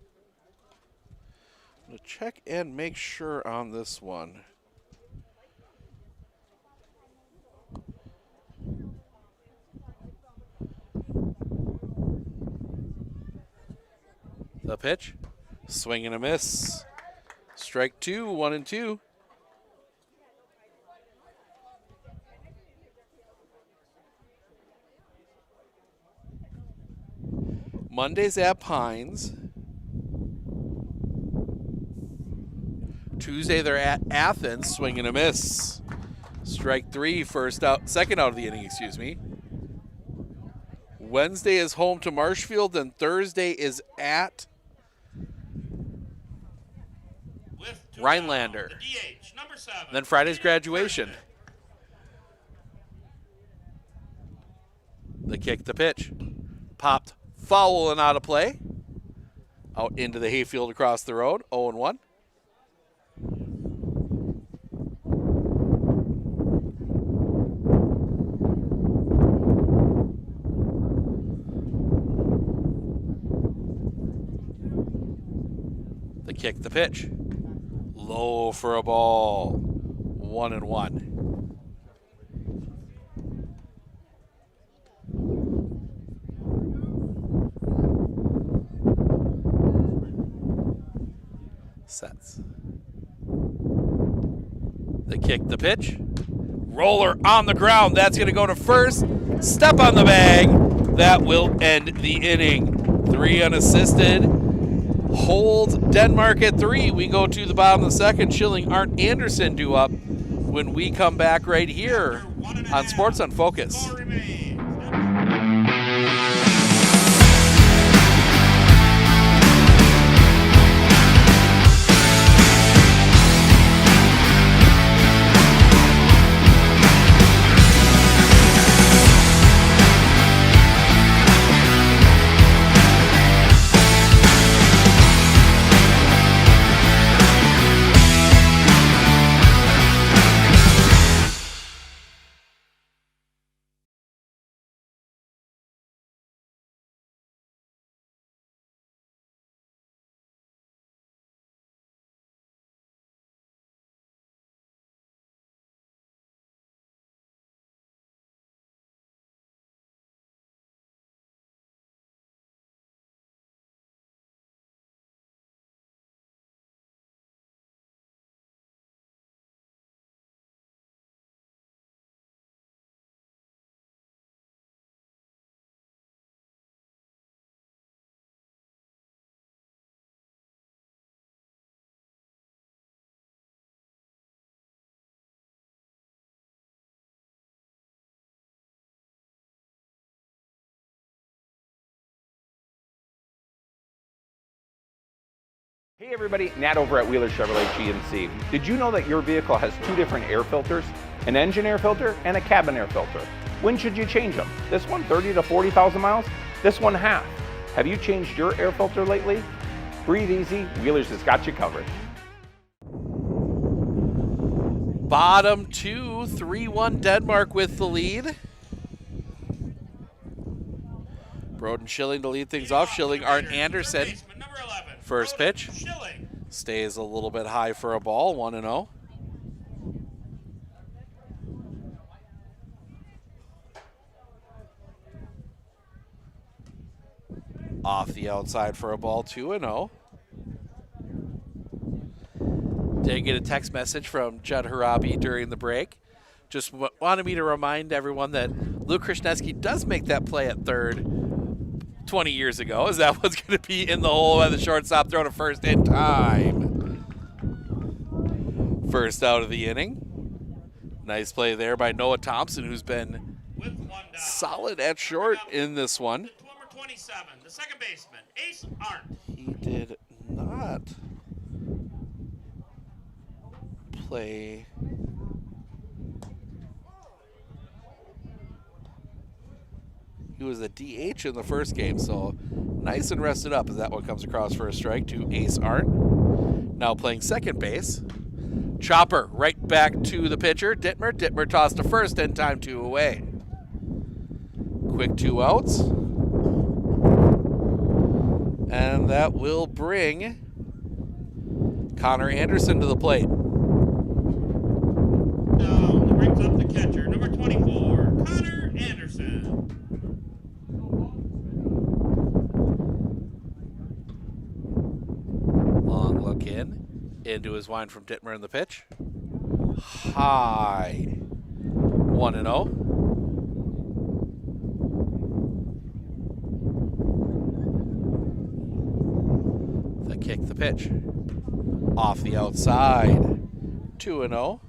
I'm going to check and make sure on this one. The pitch, swing and a miss. Strike two, 1-2. Mondays at Pines. Tuesday they're at Athens, swing and a miss. Strike three, second out of the inning, excuse me. Wednesday is home to Marshfield, and Thursday is at Rhinelander. Then Friday's graduation. The kick, the pitch. Popped foul and out of play. Out into the hayfield across the road, 0-1. The kick, the pitch. Low for a ball, 1-1. Sets. The kick, the pitch. Roller on the ground. That's going to go to first. Step on the bag. That will end the inning. 3 unassisted. Holds Denmark at 3. We go to the bottom of the second. Schilling Arndt Anderson due up when we come back right here on Sports on Focus. Hey everybody, Nat over at Wheeler Chevrolet GMC. Did you know that your vehicle has 2 different air filters? An engine air filter and a cabin air filter. When should you change them? This one 30 to 40,000 miles? This one half. Have you changed your air filter lately? Breathe easy, Wheeler's has got you covered. Bottom two, 3-1 Denmark with the lead. Broden Schilling to lead things off. Schilling, Arndt Anderson. First pitch. Stays a little bit high for a ball, 1-0. Off the outside for a ball, 2-0. Did get a text message from Judd Harabi during the break. Just wanted me to remind everyone that Luke Krasniewski does make that play at third 20 years ago, as that was going to be in the hole by the shortstop, throw to first in time. First out of the inning. Nice play there by Noah Thompson, who's been solid at short in this one. Number 27, the second baseman, Ace Arndt. He did not play. He was a DH in the first game, so nice and rested up as that one comes across for a strike to Ace Arndt. Now playing second base. Chopper right back to the pitcher, Dittmer. Dittmer tossed to first, in time, 2 away. Quick 2 outs. And that will bring Connor Anderson to the plate. Down, that brings up the catcher, number 24, Connor Anderson. Long look into his wind from Dittmer in the pitch. High. 1-0. The kick, the pitch. Off the outside. 2-0.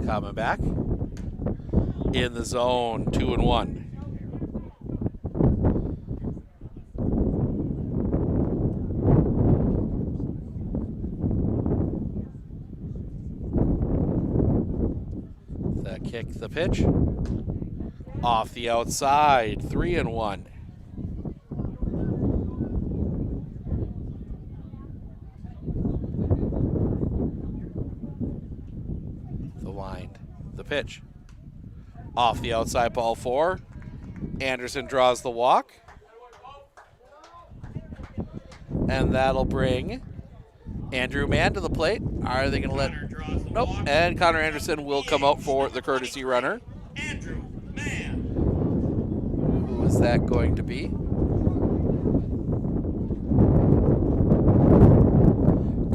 Coming back. In the zone, 2-1. The kick, the pitch. Off the outside, 3-1. The wind, the pitch. Off the outside, ball 4. Anderson draws the walk. And that'll bring Andrew Mann to the plate. Are they going to let... Nope. And Connor Anderson will come out for the courtesy runner. Andrew Mann. Who is that going to be?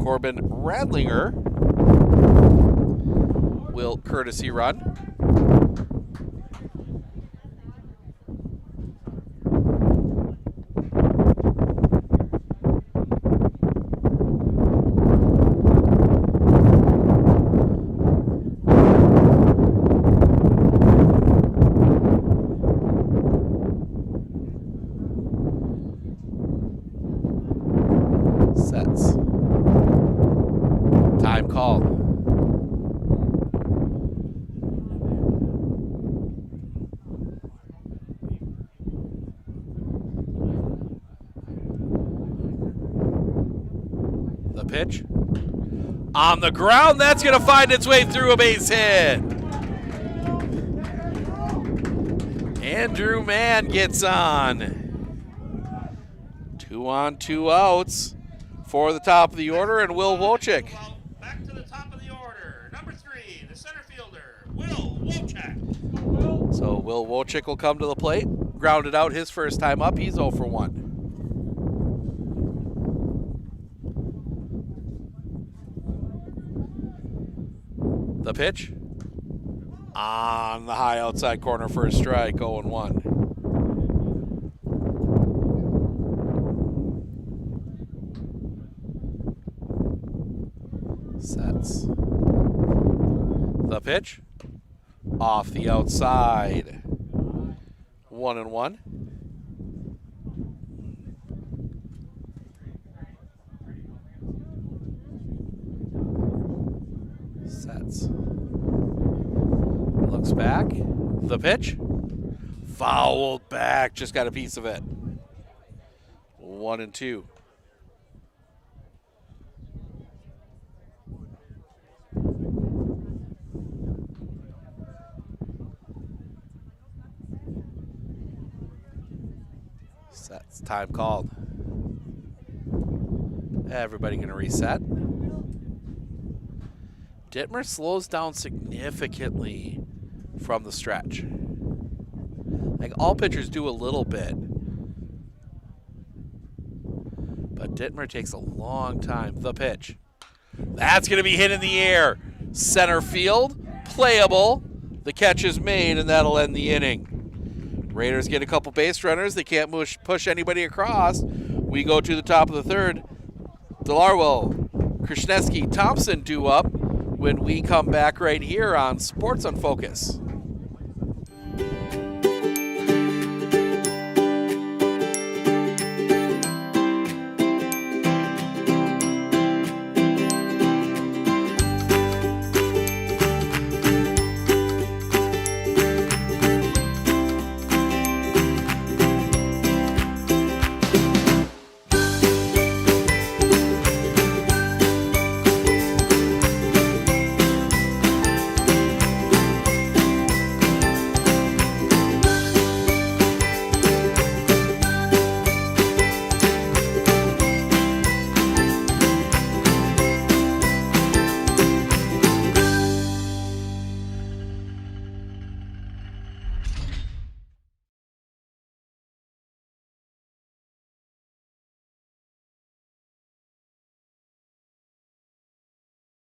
Corbin Radlinger will courtesy run. Sets. Time called. The pitch. On the ground, that's going to find its way through a base hit. Andrew Mann gets on. 2 on, 2 outs for the top of the order, and Will Wojcik. Back to the top of the order. Number 3, the center fielder, Will Wojcik. So Will Wojcik will come to the plate. Grounded out his first time up. He's 0 for 1. The pitch. On the high outside corner for a strike, 0-1. Sets. The pitch. Off the outside. 1-1. Sets. Looks back. The pitch. Fouled back, just got a piece of it. 1-2. That's time called. Everybody gonna reset. Dittmer slows down significantly from the stretch. Like all pitchers do a little bit. But Dittmer takes a long time. The pitch. That's gonna be hit in the air. Center field, playable. The catch is made and that'll end the inning. Raiders get a couple base runners. They can't push anybody across. We go to the top of the third. Delarwell, Krasneski, Thompson due up when we come back right here on Sports on Focus.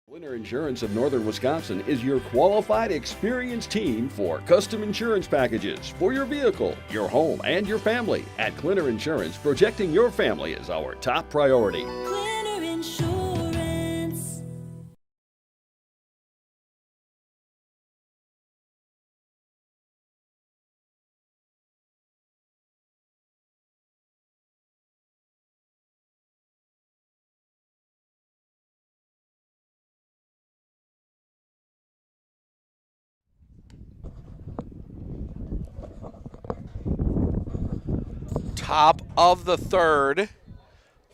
Winter Insurance of Northern Wisconsin is your qualified, experienced team for custom insurance packages for your vehicle, your home, and your family. At Clinner Insurance, protecting your family is our top priority. Clinner Insurance. Top of the third.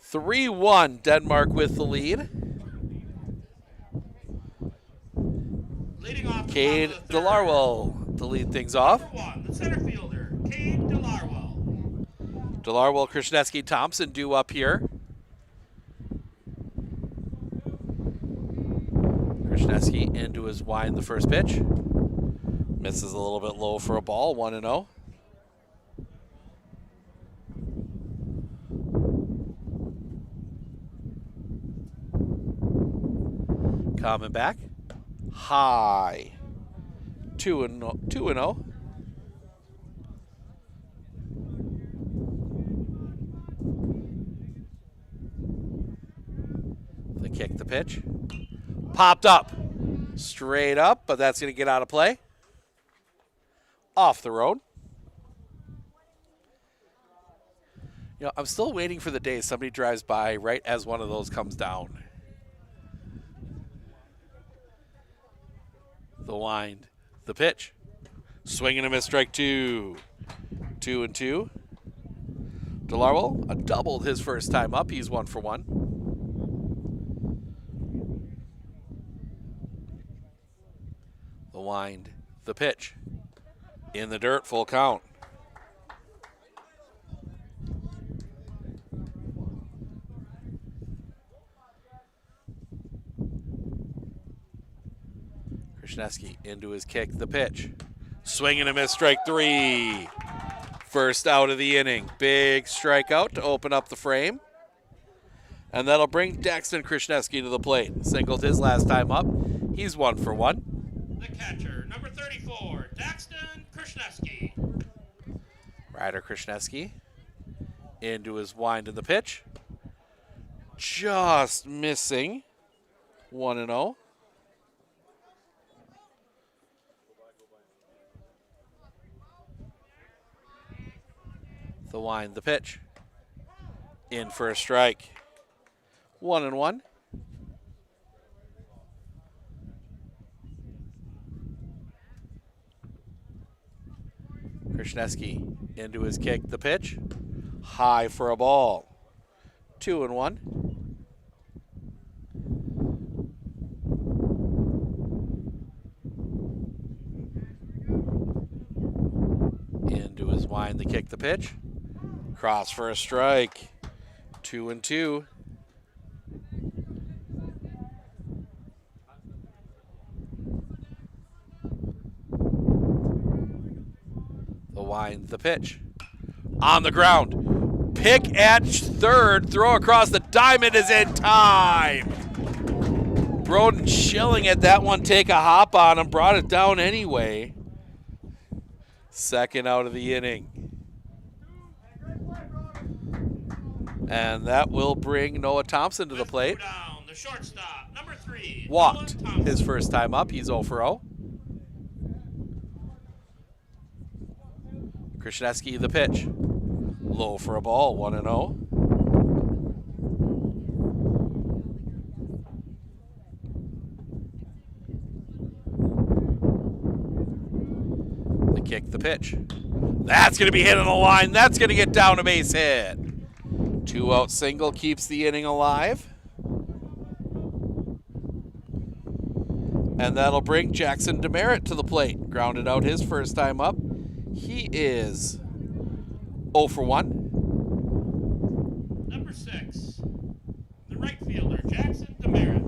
3-1, Denmark with the lead. Leading off the Cade top of the third. Delarwell to lead things off. Number 1, the center fielder, Cade Delarwell. Delarwell, Krasneski, Thompson due up here. Krasneski into his wind the first pitch. Misses a little bit low for a ball, 1-0. Coming back. High. 2-0. The kick, the pitch. Popped up. Straight up, but that's going to get out of play. Off the road. You know, I'm still waiting for the day somebody drives by right as one of those comes down. The wind, the pitch. Swing and a miss, strike 2. 2-2. Delarwell doubled his first time up. He's 1 for 1. The wind, the pitch. In the dirt, full count. Krasneski into his kick, the pitch. Swing and a miss, strike 3. First out of the inning. Big strikeout to open up the frame. And that'll bring Daxton Krasneski to the plate. Singled his last time up. He's 1 for 1. The catcher, number 34, Daxton Krasneski. Ryder Krasneski into his wind in the pitch. Just missing. 1-0. The wind, the pitch. In for a strike. 1-1. Krasniewski into his kick, the pitch. High for a ball. 2-1. Into his wind, the kick, the pitch. Cross for a strike. 2-2. The wind, the pitch. On the ground. Pick at third. Throw across the diamond is in time. Broden Schilling at that one. Take a hop on him. Brought it down anyway. Second out of the inning. And that will bring Noah Thompson to the plate. Down, the shortstop, number 3. Walked Noah Thompson. his first time up. He's 0 for 0. Krasniewski, the pitch. Low for a ball, 1-0. The kick, the pitch. That's going to be hit on the line. That's going to get down a base hit. 2-out single keeps the inning alive. And that'll bring Jackson Demerit to the plate. Grounded out his first time up. He is 0 for 1. Number 6, the right fielder, Jackson Demerit.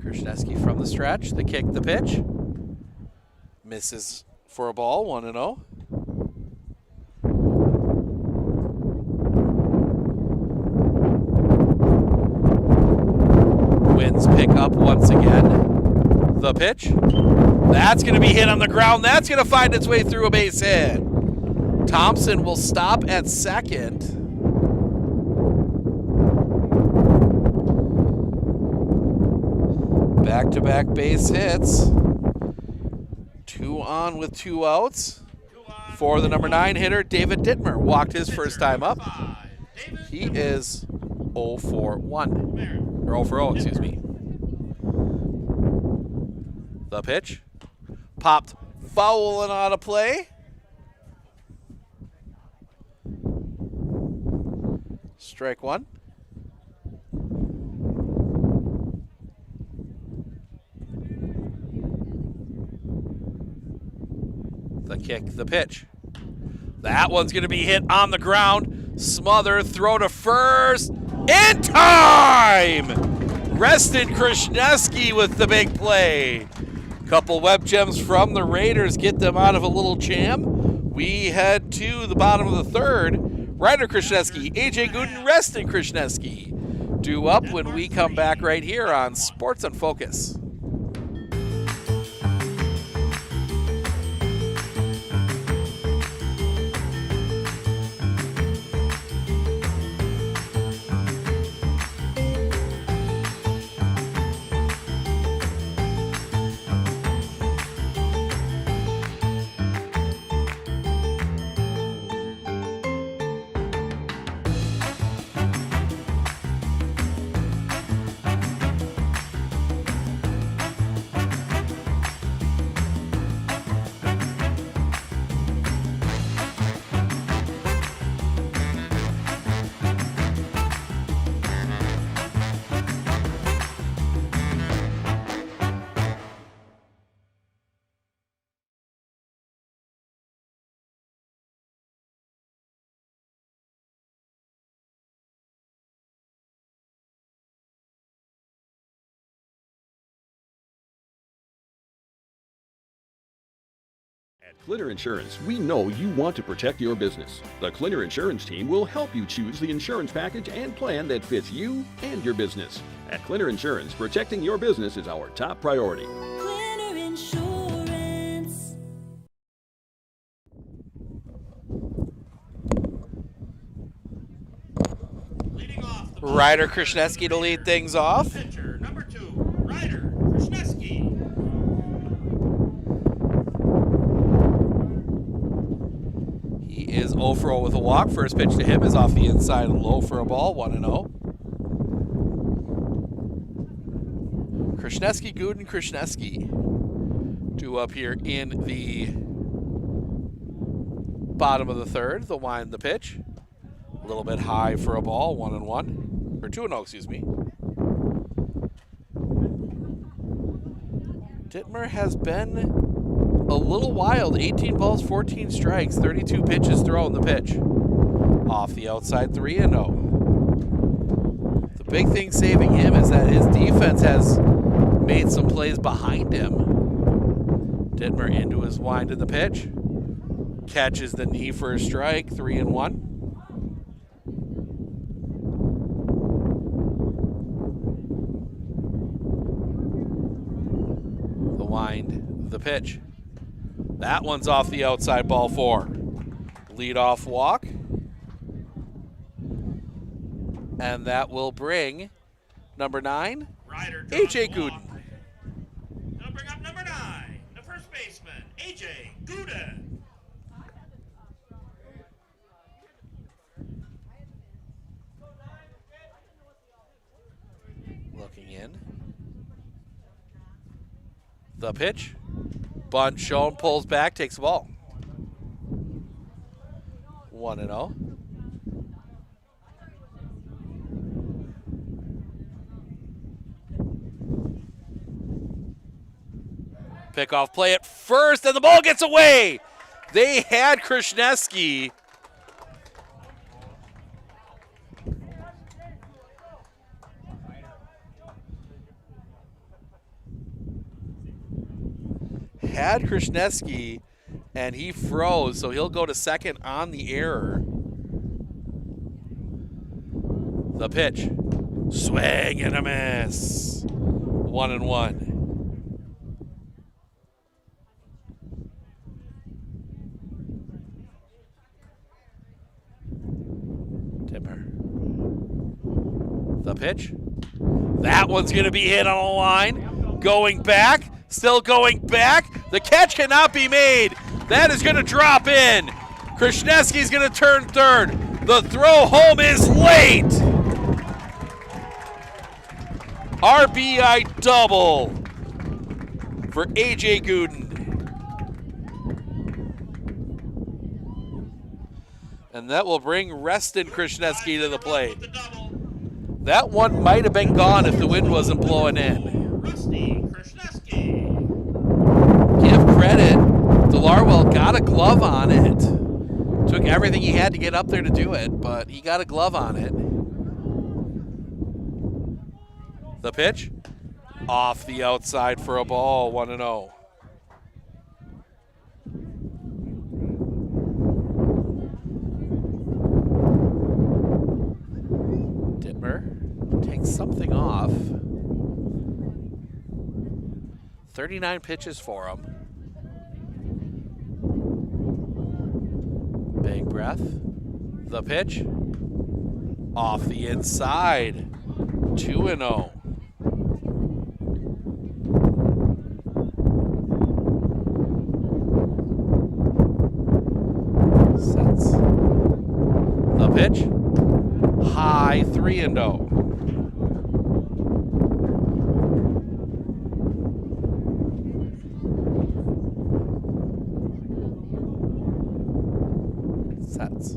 Krasniewski from the stretch. The kick, the pitch. Misses for a ball, 1-0. Winds pick up once again. The pitch. That's going to be hit on the ground. That's going to find its way through a base hit. Thompson will stop at second. Back-to-back base hits. 2 on with 2 outs. For the number 9 hitter, David Dittmer. Walked his first time up. He is 0 for 1. Or 0 for 0, excuse me. The pitch. Popped foul and out of play. Strike 1. The kick, the pitch. That one's going to be hit on the ground. Smother, throw to first. In time! Reston Krasniewski with the big play. Couple web gems from the Raiders get them out of a little jam. We head to the bottom of the third. Ryder Krasniewski, AJ Gooden, Reston Krasniewski due up when we come back right here on Sports on Focus. At Clinner Insurance, we know you want to protect your business. The Clinner Insurance team will help you choose the insurance package and plan that fits you and your business. At Clinner Insurance, protecting your business is our top priority. Clinner Insurance. Leading off the Ryder Krasniewski to lead things off. pitcher, number 2, Ryder Krasniewski. He is 0 for 0 with a walk. First pitch to him is off the inside, low for a ball, 1-0. Krasniewski, Gooden, Krasniewski due up here in the Bottom of the third, the wind, the pitch. A little bit high for a ball, 1-1. Or 2-0, excuse me. Dittmer has been a little wild. 18 balls, 14 strikes, 32 pitches thrown the pitch. Off the outside, 3-0. The big thing saving him is that his defense has made some plays behind him. Dittmer into his wind in the pitch. Catches the knee for a strike, 3-1. The wind, the pitch. That one's off the outside, ball 4. Lead-off walk. And that will bring number 9, A.J. Gooden. They'll bring up number 9, the first baseman, A.J. Gooden. Looking in. The pitch. Bunt shown, pulls back, takes the ball. 1-0. Pickoff play at first, and the ball gets away. They had Krishneski. Had Krishneski, and he froze, so he'll go to second on the error. The pitch. Swing and a miss. 1-1. The pitch. That one's going to be hit on the line. Going back. Still going back. The catch cannot be made. That is going to drop in. Krishneski's going to turn third. The throw home is late. RBI double for A.J. Gooden. And that will bring Reston Krishneski to the plate. That one might have been gone if the wind wasn't blowing in. Give credit. DeLarwell got a glove on it. Took everything he had to get up there to do it, but he got a glove on it. The pitch. Off the outside for a ball, 1-0. Takes something off. 39 pitches for him. Big breath. The pitch. Off the inside. 2-0. Sets. The pitch. High, 3-0. Sets.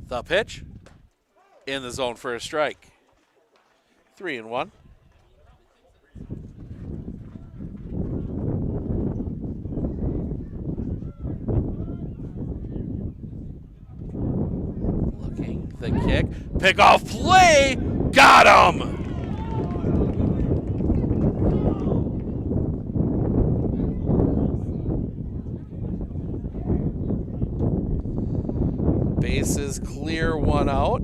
The pitch. In the zone for a strike. 3-1. Looking, the kick. Pickoff play. Got him. Bases clear, 1 out.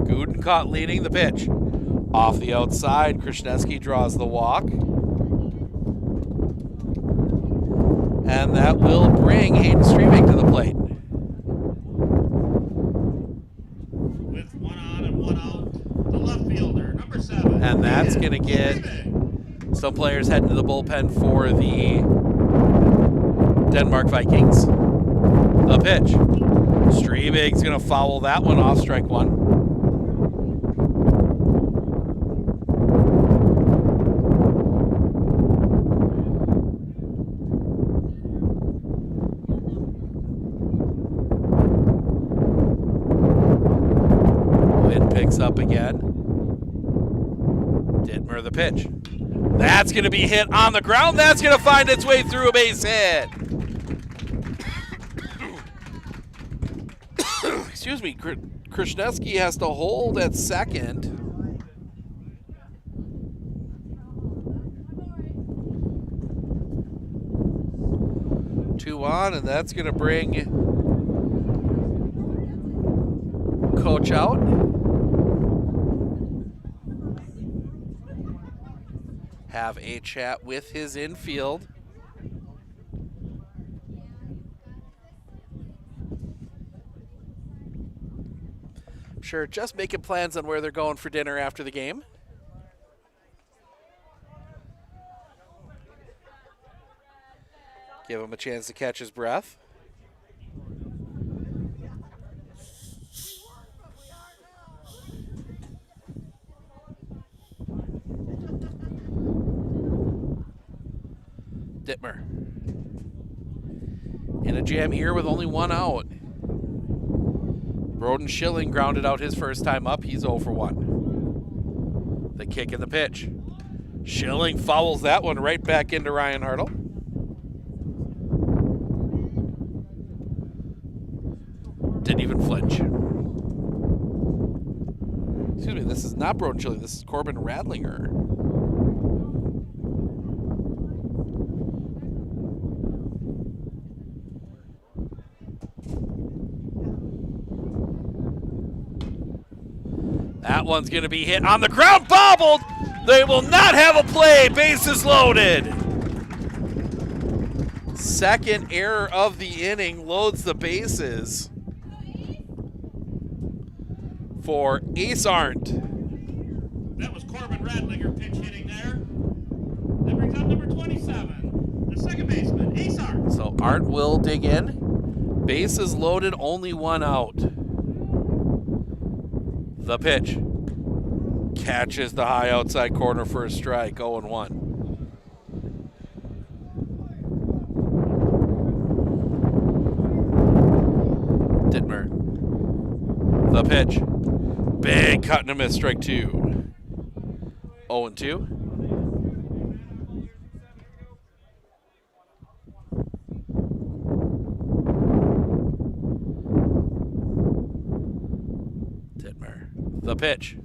Gooden caught leading the pitch. Off the outside, Krishneski draws the walk. And that will bring Hayden Streaming to the plate. With 1 on and 1 out, the left fielder, number 7. And that's going to get some players heading to the bullpen for the Denmark Vikings. The pitch. Streebig's going to foul that one off, strike 1. picks up again. Dittmer the pitch. That's going to be hit on the ground. That's going to find its way through a base hit. Excuse me, Krishneski has to hold at second. Two on, and that's going to bring coach out. Have a chat with his infield. I'm sure just making plans on where they're going for dinner after the game. Give him a chance to catch his breath. Dittmer. In a jam here with only one out. Broden Schilling grounded out his first time up. He's 0 for 1. The kick and the pitch. Schilling fouls that one right back into Ryan Hartle. Didn't even flinch. Excuse me, this is not Broden Schilling. This is Corbin Radlinger. That one's going to be hit on the ground, bobbled. They will not have a play. Bases loaded. Second error of the inning loads the bases for Ace Arndt. That was Corbin Radlinger pinch hitting there. That brings up number 27, the second baseman, Ace Arndt. So Arndt will dig in. Bases loaded, only one out. The pitch. Catches the high outside corner for a strike, 0-1. Dittmer. The pitch. Big cut and a miss, strike 2. 0-2. Dittmer. The pitch.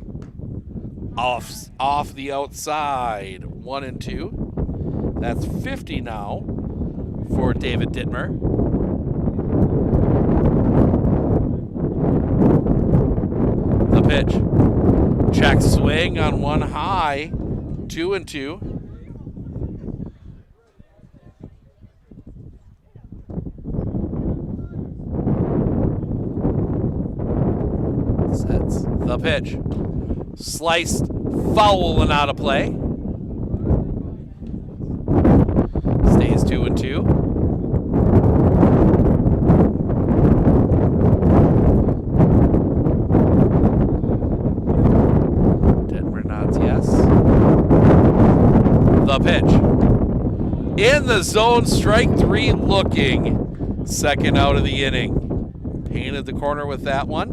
Off the outside. 1-2. That's 50 now for David Dittmer. The pitch. Check swing on one high. 2-2. Sets the pitch. Sliced, foul and out of play. Stays 2-2. Dittmer nods yes. The pitch. In the zone, strike 3 looking. Second out of the inning. Painted the corner with that one.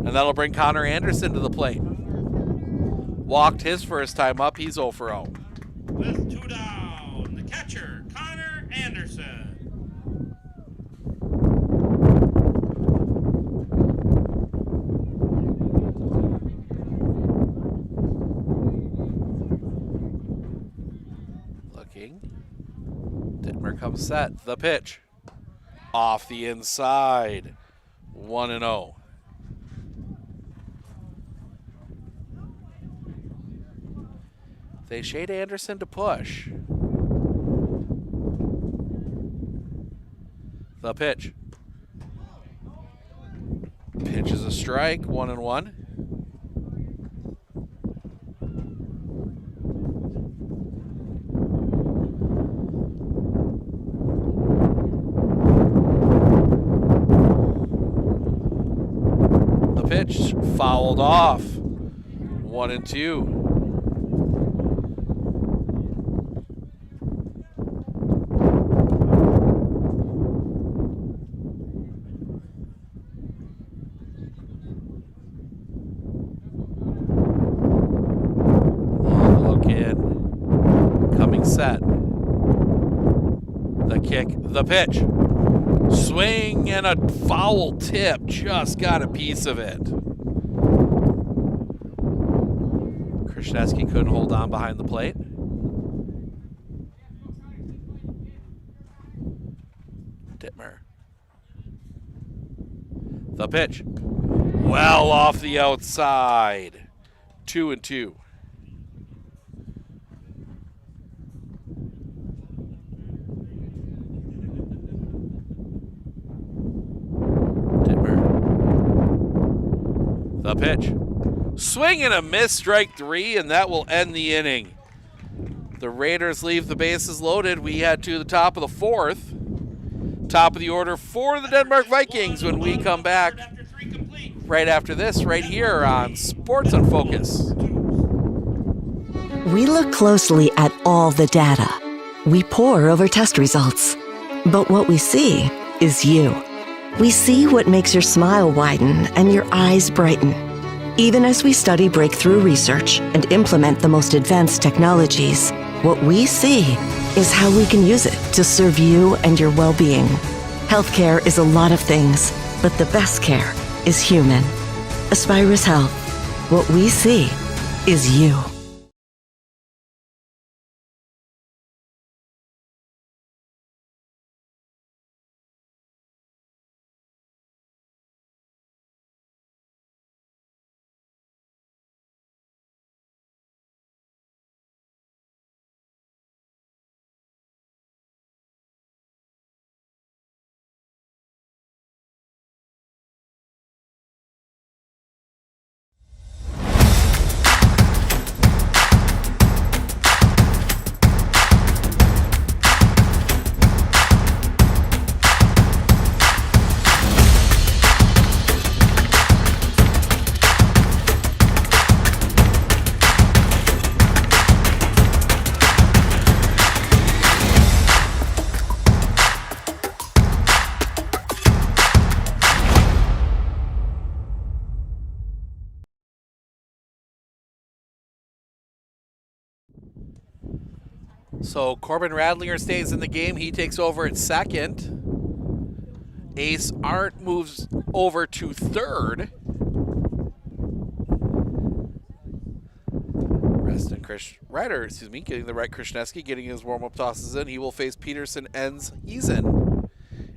And that'll bring Connor Anderson to the plate. Walked his first time up. He's 0 for 0. With 2 down, the catcher, Connor Anderson. Looking. Dittmer comes set. The pitch. Off the inside. 1-0. They shade Anderson to push. The pitch. Pitch is a strike, 1-1. The pitch fouled off, 1-2. The kick, the pitch. Swing and a foul tip. Just got a piece of it. Krishneski couldn't hold on behind the plate. Dittmer. The pitch. Well off the outside. 2-2. The pitch. Swing and a miss, strike 3, and that will end the inning. The Raiders leave the bases loaded. We head to the top of the 4th. Top of the order for the Denmark Vikings when we come back right after this, right here on Sports on Focus. We look closely at all the data. We pore over test results. But what we see is you. We see what makes your smile widen and your eyes brighten. Even as we study breakthrough research and implement the most advanced technologies, what we see is how we can use it to serve you and your well-being. Healthcare is a lot of things, but the best care is human. Aspirus Health. What we see is you. So Corbin Radlinger stays in the game. He takes over at second. Ace Arndt moves over to third. Getting the right Krishneski, getting his warm-up tosses in. He will face Peterson ends Eason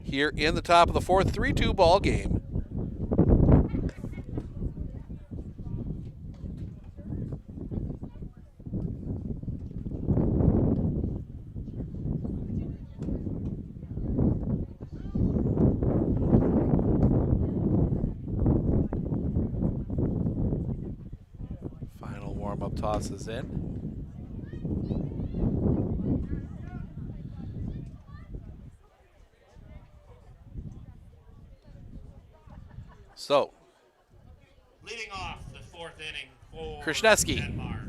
here in the top of the 4th. 3-2 ball game. Tosses in. So, leading off the 4th inning for Krishneski. Denmark,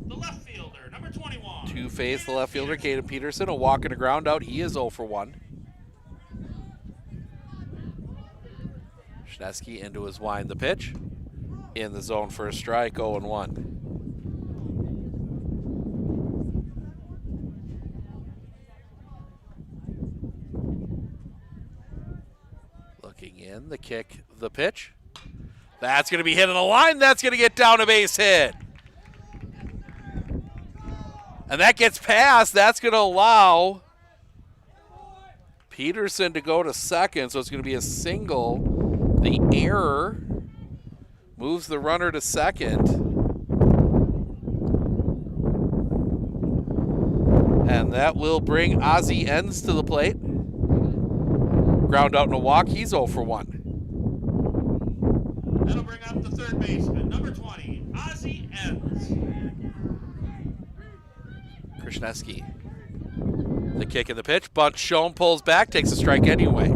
the left fielder, number 21. To face the left fielder, Caden Peterson. A walk and a ground out. He is 0 for 1. Krishneski into his wind, the pitch. In the zone for a strike, 0-1. Looking in, the kick, the pitch. That's going to be hit on the line. That's going to get down a base hit. And that gets past. That's going to allow Peterson to go to second, so it's going to be a single. The error moves the runner to second. And that will bring Ozzie Enns to the plate. Ground out and a walk. He's 0 for 1. That'll bring up the third baseman, number 20, Ozzie Enns. Krishneski. The kick and the pitch. Bunt shown, pulls back, takes a strike anyway.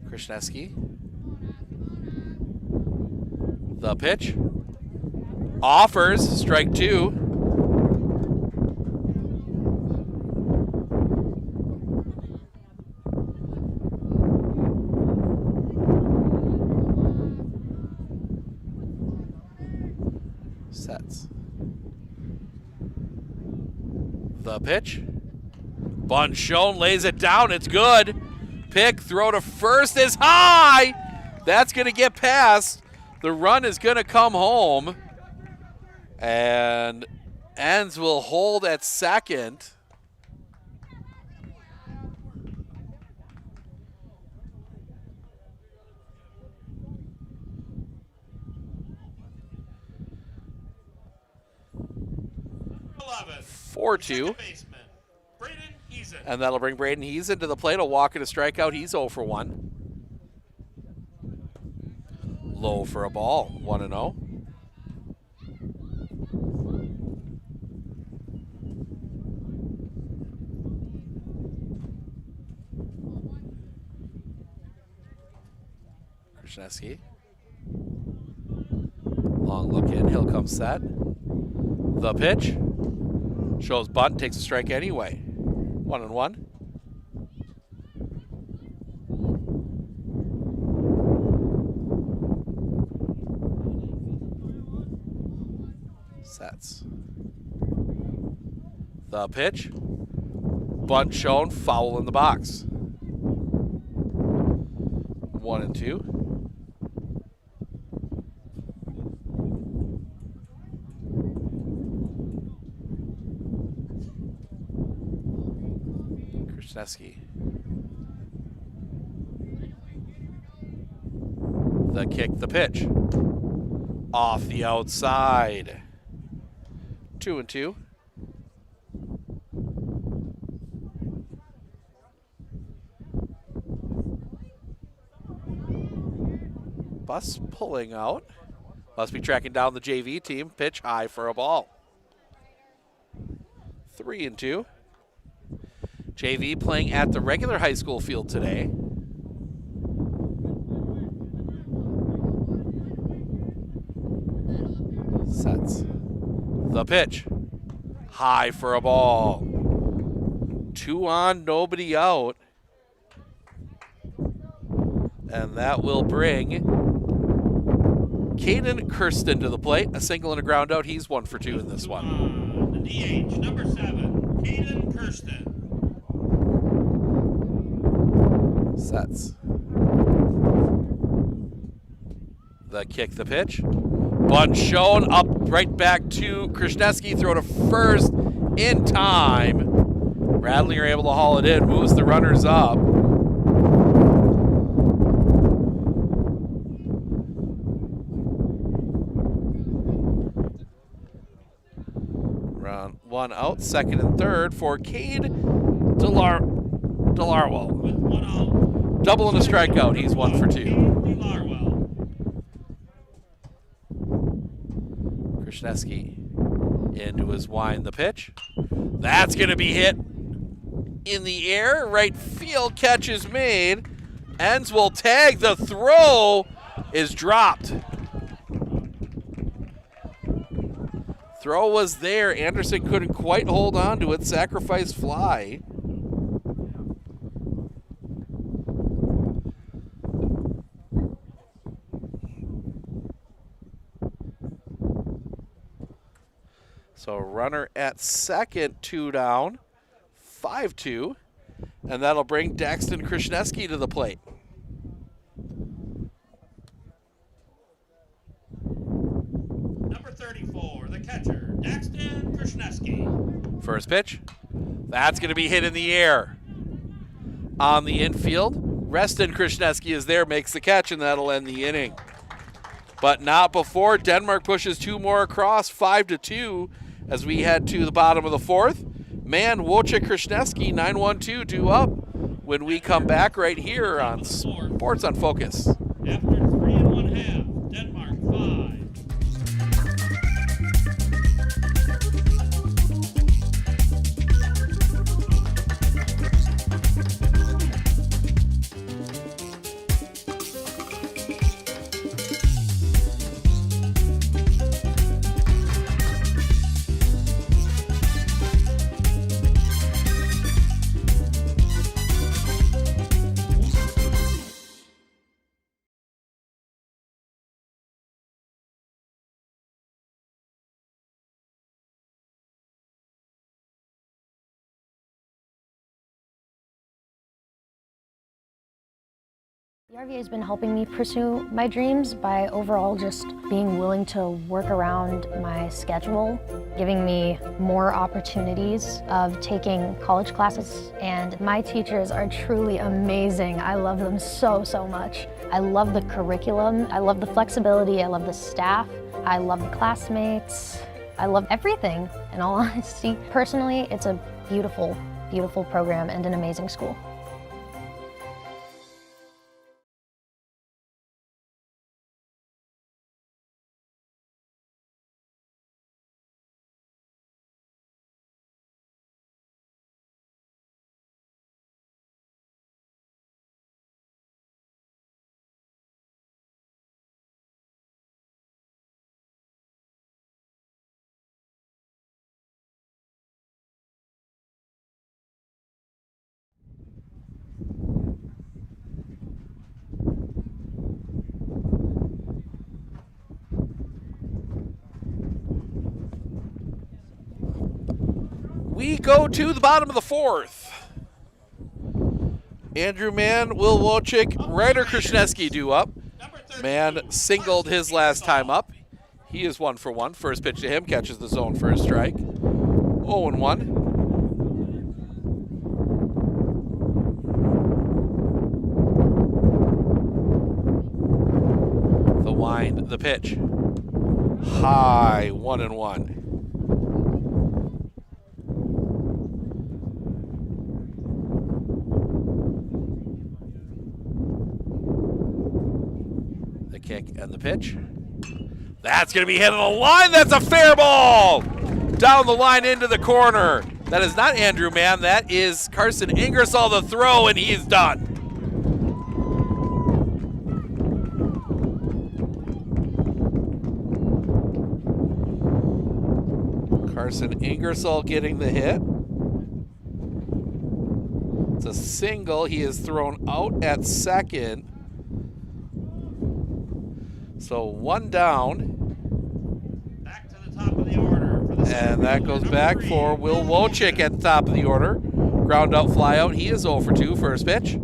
Krishneski. The pitch. Offers, strike 2. Sets. The pitch. Bunt shown, lays it down. It's good. Pick, throw to first is high. That's going to get past. The run is going to come home. And Enns will hold at second. Eleven. 4-2. Baseman, Braden Heason. And that'll bring Braden Heason to the plate. A walk and a strikeout. He's 0 for 1. Low for a ball. 1-0. Krasniewski. Long look in. He'll come set. The pitch. Shows bunt. Takes a strike anyway. 1-1. Sets. The pitch. Bunt shown. Foul in the box. 1-2. Krasniewski. The kick, the pitch. Off the outside. 2-2. Bus pulling out. Must be tracking down the JV team. Pitch high for a ball. 3-2. JV playing at the regular high school field today. Sets. The pitch. High for a ball. 2 on, nobody out. And that will bring Caden Kirsten to the plate. A single and a ground out. He's 1 for 2 in this one. The DH, number 7, Caden Kirsten. Sets. The kick, the pitch. Bunt shown, up right back to Krasniewski. Throw to first in time. Radley are able to haul it in, moves the runners up. Round 1 out, second and third for Cade Delarwell. With 1 out. Double and a strikeout. He's 1 for 2. Delarwell. Krasniewski into his wind, the pitch. That's going to be hit in the air. Right field catch is made. Enns will tag. The throw is dropped. Throw was there. Anderson couldn't quite hold on to it. Sacrifice fly. So runner at second, 2 down, 5-2. And that'll bring Daxton Krasniewski to the plate. Number 34, the catcher, Daxton Krasniewski. First pitch. That's going to be hit in the air. On the infield, Reston Krasniewski is there, makes the catch, and that'll end the inning. But not before. Denmark pushes 2 more across, 5-2, as we head to the bottom of the 4th. Man, Wojciech Krasniewski, 9-1-2, 2 up when we come back right here on Sports on Focus. After 3 1/2, Denmark 5. RVA has been helping me pursue my dreams by overall just being willing to work around my schedule, giving me more opportunities of taking college classes. And my teachers are truly amazing. I love them so, so much. I love the curriculum. I love the flexibility. I love the staff. I love the classmates. I love everything, in all honesty. Personally, it's a beautiful, beautiful program and an amazing school. We go to the bottom of the fourth. Andrew Mann, Will Wojcik, Ryder Krasniewski due up. Mann singled his last time up. He is 1 for 1. First pitch to him, catches the zone for a strike. 0-1. The wind, the pitch. High, 1-1. The kick and the pitch. That's going to be hit on the line. That's a fair ball. Down the line into the corner. That is not Andrew Mann. That is Carson Ingersoll, the throw, and he's done. Carson Ingersoll getting the hit. It's a single. He is thrown out at second. So 1 down. Back to the top of the order. For the and that goes back for Will Wojcik at the top of the order. Ground out, fly out. He is 0 for 2. First pitch.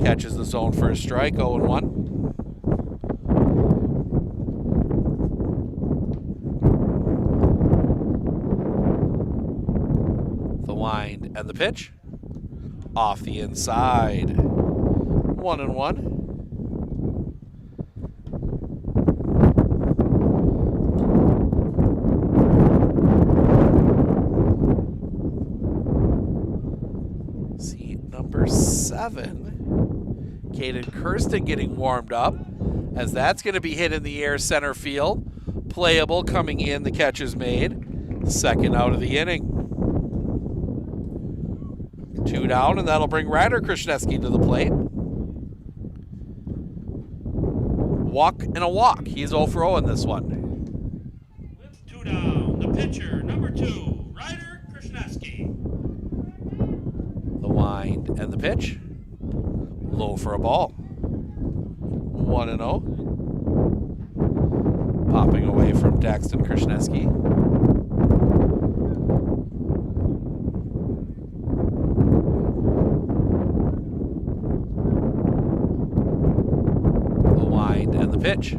Catches the zone for a strike. 0-1. The wind and the pitch. Off the inside. 1-1. Number 7, Caden Kirsten getting warmed up, as that's going to be hit in the air center field. Playable coming in, the catch is made. Second out of the inning. 2 down, and that'll bring Ryder Krasniewski to the plate. Walk and a walk. He's 0 for 0 in this one. With 2 down, the pitcher, number 2, Ryder Krasniewski. The wind and the pitch. Low for a ball. 1-0. Popping away from Daxton Krasniewski. The wind and the pitch.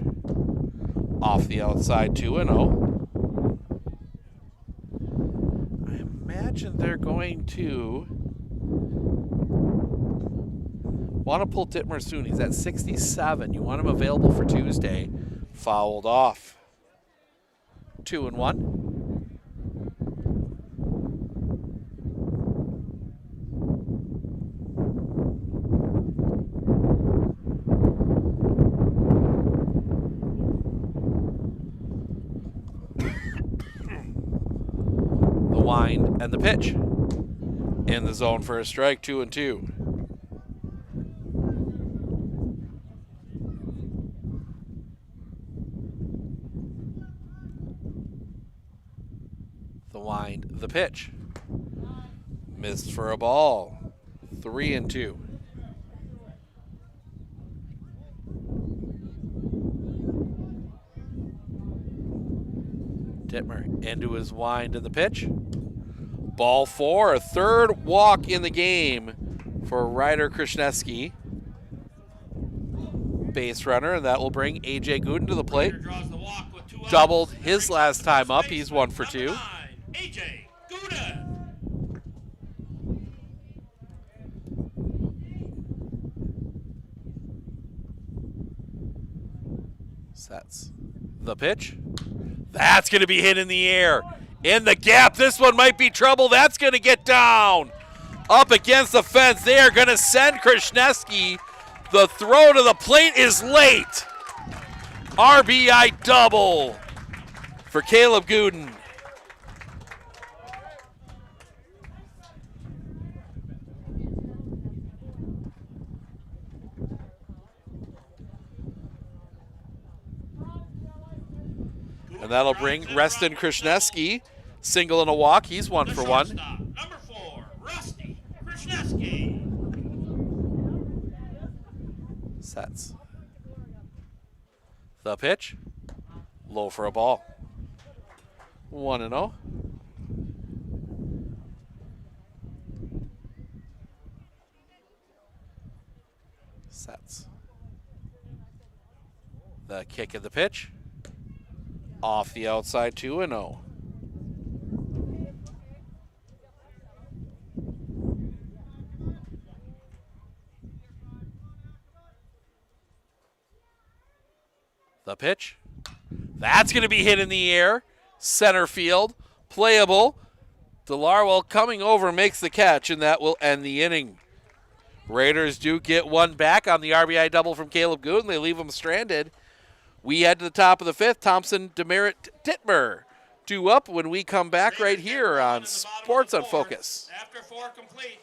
Off the outside, 2-0. I imagine they're going to want to pull Dittmer soon. He's at 67. You want him available for Tuesday. Fouled off. 2-1. The wind and the pitch. In the zone for a strike. 2-2. The wind, the pitch. Missed for a ball. 3-2. Dittmer into his wind and the pitch. Ball 4, a third walk in the game for Ryder Krasniewski. base runner, and that will bring A.J. Gooden to the plate. Draws the walk with 2 outs. Doubled his last time up. He's 1 for 2. 9, A.J. Gooden. Sets the pitch. That's going to be hit in the air. In the gap. This one might be trouble. That's going to get down. Up against the fence. They are going to send Krasneski. The throw to the plate is late. RBI double for Caleb Gooden. And that'll bring Reston Krasneski. Single and a walk. He's 1 for 1. Number 4, Rusty Krasneski. Sets. The pitch. Low for a ball. 1-0. Sets. The kick of the pitch. Off the outside, 2-0. The pitch. That's going to be hit in the air. Center field. Playable. DeLarwell coming over makes the catch, and that will end the inning. Raiders do get one back on the RBI double from Caleb Gooden. They leave him stranded. We head to the top of the 5th. Thompson, Demerit, Dittmer. 2 up when we come back right here on Sports on Focus. After 4 complete.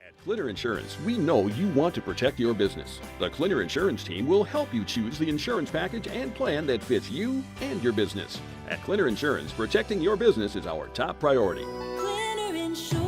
At Clinner Insurance, we know you want to protect your business. The Clinner Insurance team will help you choose the insurance package and plan that fits you and your business. At Clinner Insurance, protecting your business is our top priority. Clinner Insurance.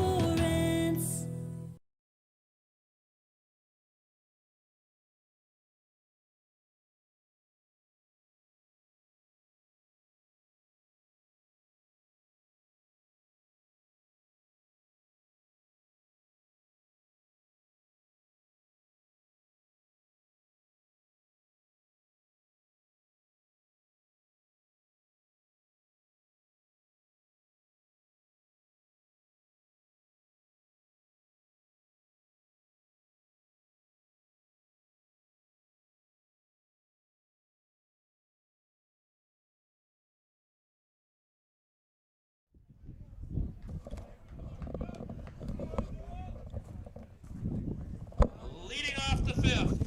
Leading off the 5th.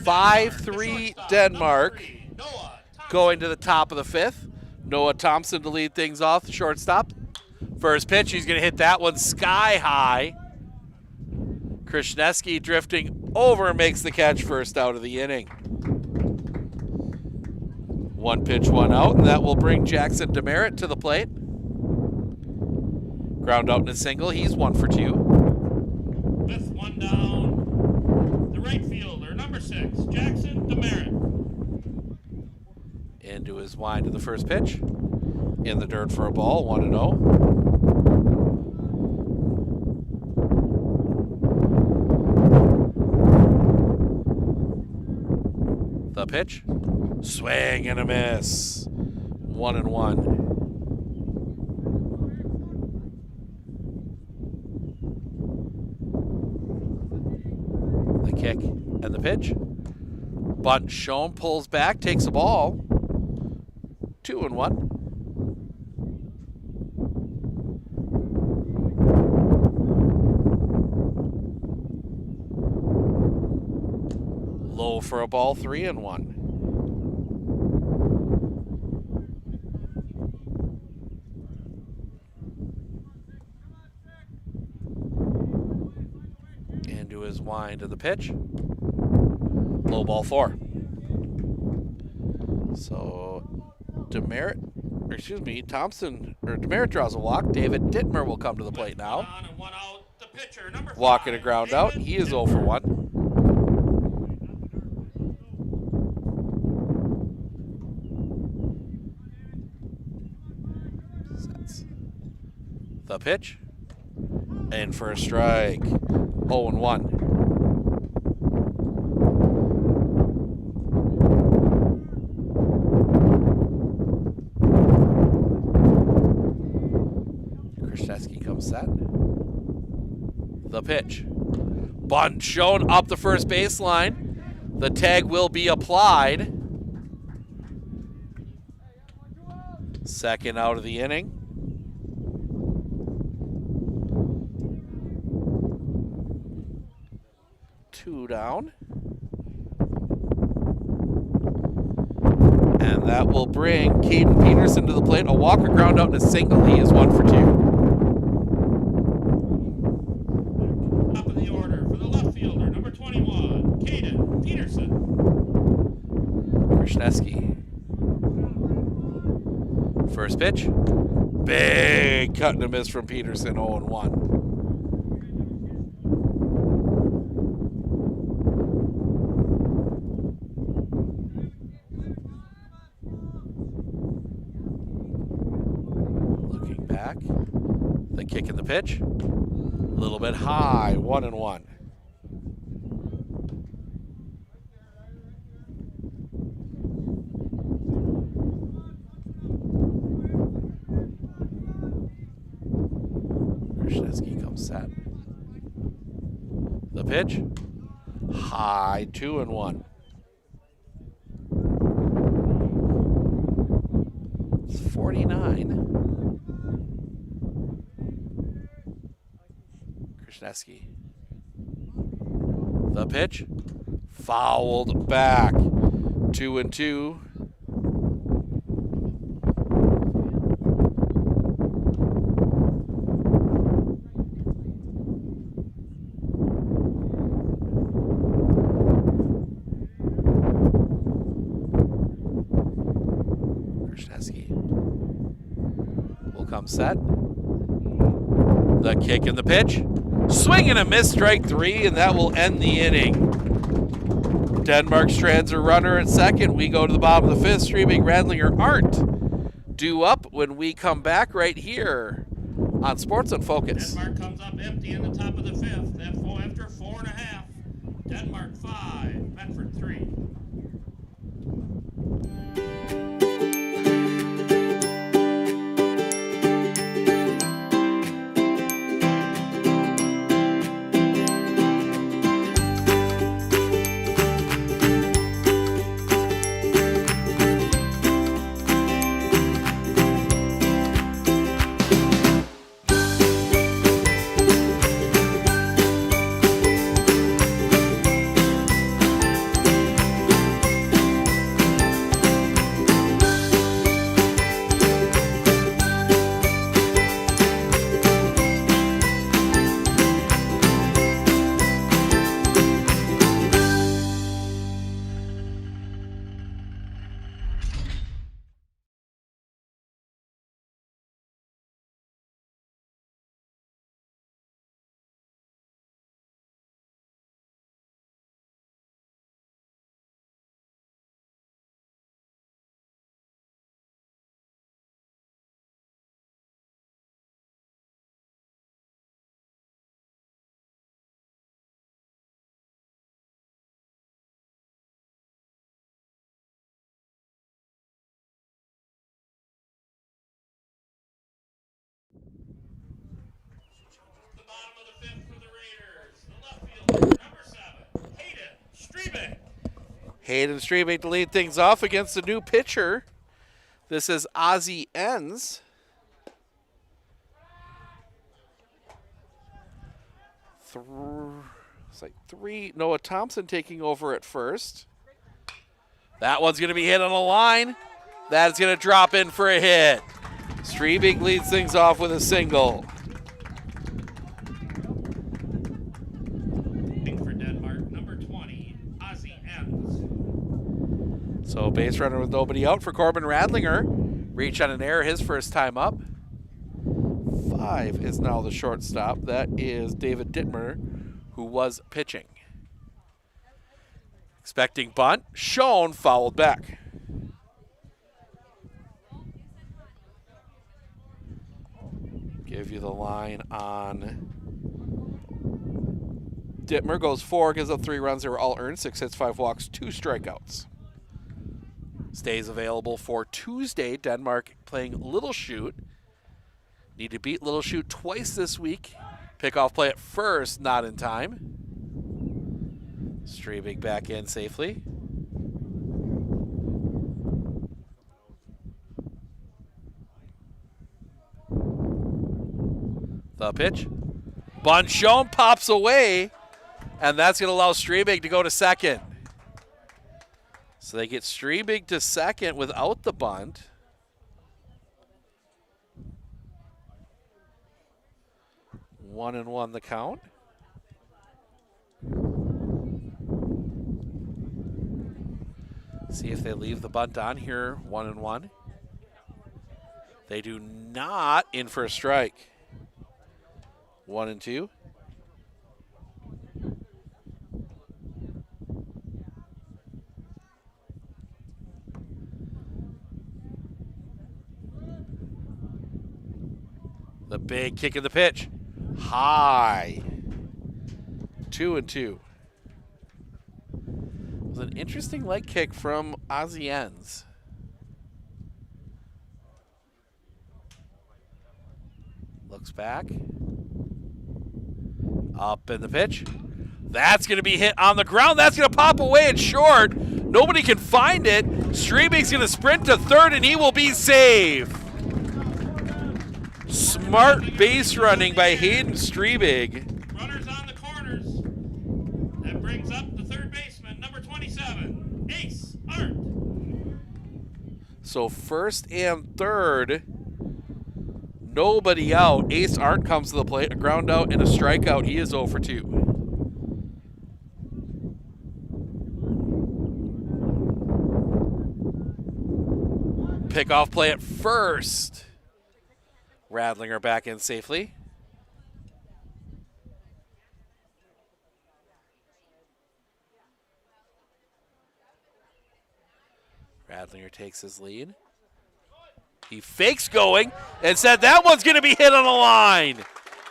5-3 Denmark. Going to the top of the 5th. Noah Thompson to lead things off, the shortstop. First pitch, he's going to hit that one sky high. Krasneski drifting over makes the catch, first out of the inning. 1 pitch, 1 out, and that will bring Jackson Demerit to the plate. Ground out in a single, he's 1 for 2. 5th one down. The right fielder, number 6, Jackson Demerit. Into his wind of the first pitch. In the dirt for a ball, 1-0. The pitch. Swing and a miss. 1-1. kick and the pitch. Bunt shown, pulls back, takes the ball. 2-1. Low for a ball, 3-1. Into his wind to the pitch. Low ball, 4. So Demerit draws a walk. David Dittmer will come to the plate now. Walking a ground out. He is 0 for 1. The pitch. And for a strike. 0-1. Krzyzewski comes set. The pitch. Bunt shown up the first baseline. The tag will be applied. Second out of the inning. Two down. And that will bring Caden Peterson to the plate. A walk, a ground out, and a single. He is 1 for 2. Top of the order for the left fielder, number 21, Caden Peterson. Krzyzewski. First pitch. Big cut and a miss from Peterson, 0-1. Looking back. The kick and the pitch. A little bit high, 1-1. Krzyzewski comes set. The pitch. High, 2-1. It's 49. Krzyzewski. The pitch. Fouled back. 2-2. Will come set. The kick and the pitch. Swing and a miss, strike 3, and that will end the inning. Denmark strands a runner at second. We go to the bottom of the 5th. Streaming, Radlinger, Arndt due up when we come back right here on Sports on Focus. Denmark comes up empty in the top of the 5th after 4.5. Denmark 5, Medford 3. Hayden Streaming to lead things off against the new pitcher. This is Ozzie Enns. It's like 3. Noah Thompson taking over at first. That one's going to be hit on the line. That's going to drop in for a hit. Streaming leads things off with a single. For Denmark, number 20, Ozzie Enns. So base runner with nobody out for Corbin Radlinger. Reach on an error his first time up. 5 is now the shortstop. That is David Dittmer, who was pitching. Expecting bunt. Schoen fouled back. Give you the line on Dittmer. Goes 4, gives up 3 runs. They were all earned. 6 hits, 5 walks, 2 strikeouts. Stays available for Tuesday. Denmark playing Little Chute. Need to beat Little Chute twice this week. Pickoff play at first, not in time. Streaming back in safely. The pitch. Bunt shown, pops away, and that's going to allow Streaming to go to second. So they get Streaming to second without the bunt. One and one the count. See if they leave the bunt on here. 1 and 1. They do not. In for a strike. 1 and 2. The big kick of the pitch. High. 2 and 2. It was an interesting leg kick from Ozzie Enns. Looks back. Up in the pitch. That's going to be hit on the ground. That's going to pop away at short. Nobody can find it. Streaming's going to sprint to third, and he will be safe. Smart base running by Hayden Streaming. Runners on the corners. That brings up the third baseman, number 27, Ace Art. So first and third, nobody out. Ace Art comes to the plate. A ground out and a strikeout. He is 0 for 2. Pickoff play at first. Radlinger back in safely. Radlinger takes his lead. He fakes going and said that one's going to be hit on the line.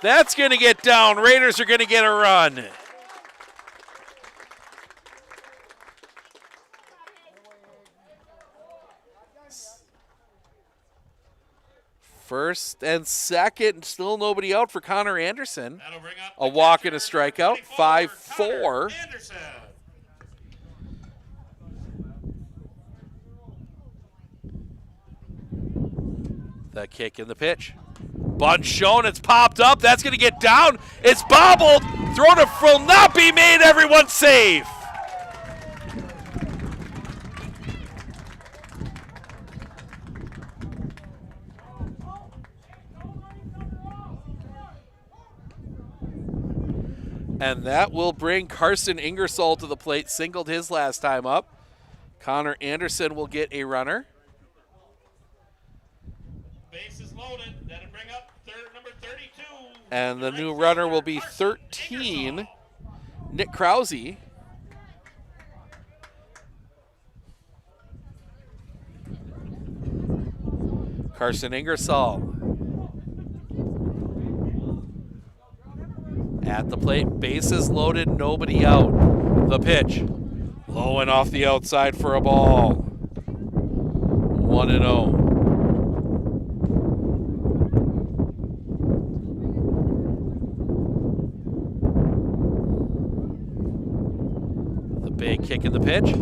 That's going to get down. Raiders are going to get a run. First and second, still nobody out for Connor Anderson. A walk and a strikeout, 5-4. The kick in the pitch. Bunt shown, it's popped up, that's going to get down. It's bobbled, throw to will not be made, everyone safe. And that will bring Carson Ingersoll to the plate. Singled his last time up. Connor Anderson will get a runner. Base is loaded. That'll bring up number 32. And the new runner will be 13, Nick Krause. Carson Ingersoll. At the plate, bases loaded, nobody out. The pitch, low and off the outside for a ball. 1-0. The Big kick in the pitch.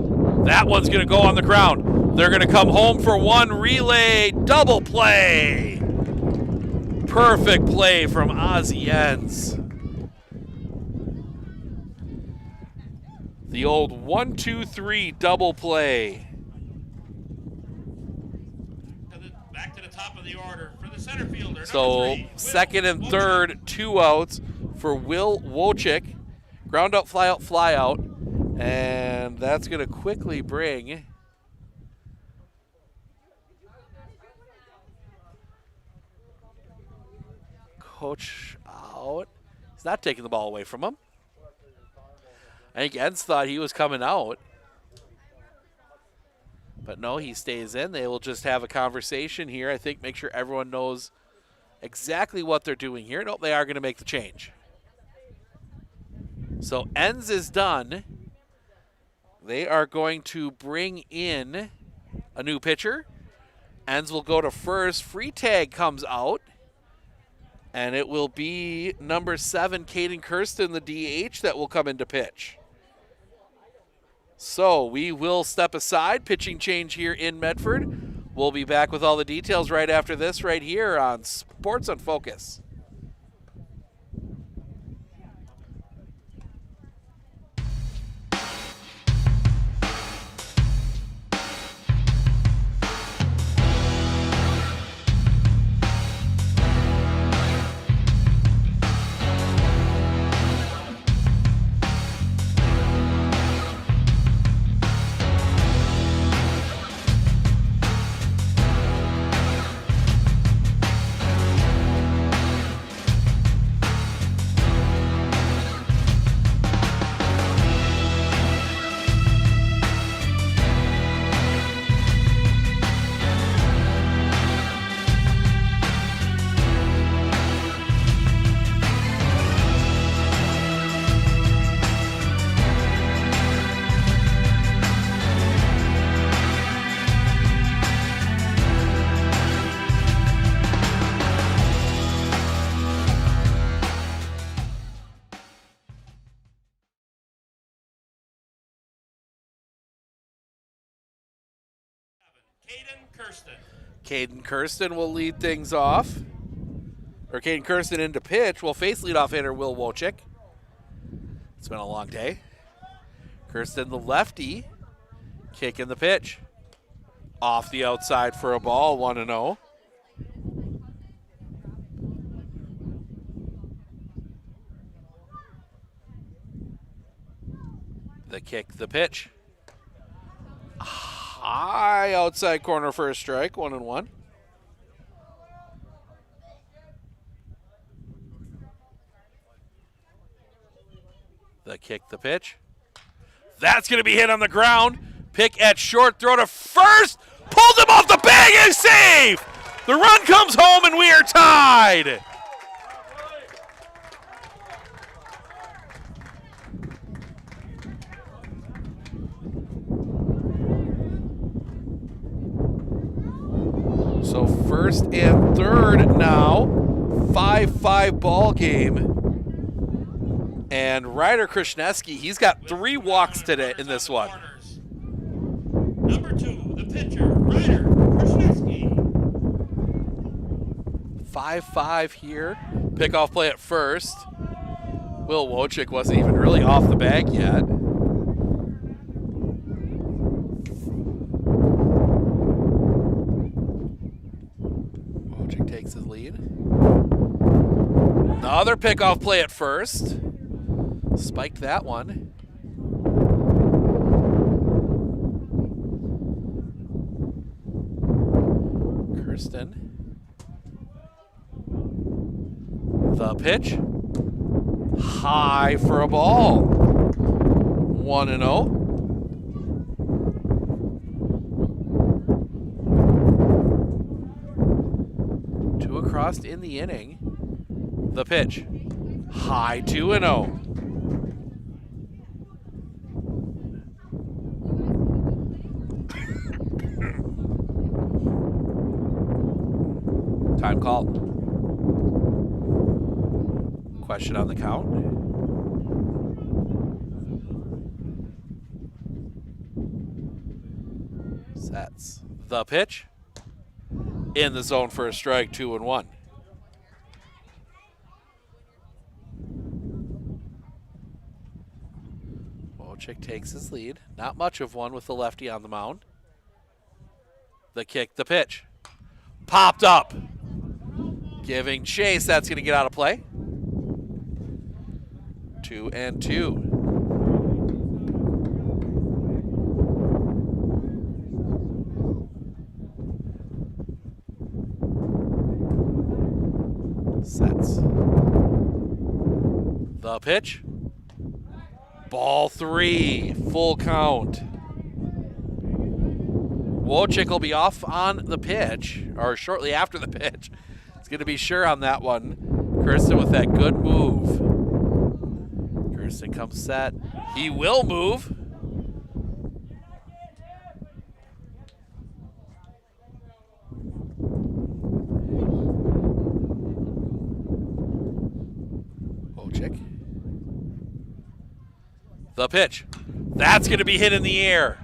That one's going to go on the ground. They're going to come home for one relay double play. Perfect play from Ozzie Enns. The old 1-2-3 double play. Back to the top of the order for the center fielder. So second and third, 2 outs for Will Wojcik. Ground out, fly out, fly out. And that's going to quickly bring Coach out. He's not taking the ball away from him. I think Enns thought he was coming out. But no, he stays in. They will just have a conversation here. I think make sure everyone knows exactly what they're doing here. Nope, they are going to make the change. So Enns is done. They are going to bring in a new pitcher. Enns will go to first. Free tag comes out. And it will be number 7, Caden Kirsten, the DH, that will come into pitch. So we will step aside. Pitching change here in Medford. We'll be back with all the details right after this right here on Sports on Focus. Caden Kirsten will lead things off. Or Caden Kirsten into pitch will face leadoff hitter Will Wojcik. It's been a long day. Kirsten, the lefty, kick in the pitch. Off the outside for a ball, 1-0. The kick, the pitch. High outside corner for a strike, 1-1. The kick, the pitch. That's going to be hit on the ground. Pick at short, throw to first. Pulls him off the bag and save. The run comes home and we are tied. So first and third now, 5-5 ball game. And Ryder Krishneski, he's got 3 walks today in this one. Number 2, the pitcher, Ryder Krishneski. 5-5 here. Pickoff play at first. Will Wojcik wasn't even really off the bag yet. Wojcik takes his lead. Another pickoff play at first. Spiked that one. Kirsten. The pitch. High for a ball. 1-0. Two across in the inning. The pitch. High 2-0. Time called. Question on the count. The pitch. In the zone for a strike, 2-1. Wojcik takes his lead. Not much of one with the lefty on the mound. The kick, the pitch. Popped up. Giving chase, that's going to get out of play. 2-2. Sets. The pitch. Ball 3, full count. Wojcik will be off on the pitch, or shortly after the pitch. It's going to be sure on that one. Kirsten with that good move. Kirsten comes set. He will move. Wojcik. The pitch. That's going to be hit in the air.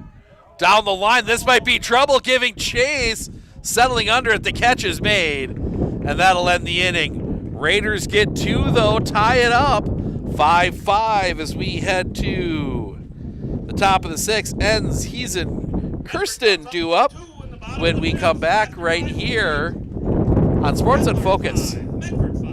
Down the line, this might be trouble, giving chase. Settling under it, the catch is made. And that'll end the inning. Raiders get 2, though, tie it up. 5-5 as we head to the top of the 6th. Ends he's in Kirsten due up when we come back right here on Sports in Focus. Medford 5.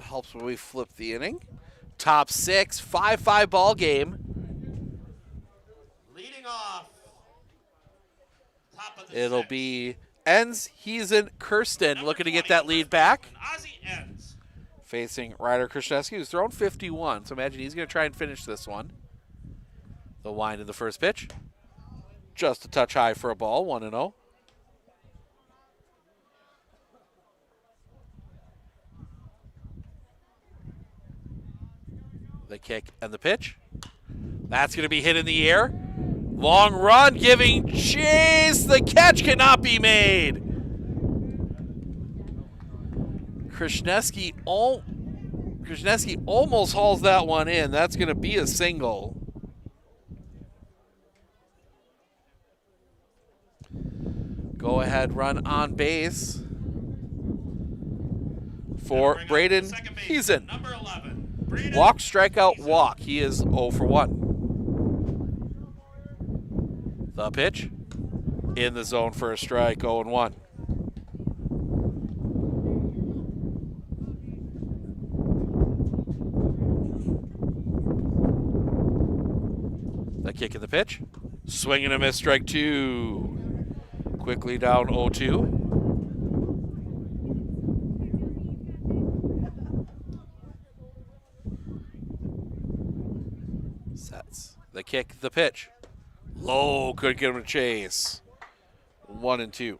Helps when we flip the inning. Top 6, 5-5 ball game. Leading off. Top of the It'll 6th. be Ends, he's in Kirsten looking to get that lead back. Ozzie Ends. Facing Ryder Krzyzewski, who's thrown 51. So imagine he's going to try and finish this one. The wind in the first pitch. Just a touch high for a ball, 1-0. The kick and the pitch. That's going to be hit in the air. Long run giving chase. The catch cannot be made. Krzyzewski almost hauls that one in. That's going to be a single. Go ahead, run on base for Braden Heason. Number 11. Braden Walk, strikeout, Heason. walk. He is 0 for 1. The pitch in the zone for a strike, 0-1. The kick in the pitch. Swing and a miss, strike 2. Quickly down 0-2. Sets. The kick, the pitch. Low, could get him a chase. 1-2.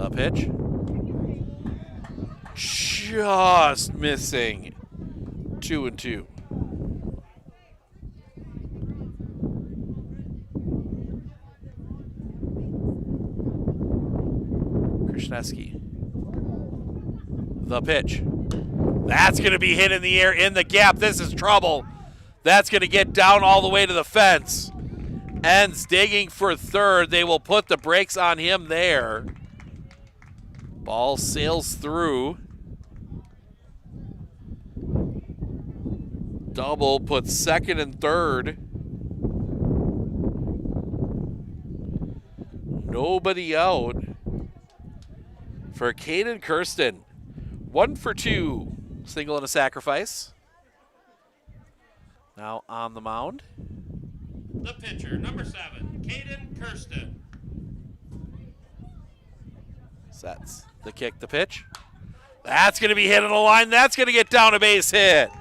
The pitch. Just missing. 2-2. Krishneski. The pitch. That's going to be hit in the air in the gap. This is trouble. That's going to get down all the way to the fence. Ends digging for third. They will put the brakes on him there. Ball sails through. Double puts second and third. Nobody out for Caden Kirsten. 1 for 2. Single and a sacrifice. Now on the mound. The pitcher, number 7, Caden Kirsten. Sets the kick, the pitch. That's going to be hit on the line. That's going to get down a base hit.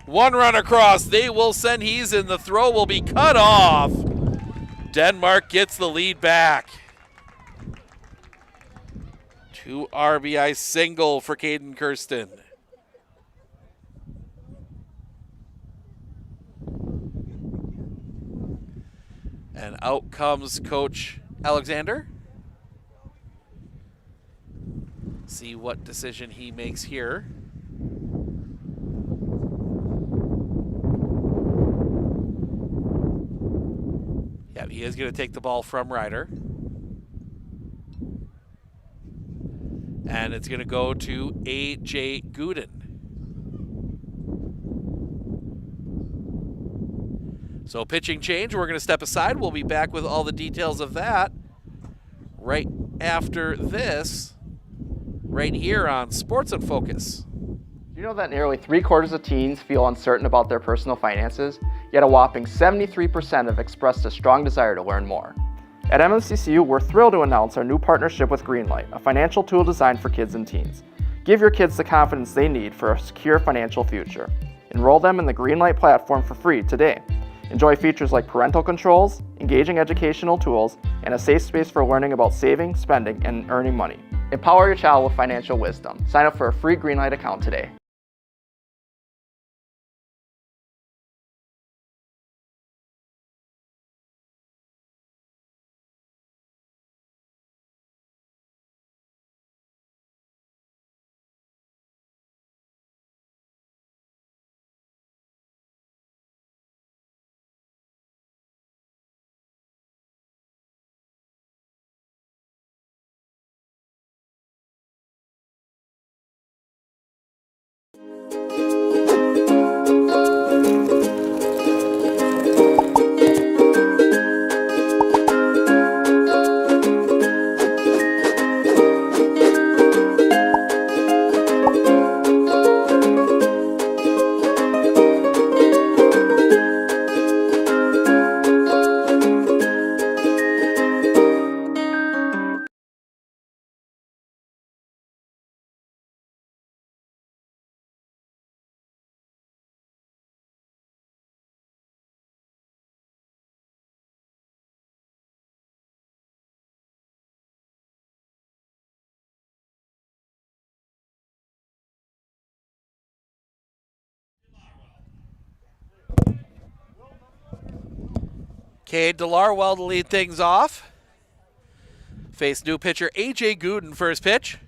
1 run across. They will send he's in. The throw will be cut off. Denmark gets the lead back. 2 RBI single for Caden Kirsten. And out comes Coach Alexander. See what decision he makes here. Yeah, he is going to take the ball from Ryder. And it's going to go to A.J. Gooden. So pitching change, we're going to step aside. We'll be back with all the details of that right after this, right here on Sports in Focus. Do you know that nearly 3/4 of teens feel uncertain about their personal finances, yet a whopping 73% have expressed a strong desire to learn more? At MMCCU, we're thrilled to announce our new partnership with Greenlight, a financial tool designed for kids and teens. Give your kids the confidence they need for a secure financial future. Enroll them in the Greenlight platform for free today. Enjoy features like parental controls, engaging educational tools, and a safe space for learning about saving, spending, and earning money. Empower your child with financial wisdom. Sign up for a free Greenlight account today. Cade Delarwell to lead things off. Face new pitcher A.J. Gooden for his pitch.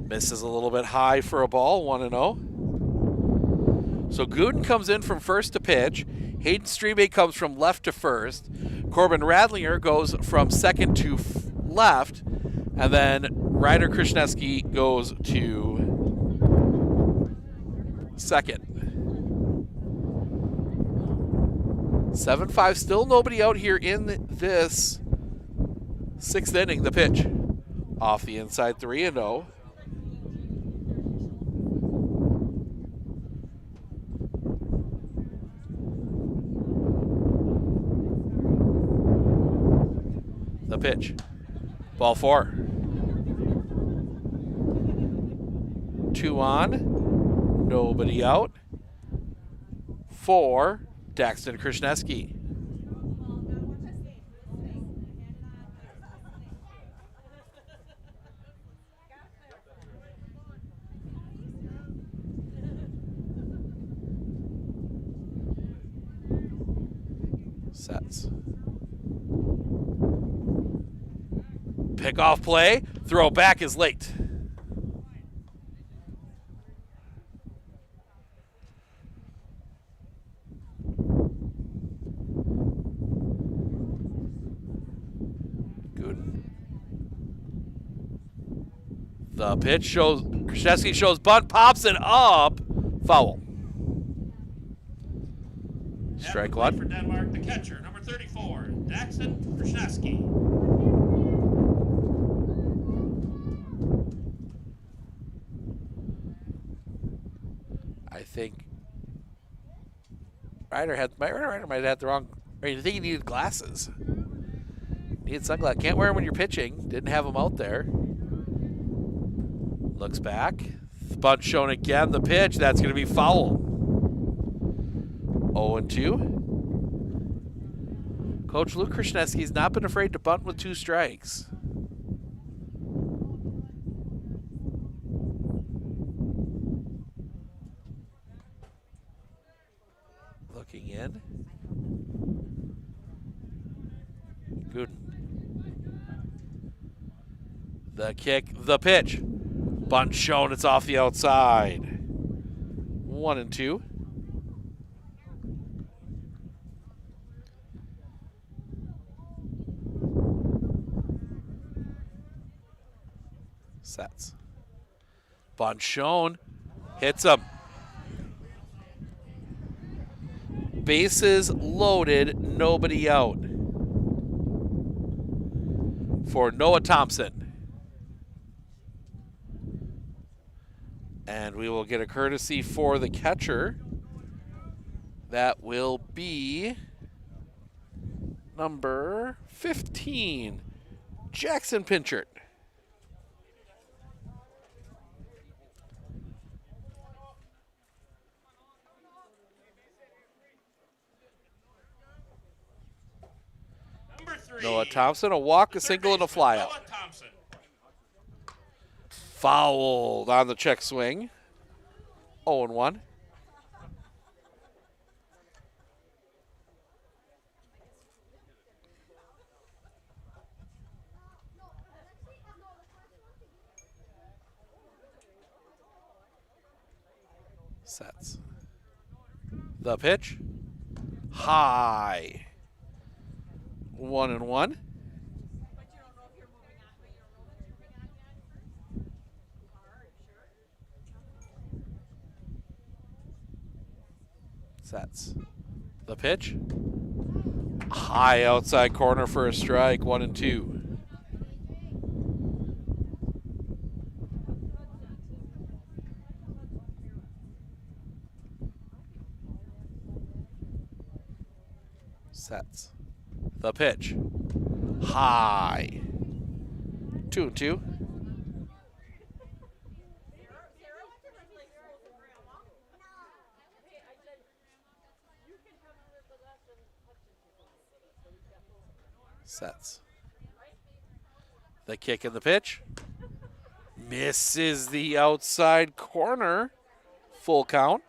Misses a little bit high for a ball, 1-0. So Gooden comes in from first to pitch. Hayden Strebe comes from left to first. Corbin Radlinger goes from second to left. And then Ryder Krishneski goes to second. 7-5, still nobody out here in this 6th inning. The pitch off the inside, 3-0. The pitch, ball 4. 2 on, nobody out. 4. Daxton Krishneski. Sets. Pickoff play. Throw back is late. Good. The pitch shows, Krzyzewski shows bunt, pops it up. Foul. Strike one. For Denmark, the catcher, number 34, Daxton Krzyzewski. I think Ryder might have had the wrong. Or you think he needed glasses? Needed sunglasses. Can't wear them when you're pitching. Didn't have them out there. Looks back. Bunt shown again. The pitch. That's going to be foul. 0-2. Coach Luke Krzyzewski's not been afraid to bunt with 2 strikes. Looking in. Good. The kick, the pitch. Bunt shown, it's off the outside. 1-2. Sets. Bunt shown, hits him. Bases loaded, nobody out. For Noah Thompson. And we will get a courtesy for the catcher. That will be number 15, Jackson Pinchert. Noah Thompson, a walk, a single, and a flyout. Fouled on the check swing. 0-1. Sets. The pitch. High. 1-1. Sets. The pitch. High outside corner for a strike. 1-2. Sets. The pitch. High. 2-2. Sets. The kick and the pitch. Misses the outside corner. Full count.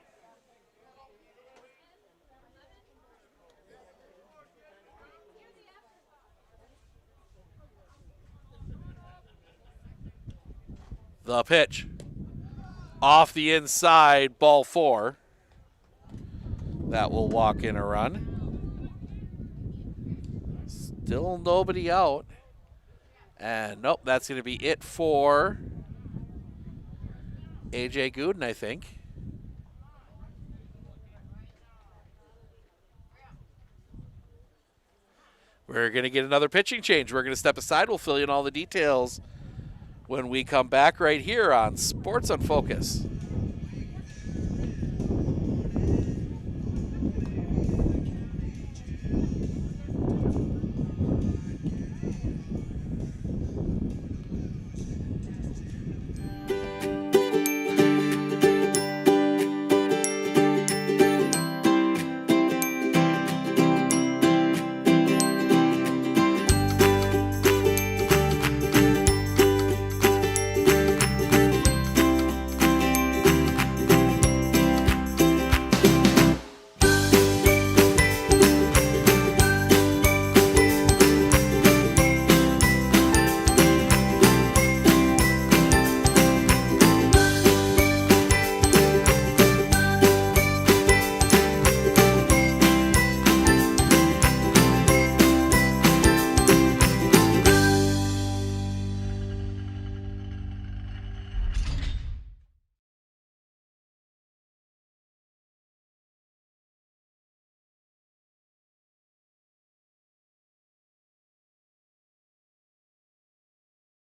The pitch. Off the inside, ball 4. That will walk in a run. Still nobody out. And nope, that's going to be it for A.J. Gooden, I think. We're going to get another pitching change. We're going to step aside. We'll fill you in all the details when we come back right here on Sports on Focus.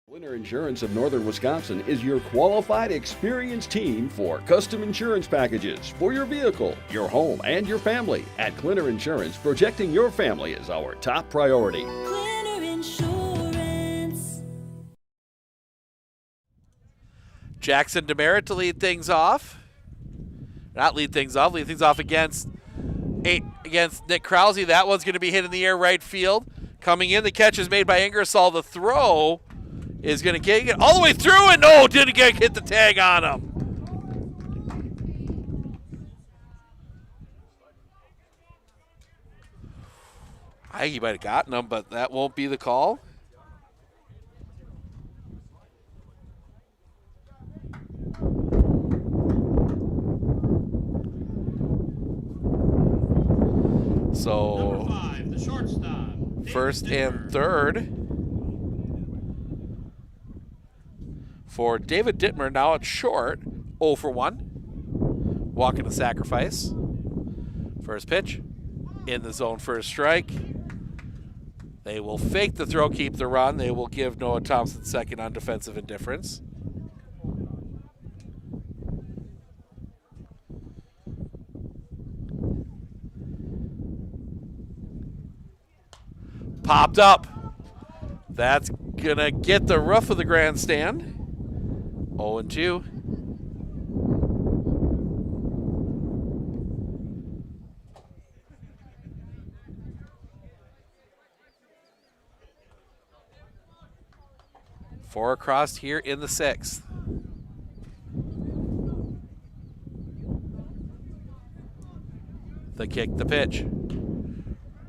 Winter Insurance of Northern Wisconsin is your qualified, experienced team for custom insurance packages for your vehicle, your home, and your family. At Clinton Insurance, protecting your family is our top priority. Clinton Insurance. Jackson Demerit to lead things off. Not lead things off against Nick Krause. That one's going to be hit in the air right field. Coming in, the catch is made by Ingersoll. The throw is going to get it all the way through, and no, didn't hit the tag on him. I think he might have gotten him, but that won't be the call. So, Number 5, the shortstop. first and third for David Dittmer. Now at short, 0 for 1. Walking to sacrifice. First pitch, in the zone for a strike. They will fake the throw, keep the run. They will give Noah Thompson second on defensive indifference. Popped up. That's going to get the roof of the grandstand. 0-2. Four across here in the sixth. The kick, the pitch.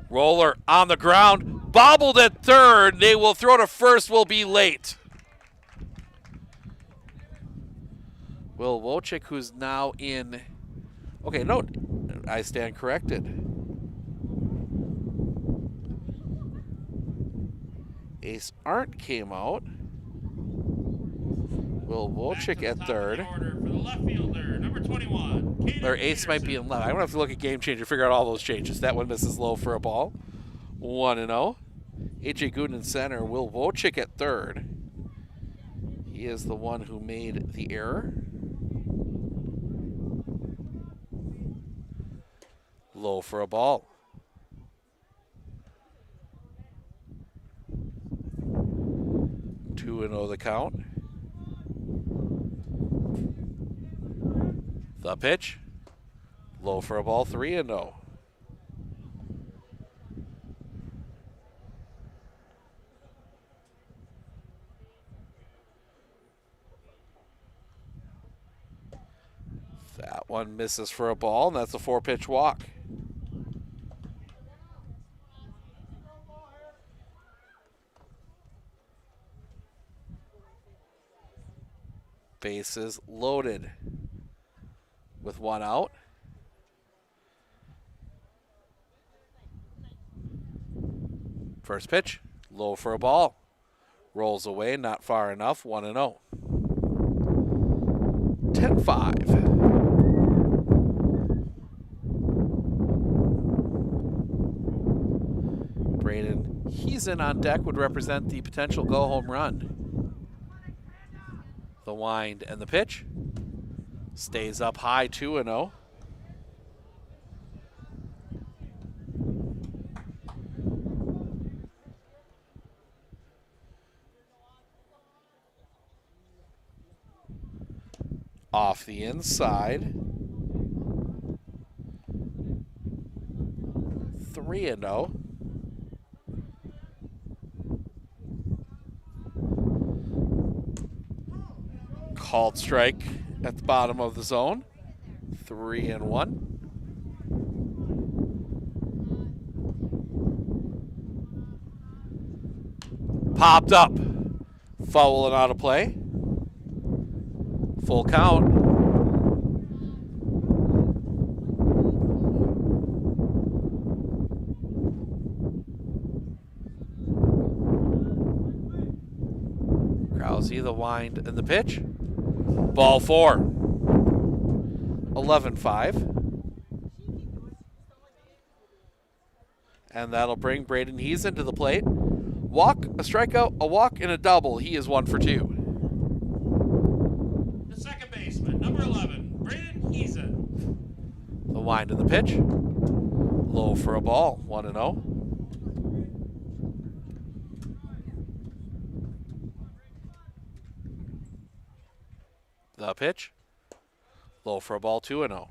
Roller on the ground. Bobbled at third. They will throw to first, will be late. Will Wojcik, who's now in... Okay, no, I stand corrected. Ace Arndt came out. Will Wojcik at third. For the left fielder, number 21. Or Ace might be in left. I'm going to have to look at Game Changer, figure out all those changes. That one misses low for a ball. 1-0. A.J. Gooden in center. Will Wojcik at third. He is the one who made the error. Low for a ball. 2-0 the count. The pitch. Low for a ball, 3-0. That one misses for a ball, and that's a 4-pitch walk. Bases loaded with one out. First pitch, low for a ball. Rolls away, not far enough, 1-0. 10-5. Braden Heason on deck would represent the potential go-home run. The wind and the pitch. Stays up high, 2-0. Off the inside. 3-0. Called strike at the bottom of the zone. 3-1. Popped up. Foul and out of play. Full count. Krause, the wind and the pitch. Ball 4. 11-5. And that'll bring Braden Heason to the plate. Walk, a strikeout, a walk, and a double. He is 1 for 2. The second baseman, number 11, Braden Heason. The wind of the pitch. Low for a ball, 1-0. The pitch. Low for a ball, 2-0.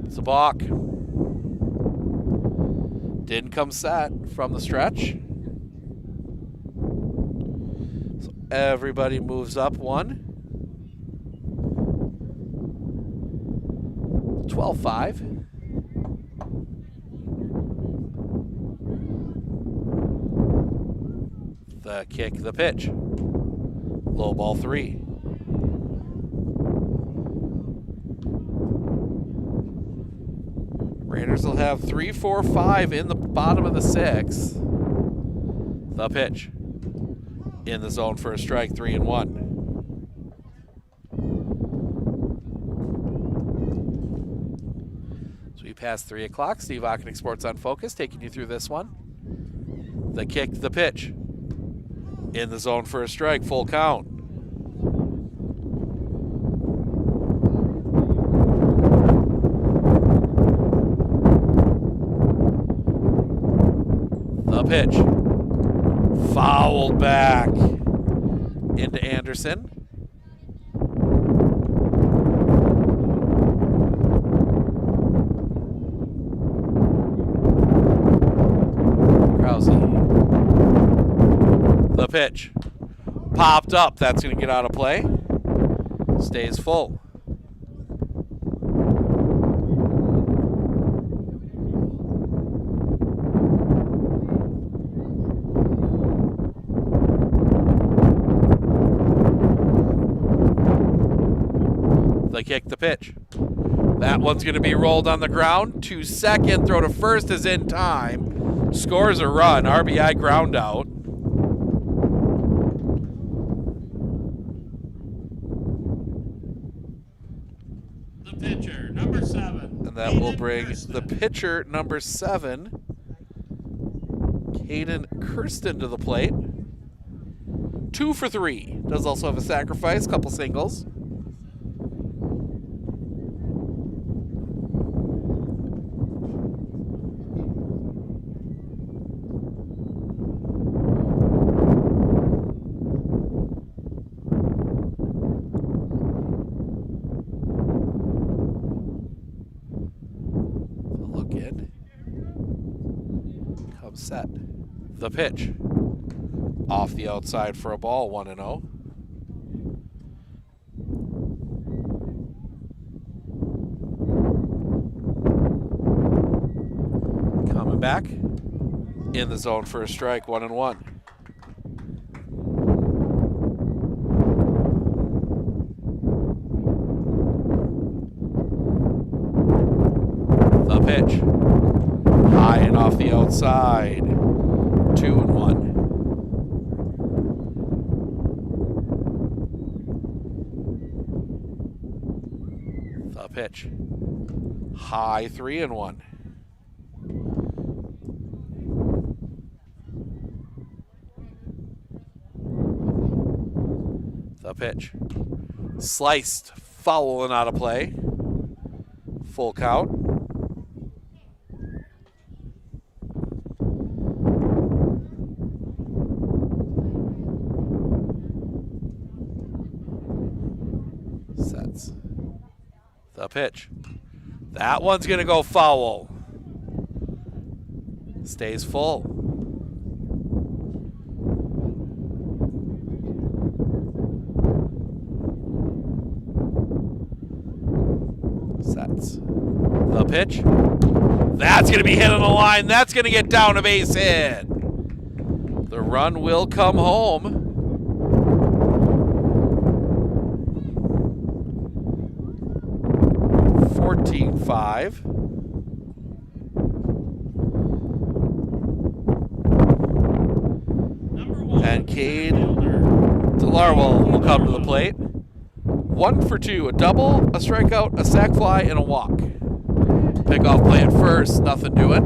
It's a balk. Didn't come set from the stretch. So everybody moves up 1. 12-5. The kick, the pitch. Low ball 3. Raiders will have 3, 4, 5 in the bottom of the 6th. The pitch. In the zone for a strike, 3-1. So we passed 3 o'clock. Steve Ockenick, Sports on Focus, taking you through this one. The kick, the pitch. In the zone for a strike, full count. The pitch. Fouled back into Anderson. Krause. The pitch. Popped up. That's going to get out of play. Stays full. The kick, the pitch. That one's going to be rolled on the ground to second. Throw to first is in time. Scores a run. RBI ground out. The pitcher, number 7. And that will bring the pitcher, number 7, Caden Kirsten, to the plate. 2 for 3. Does also have a sacrifice, couple singles. Set. The pitch. Off the outside for a ball, 1-0. Coming back. In the zone for a strike, 1-1. The pitch. High and off the outside. 2-1. The pitch. High, 3-1. The pitch. Sliced, foul and out of play. Full count. Sets. The pitch. That one's going to go foul. Stays full. Sets. The pitch. That's going to be hit on the line. That's going to get down a base hit. The run will come home. Five. And Cade Delarwell will come to the plate. 1 for 2, a double, a strikeout, a sac fly, and a walk. Pickoff play at first, nothing doing.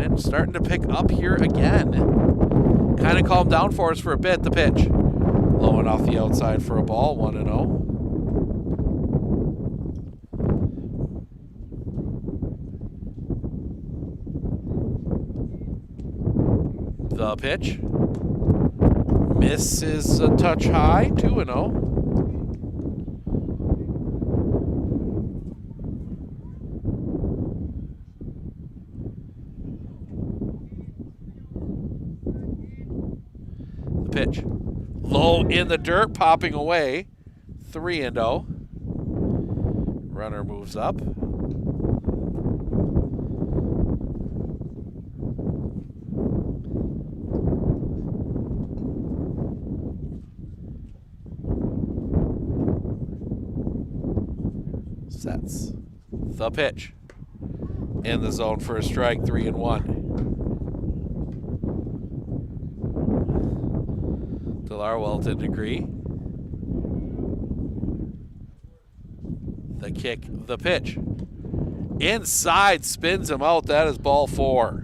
And starting to pick up here again. Kind of calmed down for us for a bit, the pitch. Low and off the outside for a ball, 1-0. The pitch. Misses a touch high, 2-0. The pitch. Low in the dirt, popping away, 3-0. Runner moves up. Sets. The pitch. In the zone for a strike, 3-1. Delarwell to degree. The kick, the pitch. Inside, spins him out. That is ball 4.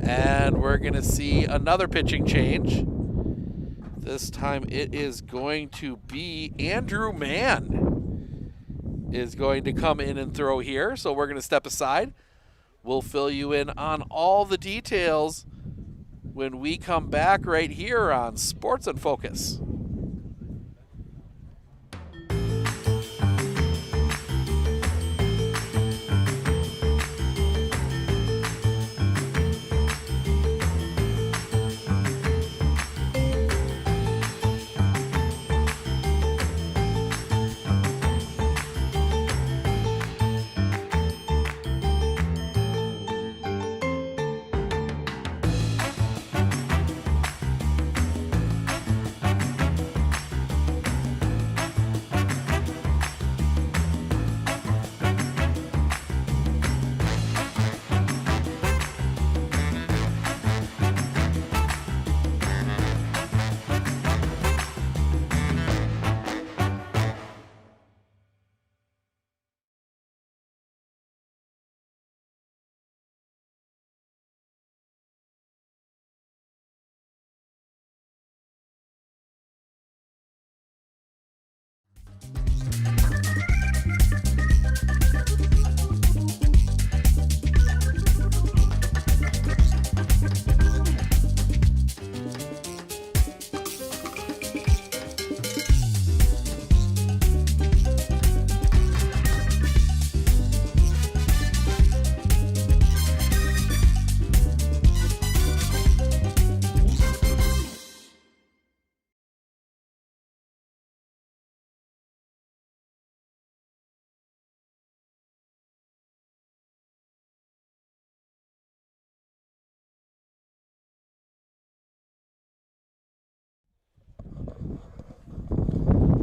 And we're going to see another pitching change. This time it is going to be Andrew Mann is going to come in and throw here. So we're going to step aside. We'll fill you in on all the details when we come back right here on Sports in Focus.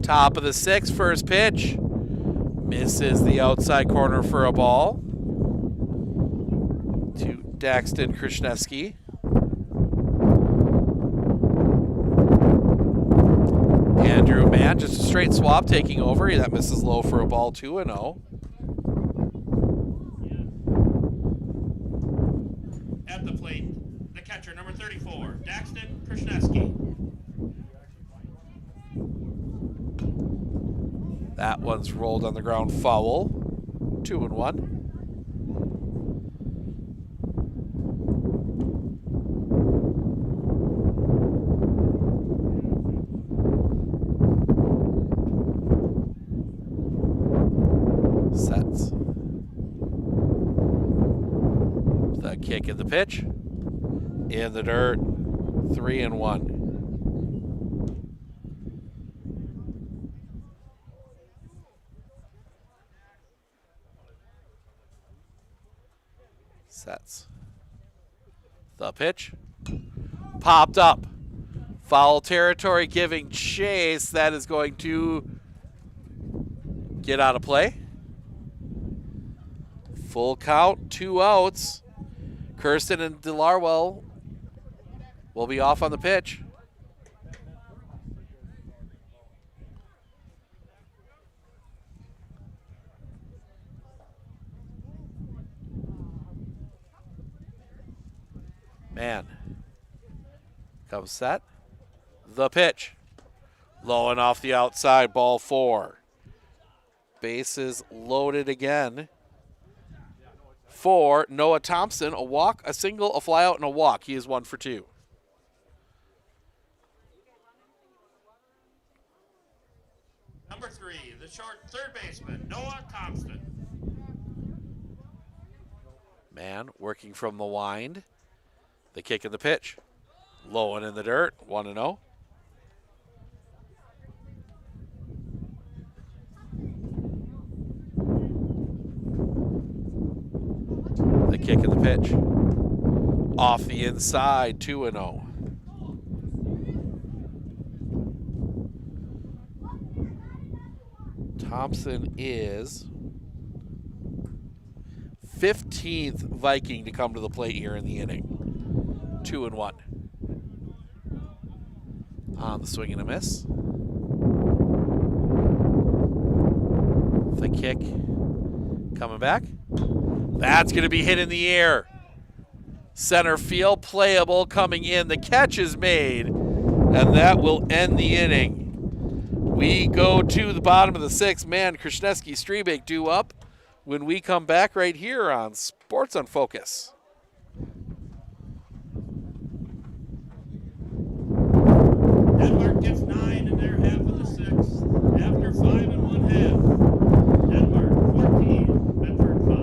Top of the 6th, first pitch. Misses the outside corner for a ball. To Daxton Krishneski. Andrew Mann, just a straight swap taking over. That misses low for a ball, 2-0. At the plate, the catcher, number 34, Daxton Krishneski. That one's rolled on the ground, foul. 2-1. Sets. The kick and the pitch. In the dirt. 3-1. Sets. The pitch. Popped up. Foul territory giving chase. That is going to Get out of play. Full count, 2 outs. Kirsten and DeLarwell will be off on the pitch. Man. Comes set. The pitch. Low and off the outside, ball 4. Bases loaded again for Noah Thompson. A walk, a single, a flyout, and a walk. He is 1 for 2. Number 3, the short third baseman, Noah Thompson. Man working from the wind. The kick and the pitch. Low and in the dirt, 1-0. The kick and the pitch. Off the inside, 2-0. Thompson is 15th Viking to come to the plate here in the inning. 2-1. On the swing and a miss. The kick coming back. That's going to be hit in the air. Center field, playable, coming in. The catch is made, and that will end the inning. We go to the bottom of the 6th. Man, Krasneski, Strebig due up when we come back right here on Sports on Focus. Denmark gets 9 in their half of the 6th. After 5 1/2. Denmark 14, Medford 5.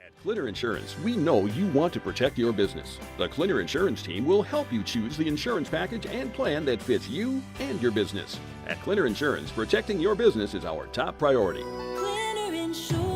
At Clinner Insurance, we know you want to protect your business. The Clinner Insurance team will help you choose the insurance package and plan that fits you and your business. At Clinner Insurance, protecting your business is our top priority. Clinner Insurance.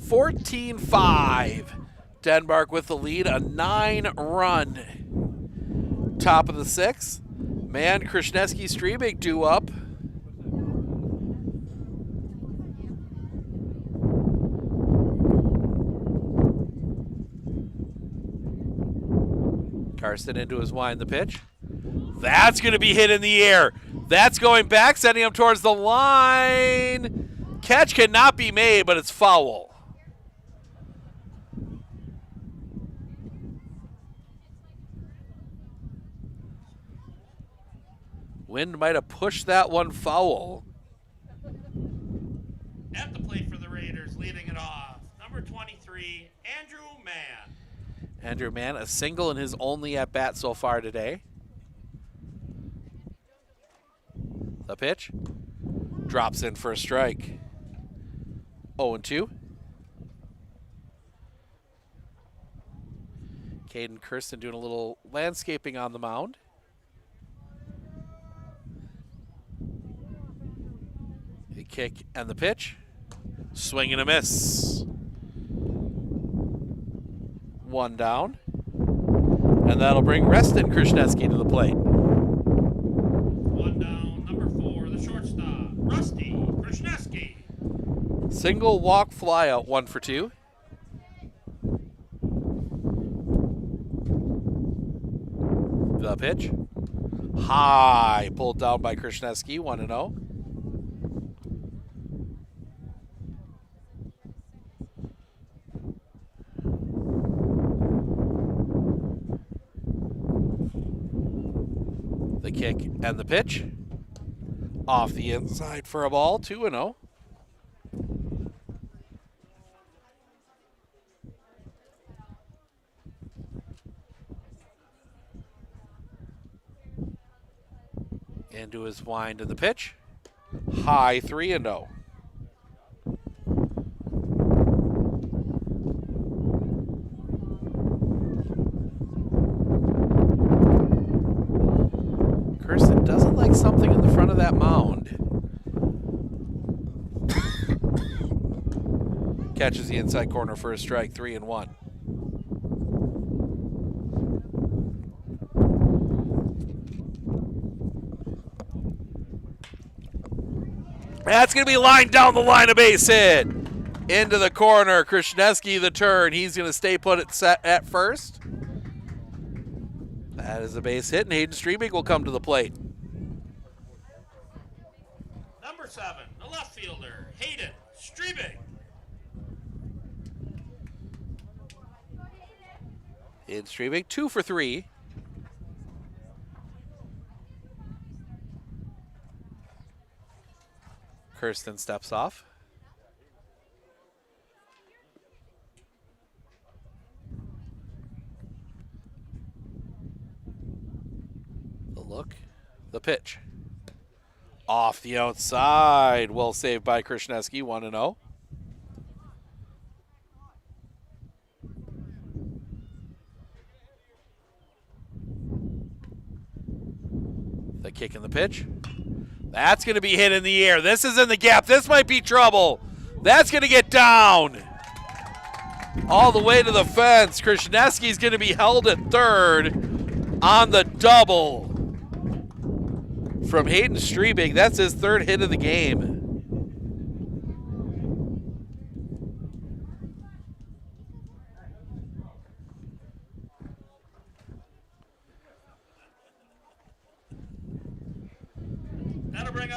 $14-5. Denmark with the lead, a 9-run. Top of the 6th. Man, Krasneski, Strebig due up. Karsten into his wind, the pitch. That's going to be hit in the air. That's going back, sending him towards the line. Catch cannot be made, but it's foul. Wind might have pushed that one foul. At the plate for the Raiders, leading it off, number 23, Andrew Mann. Andrew Mann, a single in his only at-bat so far today. The pitch. Drops in for a strike. 0-2. Caden Kirsten doing a little landscaping on the mound. The kick and the pitch. Swing and a miss. 1 down. And that'll bring Reston Krishneski to the plate. 1 down, number 4, the shortstop, Rusty Krishneski. Single walk fly out, 1 for 2. The pitch. High, pulled down by Krishneski, 1-0. The kick and the pitch. Off the inside for a ball, 2-0. Into his wind of the pitch. High, 3-0. Kirsten doesn't like something in the front of that mound. Catches the inside corner for a strike, 3-1. That's going to be lined down the line, a base hit. Into the corner, Krishneski the turn. He's going to stay put at first. That is a base hit, and Hayden Streebig will come to the plate. Number 7, the left fielder, Hayden Streebig. Hayden Streebig, 2 for 3. Kirsten steps off. The look, the pitch. Off the outside, well saved by Krishneski, 1-0. The kick and the pitch. That's going to be hit in the air. This is in the gap. This might be trouble. That's going to get down. All the way to the fence. Krishneski's going to be held at third on the double from Hayden Streebig. That's his 3rd hit of the game.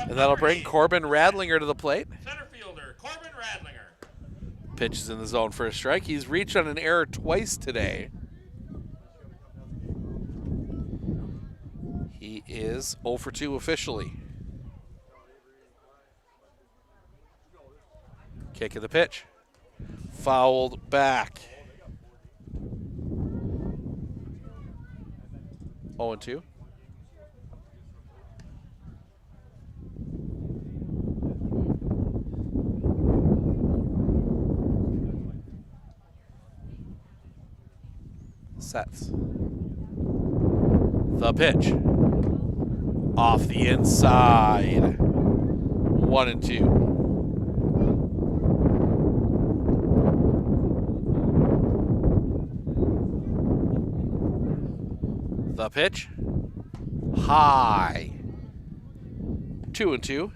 And that'll bring Corbin Radlinger to the plate. Center fielder, Corbin Radlinger. Pitches in the zone for a strike. He's reached on an error twice today. He is 0 for 2 officially. Kick of the pitch. Fouled back. 0-2. Sets. The pitch. Off the inside. 1-2. The pitch. High. 2-2.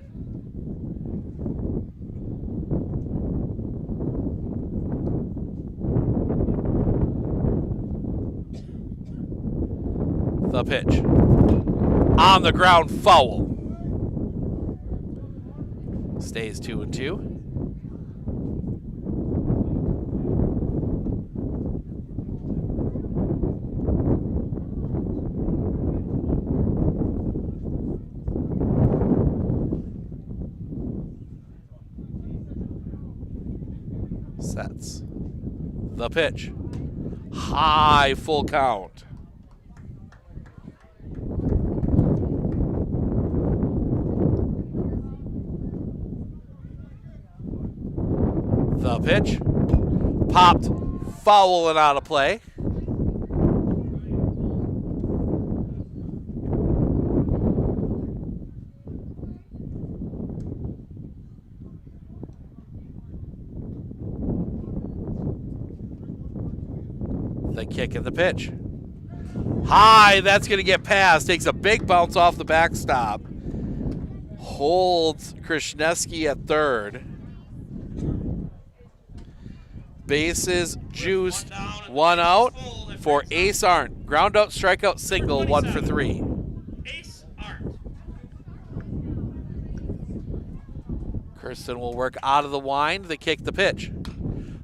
The pitch. On the ground, foul. Stays 2-2. Sets. The pitch. High, full count. The pitch. Popped, foul and out of play. The kick and the pitch. High, that's going to get past. Takes a big bounce off the backstop. Holds Krishneski at third. Bases juiced, one out for Ace Arndt. Ground out, strikeout, single, 1 for 3. Ace Arndt. Kirsten will work out of the wind. The kick, the pitch.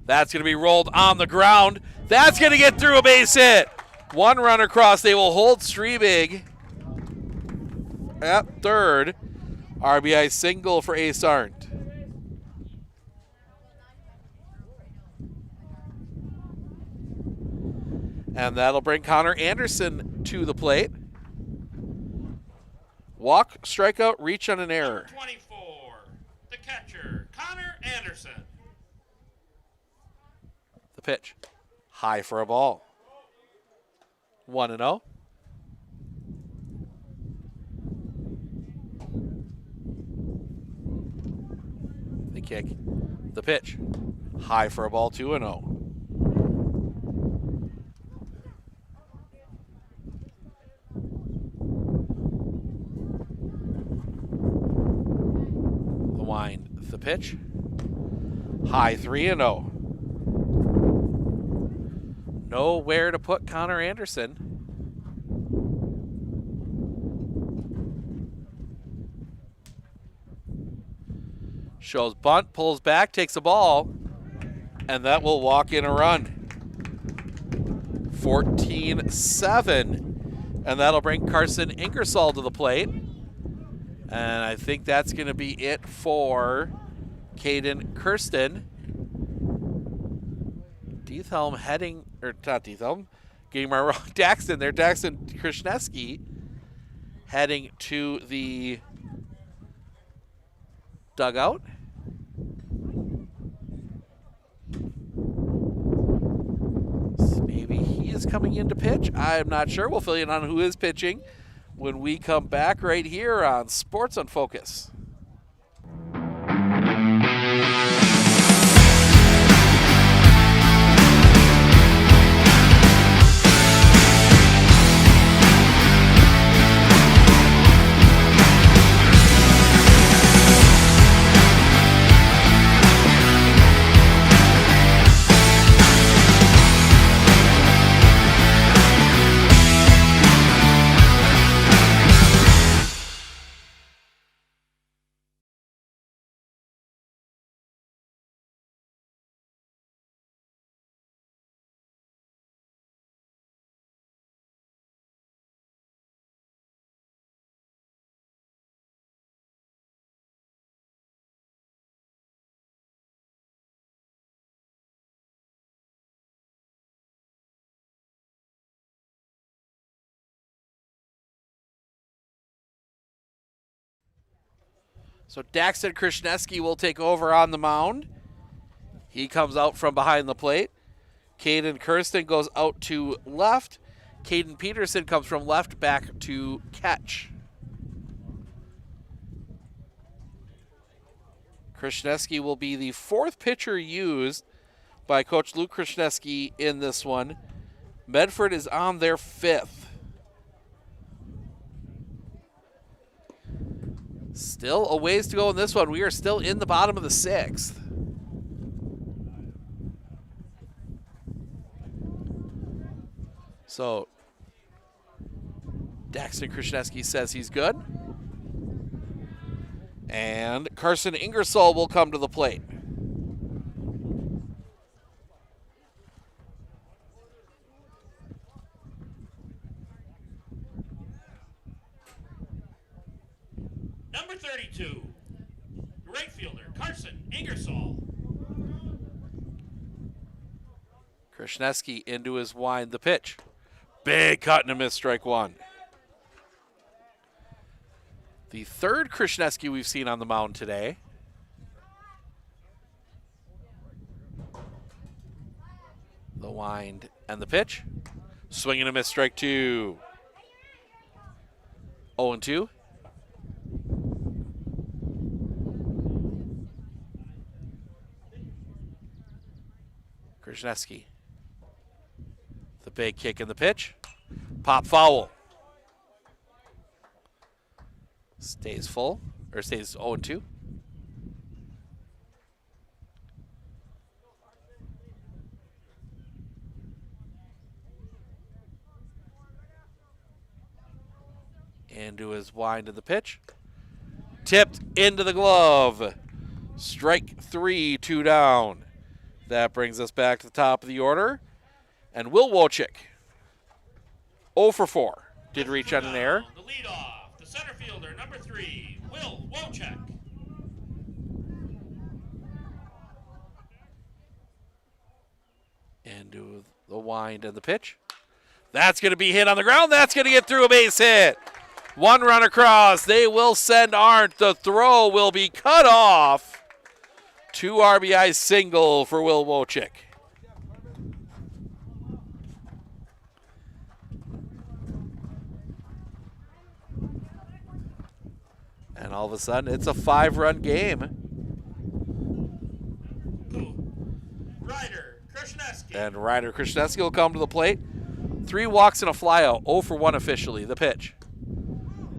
That's going to be rolled on the ground. That's going to get through a base hit. One run across. They will hold Strebig at third. RBI single for Ace Arndt. And that'll bring Connor Anderson to the plate. Walk, strikeout, reach on an error. Number 24, the catcher, Connor Anderson. The pitch. High for a ball. 1-0. The kick. The pitch. High for a ball, 2-0. The wind. The pitch. High, 3-0. Nowhere to put Connor Anderson. Shows bunt, pulls back, takes a ball, and that will walk in a run. 14-7, and that'll bring Carson Ingersoll to the plate. And I think that's going to be it for Caden Kirsten. Diethelm heading, or not Diethelm, getting my wrong, Daxton there, Daxton Krishneski heading to the dugout. So maybe he is coming in to pitch. I'm not sure. We'll fill you in on who is pitching when we come back right here on Sports on Focus. So Daxton Krishneski will take over on the mound. He comes out from behind the plate. Caden Kirsten goes out to left. Caden Peterson comes from left back to catch. Krishneski will be the fourth pitcher used by Coach Luke Krishneski in this one. Medford is on their fifth. Still a ways to go in this one. We are still in the bottom of the sixth. So Daxton Krishneski says he's good. And Carson Ingersoll will come to the plate. Number 32, right fielder, Carson Ingersoll. Krishneski into his wind, the pitch. Big cut and a miss, strike one. The third Krishneski we've seen on the mound today. The wind and the pitch. Swing and a miss, strike 2. 0-2. Krasniewski. The big kick and the pitch. Pop foul. Stays full, or stays 0-2. Into his wind of the pitch. Tipped into the glove. Strike 3, 2 down. That brings us back to the top of the order. And Will Wojcik, 0 for 4. Did reach on an error. The leadoff, the center fielder, number 3, Will Wojcik. Into the wind and the pitch. That's going to be hit on the ground. That's going to get through a base hit. 1 run across. They will send Arndt. The throw will be cut off. 2 RBI single for Will Wojcik. And all of a sudden, it's a 5-run game. Ryder Krasniewski. And Ryder Krasniewski will come to the plate. 3 walks and a flyout. 0 for 1 officially. The pitch.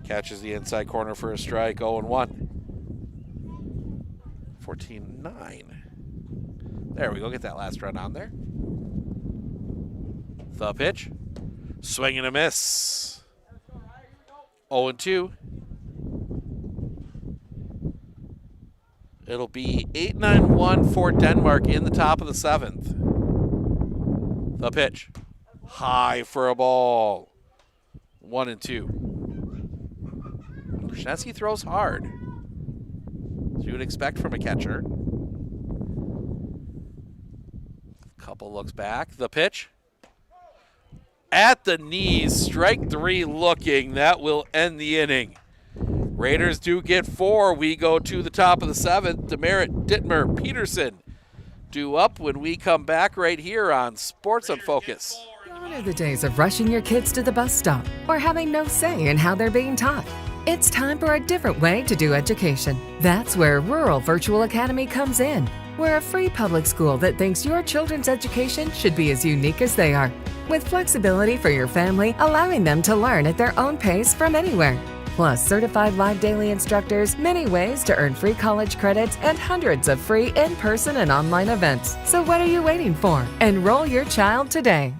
Catches the inside corner for a strike. 0-1. 14-9. There we go. Get that last run on there. The pitch. Swing and a miss. 0-2. It'll be 8-9-1 for Denmark in the top of the 7th. The pitch. High for a ball. 1-2. Krasniewski throws hard, as you would expect from a catcher. Couple looks back. The pitch. At the knees, strike 3 looking. That will end the inning. Raiders do get 4. We go to the top of the 7th. Demerit, Dittmer, Peterson due up when we come back right here on Sports on Focus. Gone are the days of rushing your kids to the bus stop or having no say in how they're being taught. It's time for a different way to do education. That's where Rural Virtual Academy comes in. We're a free public school that thinks your children's education should be as unique as they are, with flexibility for your family, allowing them to learn at their own pace from anywhere. Plus certified live daily instructors, many ways to earn free college credits, and hundreds of free in-person and online events. So what are you waiting for? Enroll your child today.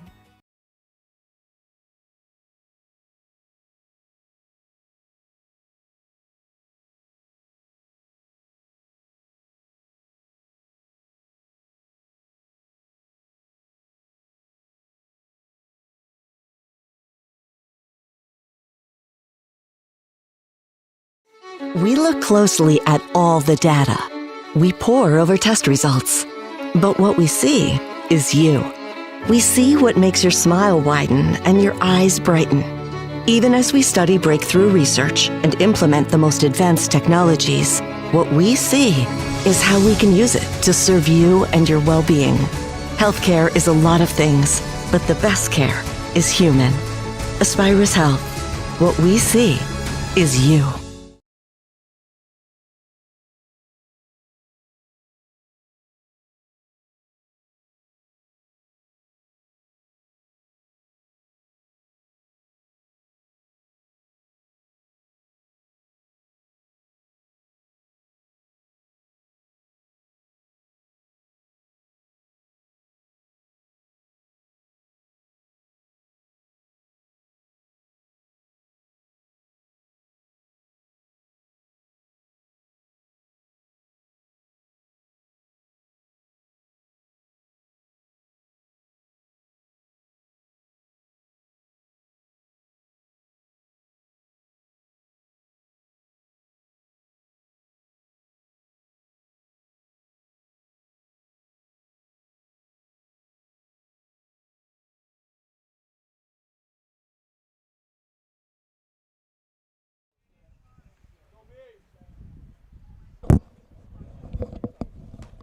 We look closely at all the data. We pore over test results. But what we see is you. We see what makes your smile widen and your eyes brighten. Even as we study breakthrough research and implement the most advanced technologies, what we see is how we can use it to serve you and your well-being. Healthcare is a lot of things, but the best care is human. Aspirus Health. What we see is you.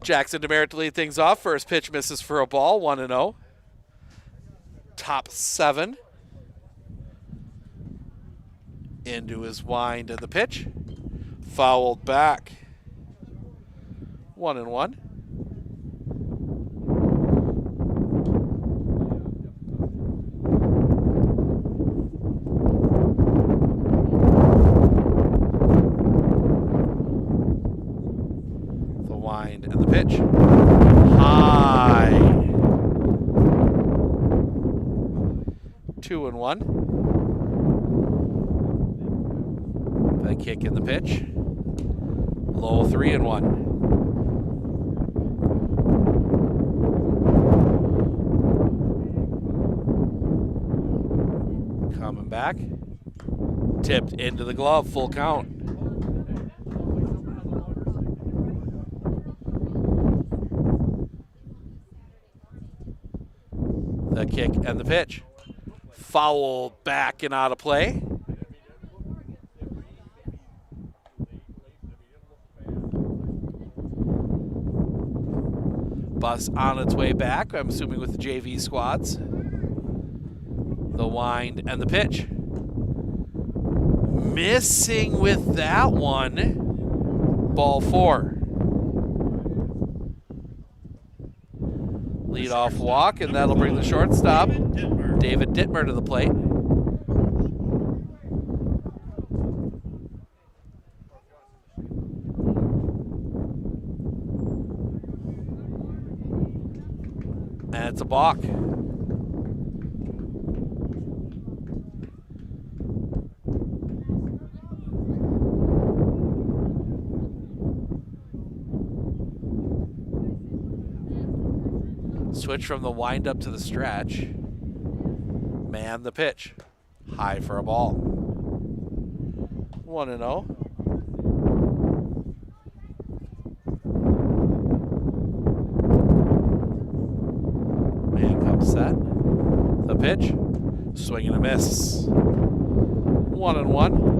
Jackson Demerit to lead things off. First pitch misses for a ball, 1-0. top 7. Into his wind and the pitch. Fouled back. 1-1. The wind and the pitch. High. 2-1. The kick in the pitch. Low 3-1. Coming back. Tipped into the glove, full count. The kick and the pitch. Fouled back and out of play. Bus on its way back, I'm assuming with the JV squads. The wind and the pitch. Missing with that one. Ball 4. Lead off walk, and that'll bring the shortstop, David Dittmer, to the plate. And it's a balk. Switch from the windup to the stretch. Man the pitch. High for a ball. 1-0. Man comes set. The pitch. Swing and a miss. 1-1.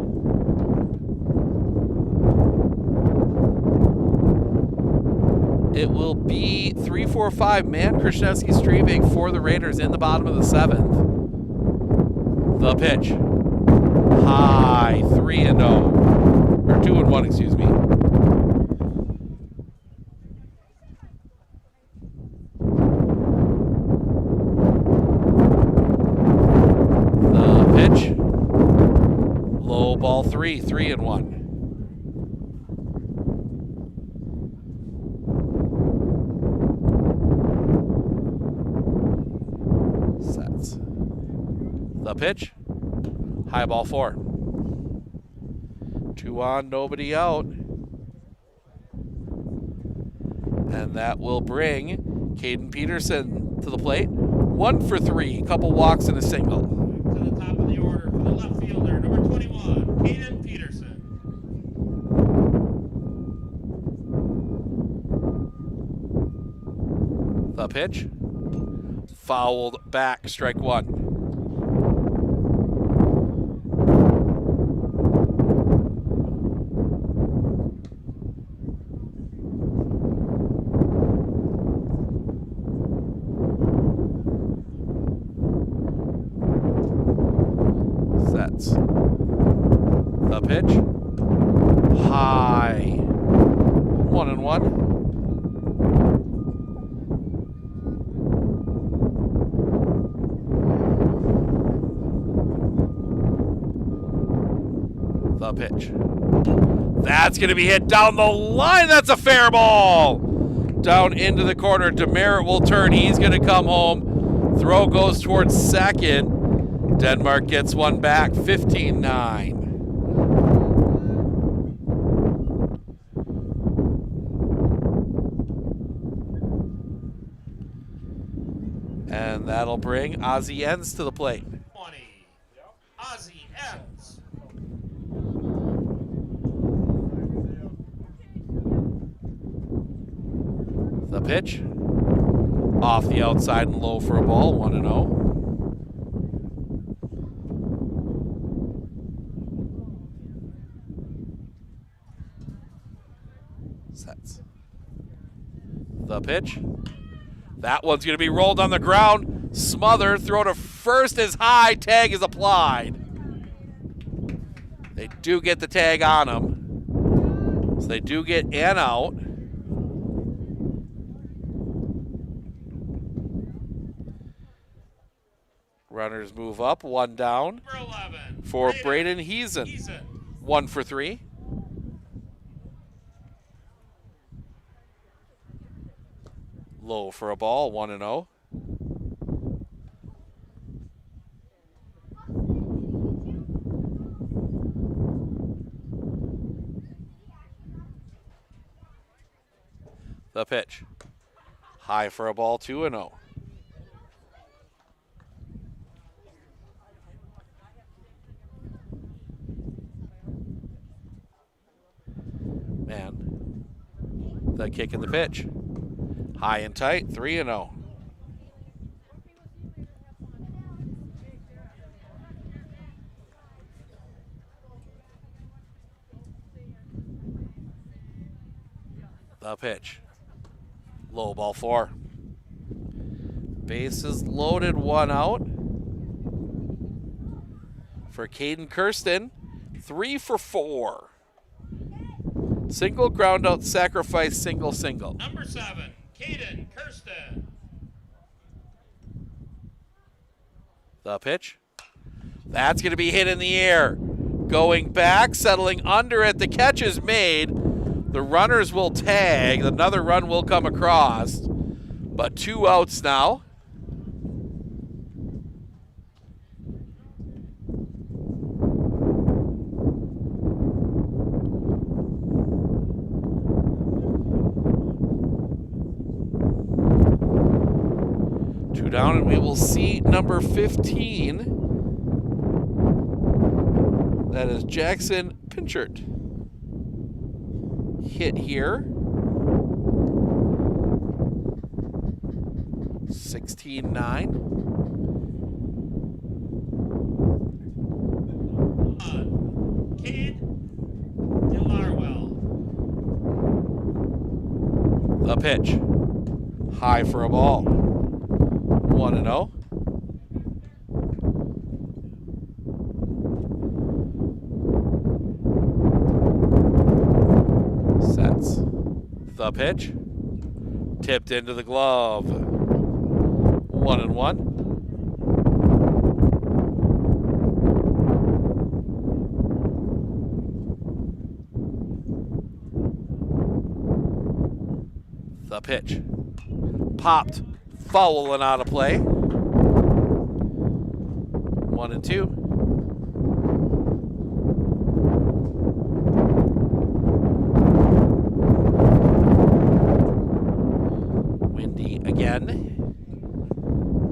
It will be 3-4-5 man Krasnowski streaming for the Raiders in the bottom of the 7th. The pitch. High. 3-0. Or 2-1, excuse me. The pitch. Low ball 3. 3-1. The pitch. High ball 4. 2 on, nobody out. And that will bring Caden Peterson to the plate. 1 for 3. Couple walks and a single. To the top of the order for the left fielder, number 21, Caden Peterson. The pitch. Fouled back, strike 1. Sets. The pitch. High. 1-1. The pitch. That's going to be hit down the line. That's a fair ball. Down into the corner. Demerit will turn. He's going to come home. Throw goes towards second. Denmark gets one back. 15-9. And that'll bring Ozzie Enns to the plate. 20, Ozzie Enns. The pitch. Off the outside and low for a ball. 1-0. Sets. The pitch. That one's going to be rolled on the ground. Smothered. Throw to first is high. Tag is applied. They do get the tag on him. So they do get an out. Runners move up, one down for Braden Heesen. 1 for 3. Low for a ball, 1-0. The pitch. High for a ball, 2-0. Man, the kick in the pitch. High and tight, 3-0. The pitch. Low ball 4. Bases loaded, 1 out. For Caden Kirsten, 3 for 4. Single, ground out, sacrifice, single, single. Number 7, Caden Kirsten. The pitch. That's going to be hit in the air. Going back, settling under it. The catch is made. The runners will tag. Another run will come across. But 2 outs now. Down, and we will see number 15. That is Jackson Pinchert. Hit here. 16-9. Cade Delarwell. The pitch. High for a ball. 1-0. Sets. The pitch. Tipped into the glove. 1-1. The pitch. Popped. Foul and out of play. 1-2. Windy again.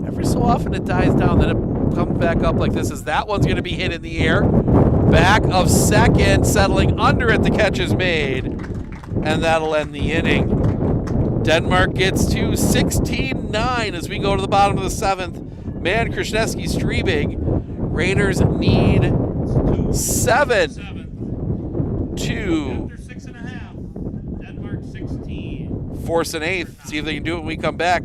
Every so often it dies down, then it comes back up like this. As that one's going to be hit in the air. Back of second, settling under it. The catch is made, and that'll end the inning. Denmark gets to 16-9 as we go to the bottom of the 7th. Man, Krasneski, Strebig. Raiders need 7 to After 6.5. Denmark 16. force an 8th. See if they can do it when we come back.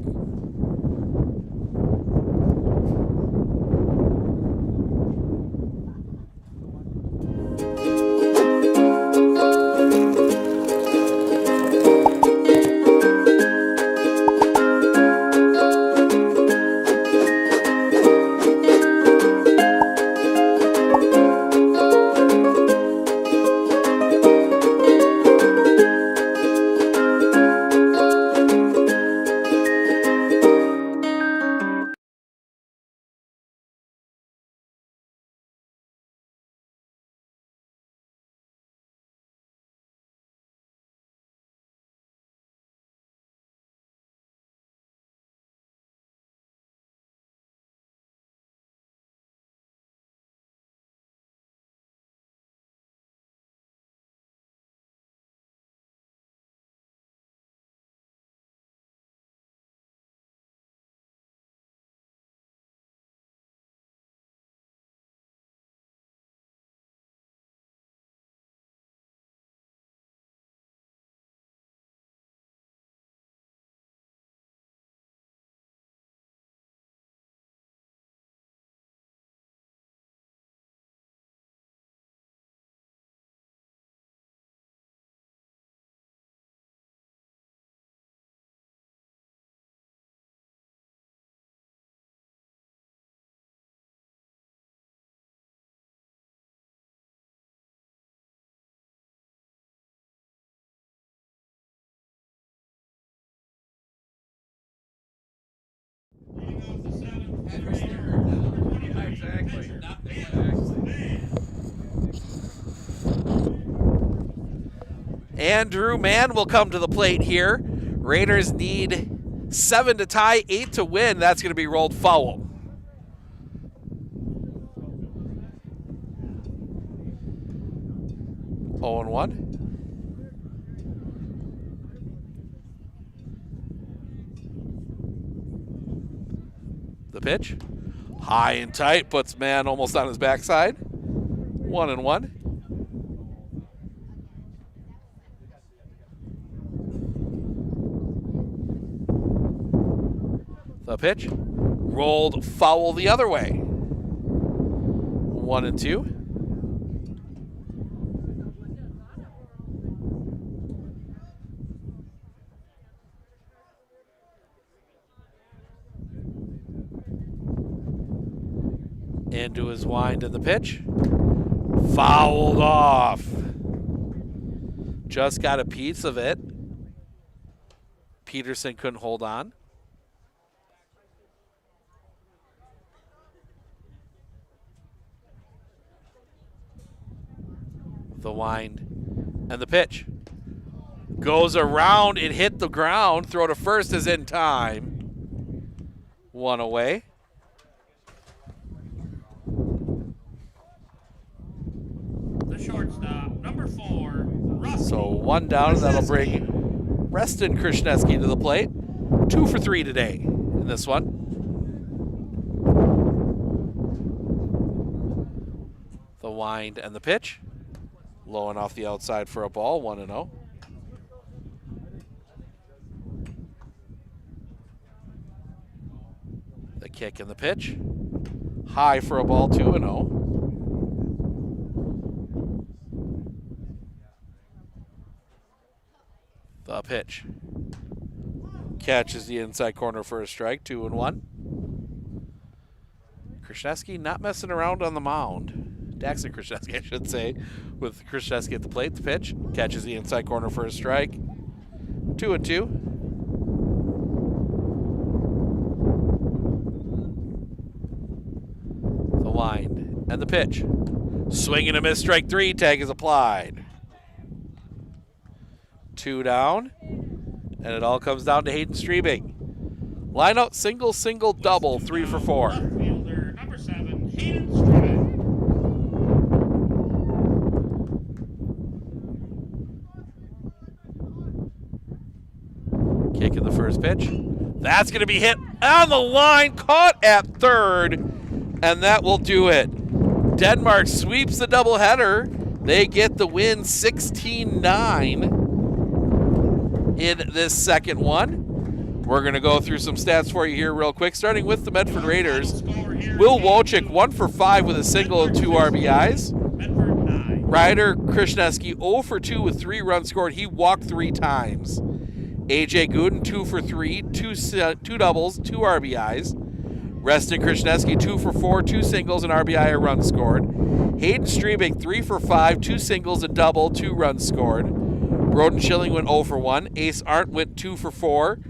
Andrew Mann will come to the plate here. Raiders need 7 to tie, 8 to win. That's going to be rolled foul. Oh and 1. The pitch. High and tight, puts Mann almost on his backside. 1 and 1. The pitch. Rolled foul the other way. 1 and 2. Into his wind in the pitch. Fouled off. Just got a piece of it. Peterson couldn't hold on. The wind and the pitch. Goes around, it hit the ground. Throw to first is in time. 1 away. The shortstop, number 4, Rusty. So 1 down, and that'll bring Reston Krishneski to the plate. 2 for 3 today in this one. The wind and the pitch. Low and off the outside for a ball, 1 and 0. The kick and the pitch. High for a ball, 2 and 0. The pitch. Catches the inside corner for a strike, 2 and 1. Krishneski not messing around on the mound. Daxon Krishneski, I should say, with Krishneski at the plate. The pitch. Catches the inside corner for a strike. 2 and 2. The wind and the pitch. Swing and a miss, strike 3. Tag is applied. 2 down. And it all comes down to Hayden Streebing. Line out, single, single, double, 3 for 4. Left fielder, number 7, Hayden Stribing. Kick in the first pitch. That's going to be hit on the line, caught at third, and that will do it. Denmark sweeps the doubleheader. They get the win 16-9 in this second one. We're going to go through some stats for you here real quick, starting with the Medford Raiders. Will Wojcik 1 for 5 with a single and 2 RBIs. Medford 9. Ryder Krishneski 0 for 2 with 3 runs scored. He walked 3 times. AJ Gooden 2 for 3, 2 doubles, 2 RBIs. Reston Krishneski 2 for 4, 2 singles, an RBI, a run scored. Hayden Streebing 3 for 5, 2 singles, a double, 2 runs scored. Broden Schilling went 0 for 1. Ace Arndt went 2 for 4,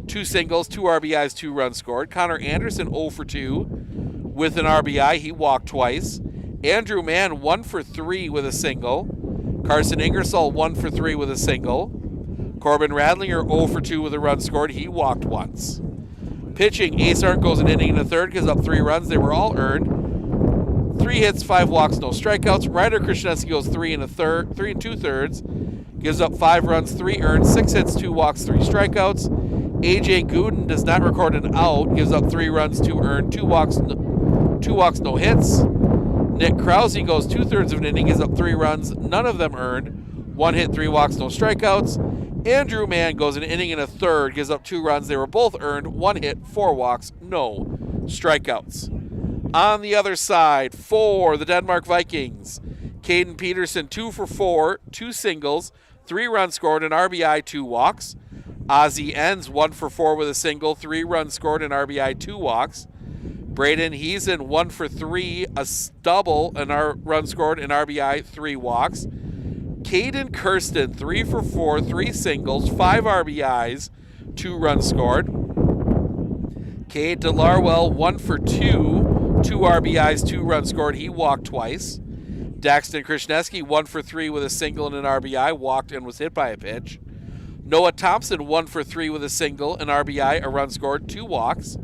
2 singles, 2 RBIs, 2 runs scored. Connor Anderson 0 for 2 with an RBI. He walked twice. Andrew Mann 1 for 3 with a single. Carson Ingersoll 1 for 3 with a single. Corbin Radlinger 0 for 2 with a run scored. He walked once. Pitching, Ace Arndt goes an inning and a third, gives up 3 runs. They were all earned. 3 hits, 5 walks, no strikeouts. Ryder Krishneski goes 3 and 2/3, gives up 5 runs, 3 earned, 6 hits, 2 walks, 3 strikeouts. AJ Gooden does not record an out, gives up 3 runs, 2 earned, 2 walks, no hits. Nick Krause goes 2/3 of an inning, gives up 3 runs, none of them earned, 1 hit, 3 walks, no strikeouts. Andrew Mann goes an inning and a third, gives up 2 runs. They were both earned, 1 hit, 4 walks, no strikeouts. On the other side, for the Denmark Vikings, Caden Peterson 2 for 4, 2 singles, 3 runs scored, an RBI, 2 walks. Ozzie Enns 1 for 4 with a single, 3 runs scored, an RBI, 2 walks. Braden Heason 1 for 3, a double, an run scored, an RBI, 3 walks. Caden Kirsten 3 for 4, 3 singles, 5 RBIs, 2 runs scored. Cade DeLarwell, 1 for 2. 2 RBIs, 2 runs scored. He walked twice. Daxton Krishneski, 1 for 3 with a single and an RBI, walked and was hit by a pitch. Noah Thompson, 1 for 3 with a single, an RBI, a run scored, 2 walks.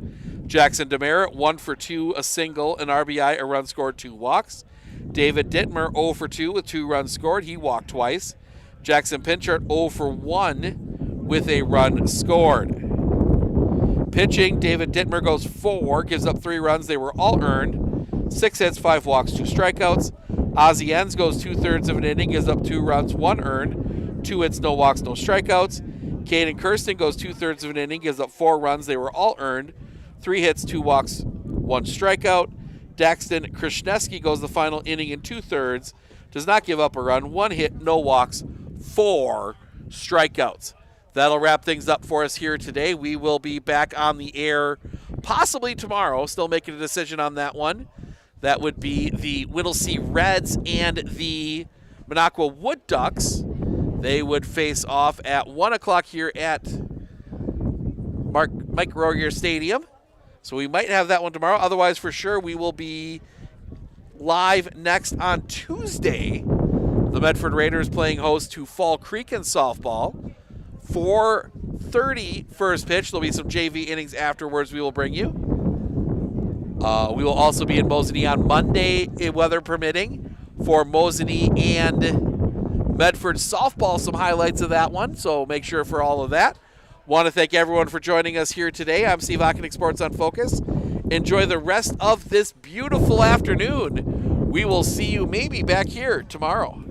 Jackson Demerit, 1 for 2, a single, an RBI, a run scored, 2 walks. David Dittmer, 0 for 2 with 2 runs scored. He walked twice. Jackson Pinchard, 0 for 1 with a run scored. Pitching, David Dittmer goes 4, gives up 3 runs. They were all earned. 6 hits, 5 walks, 2 strikeouts. Ozzie Enns goes 2/3 of an inning, gives up 2 runs, 1 earned. 2 hits, no walks, no strikeouts. Caden Kirsten goes 2/3 of an inning, gives up 4 runs. They were all earned. 3 hits, 2 walks, 1 strikeout. Daxton Krishneski goes the final inning in 2/3, does not give up a run, 1 hit, no walks, 4 strikeouts. That'll wrap things up for us here today. We will be back on the air possibly tomorrow, still making a decision on that one. That would be the Whittlesey Reds and the Minocqua Wood Ducks. They would face off at 1 o'clock here at Mike Rogier Stadium. So we might have that one tomorrow. Otherwise, for sure, we will be live next on Tuesday. The Medford Raiders playing host to Fall Creek in softball. 4:30 first pitch. There'll be some JV innings afterwards we will bring you. We will also be in Mosinee on Monday, weather permitting, for Mosinee and Medford softball, some highlights of that one, so make sure for all of that. Want to thank everyone for joining us here today. I'm Steve Ockenick, Sports on Focus. Enjoy the rest of this beautiful afternoon. We will see you maybe back here tomorrow.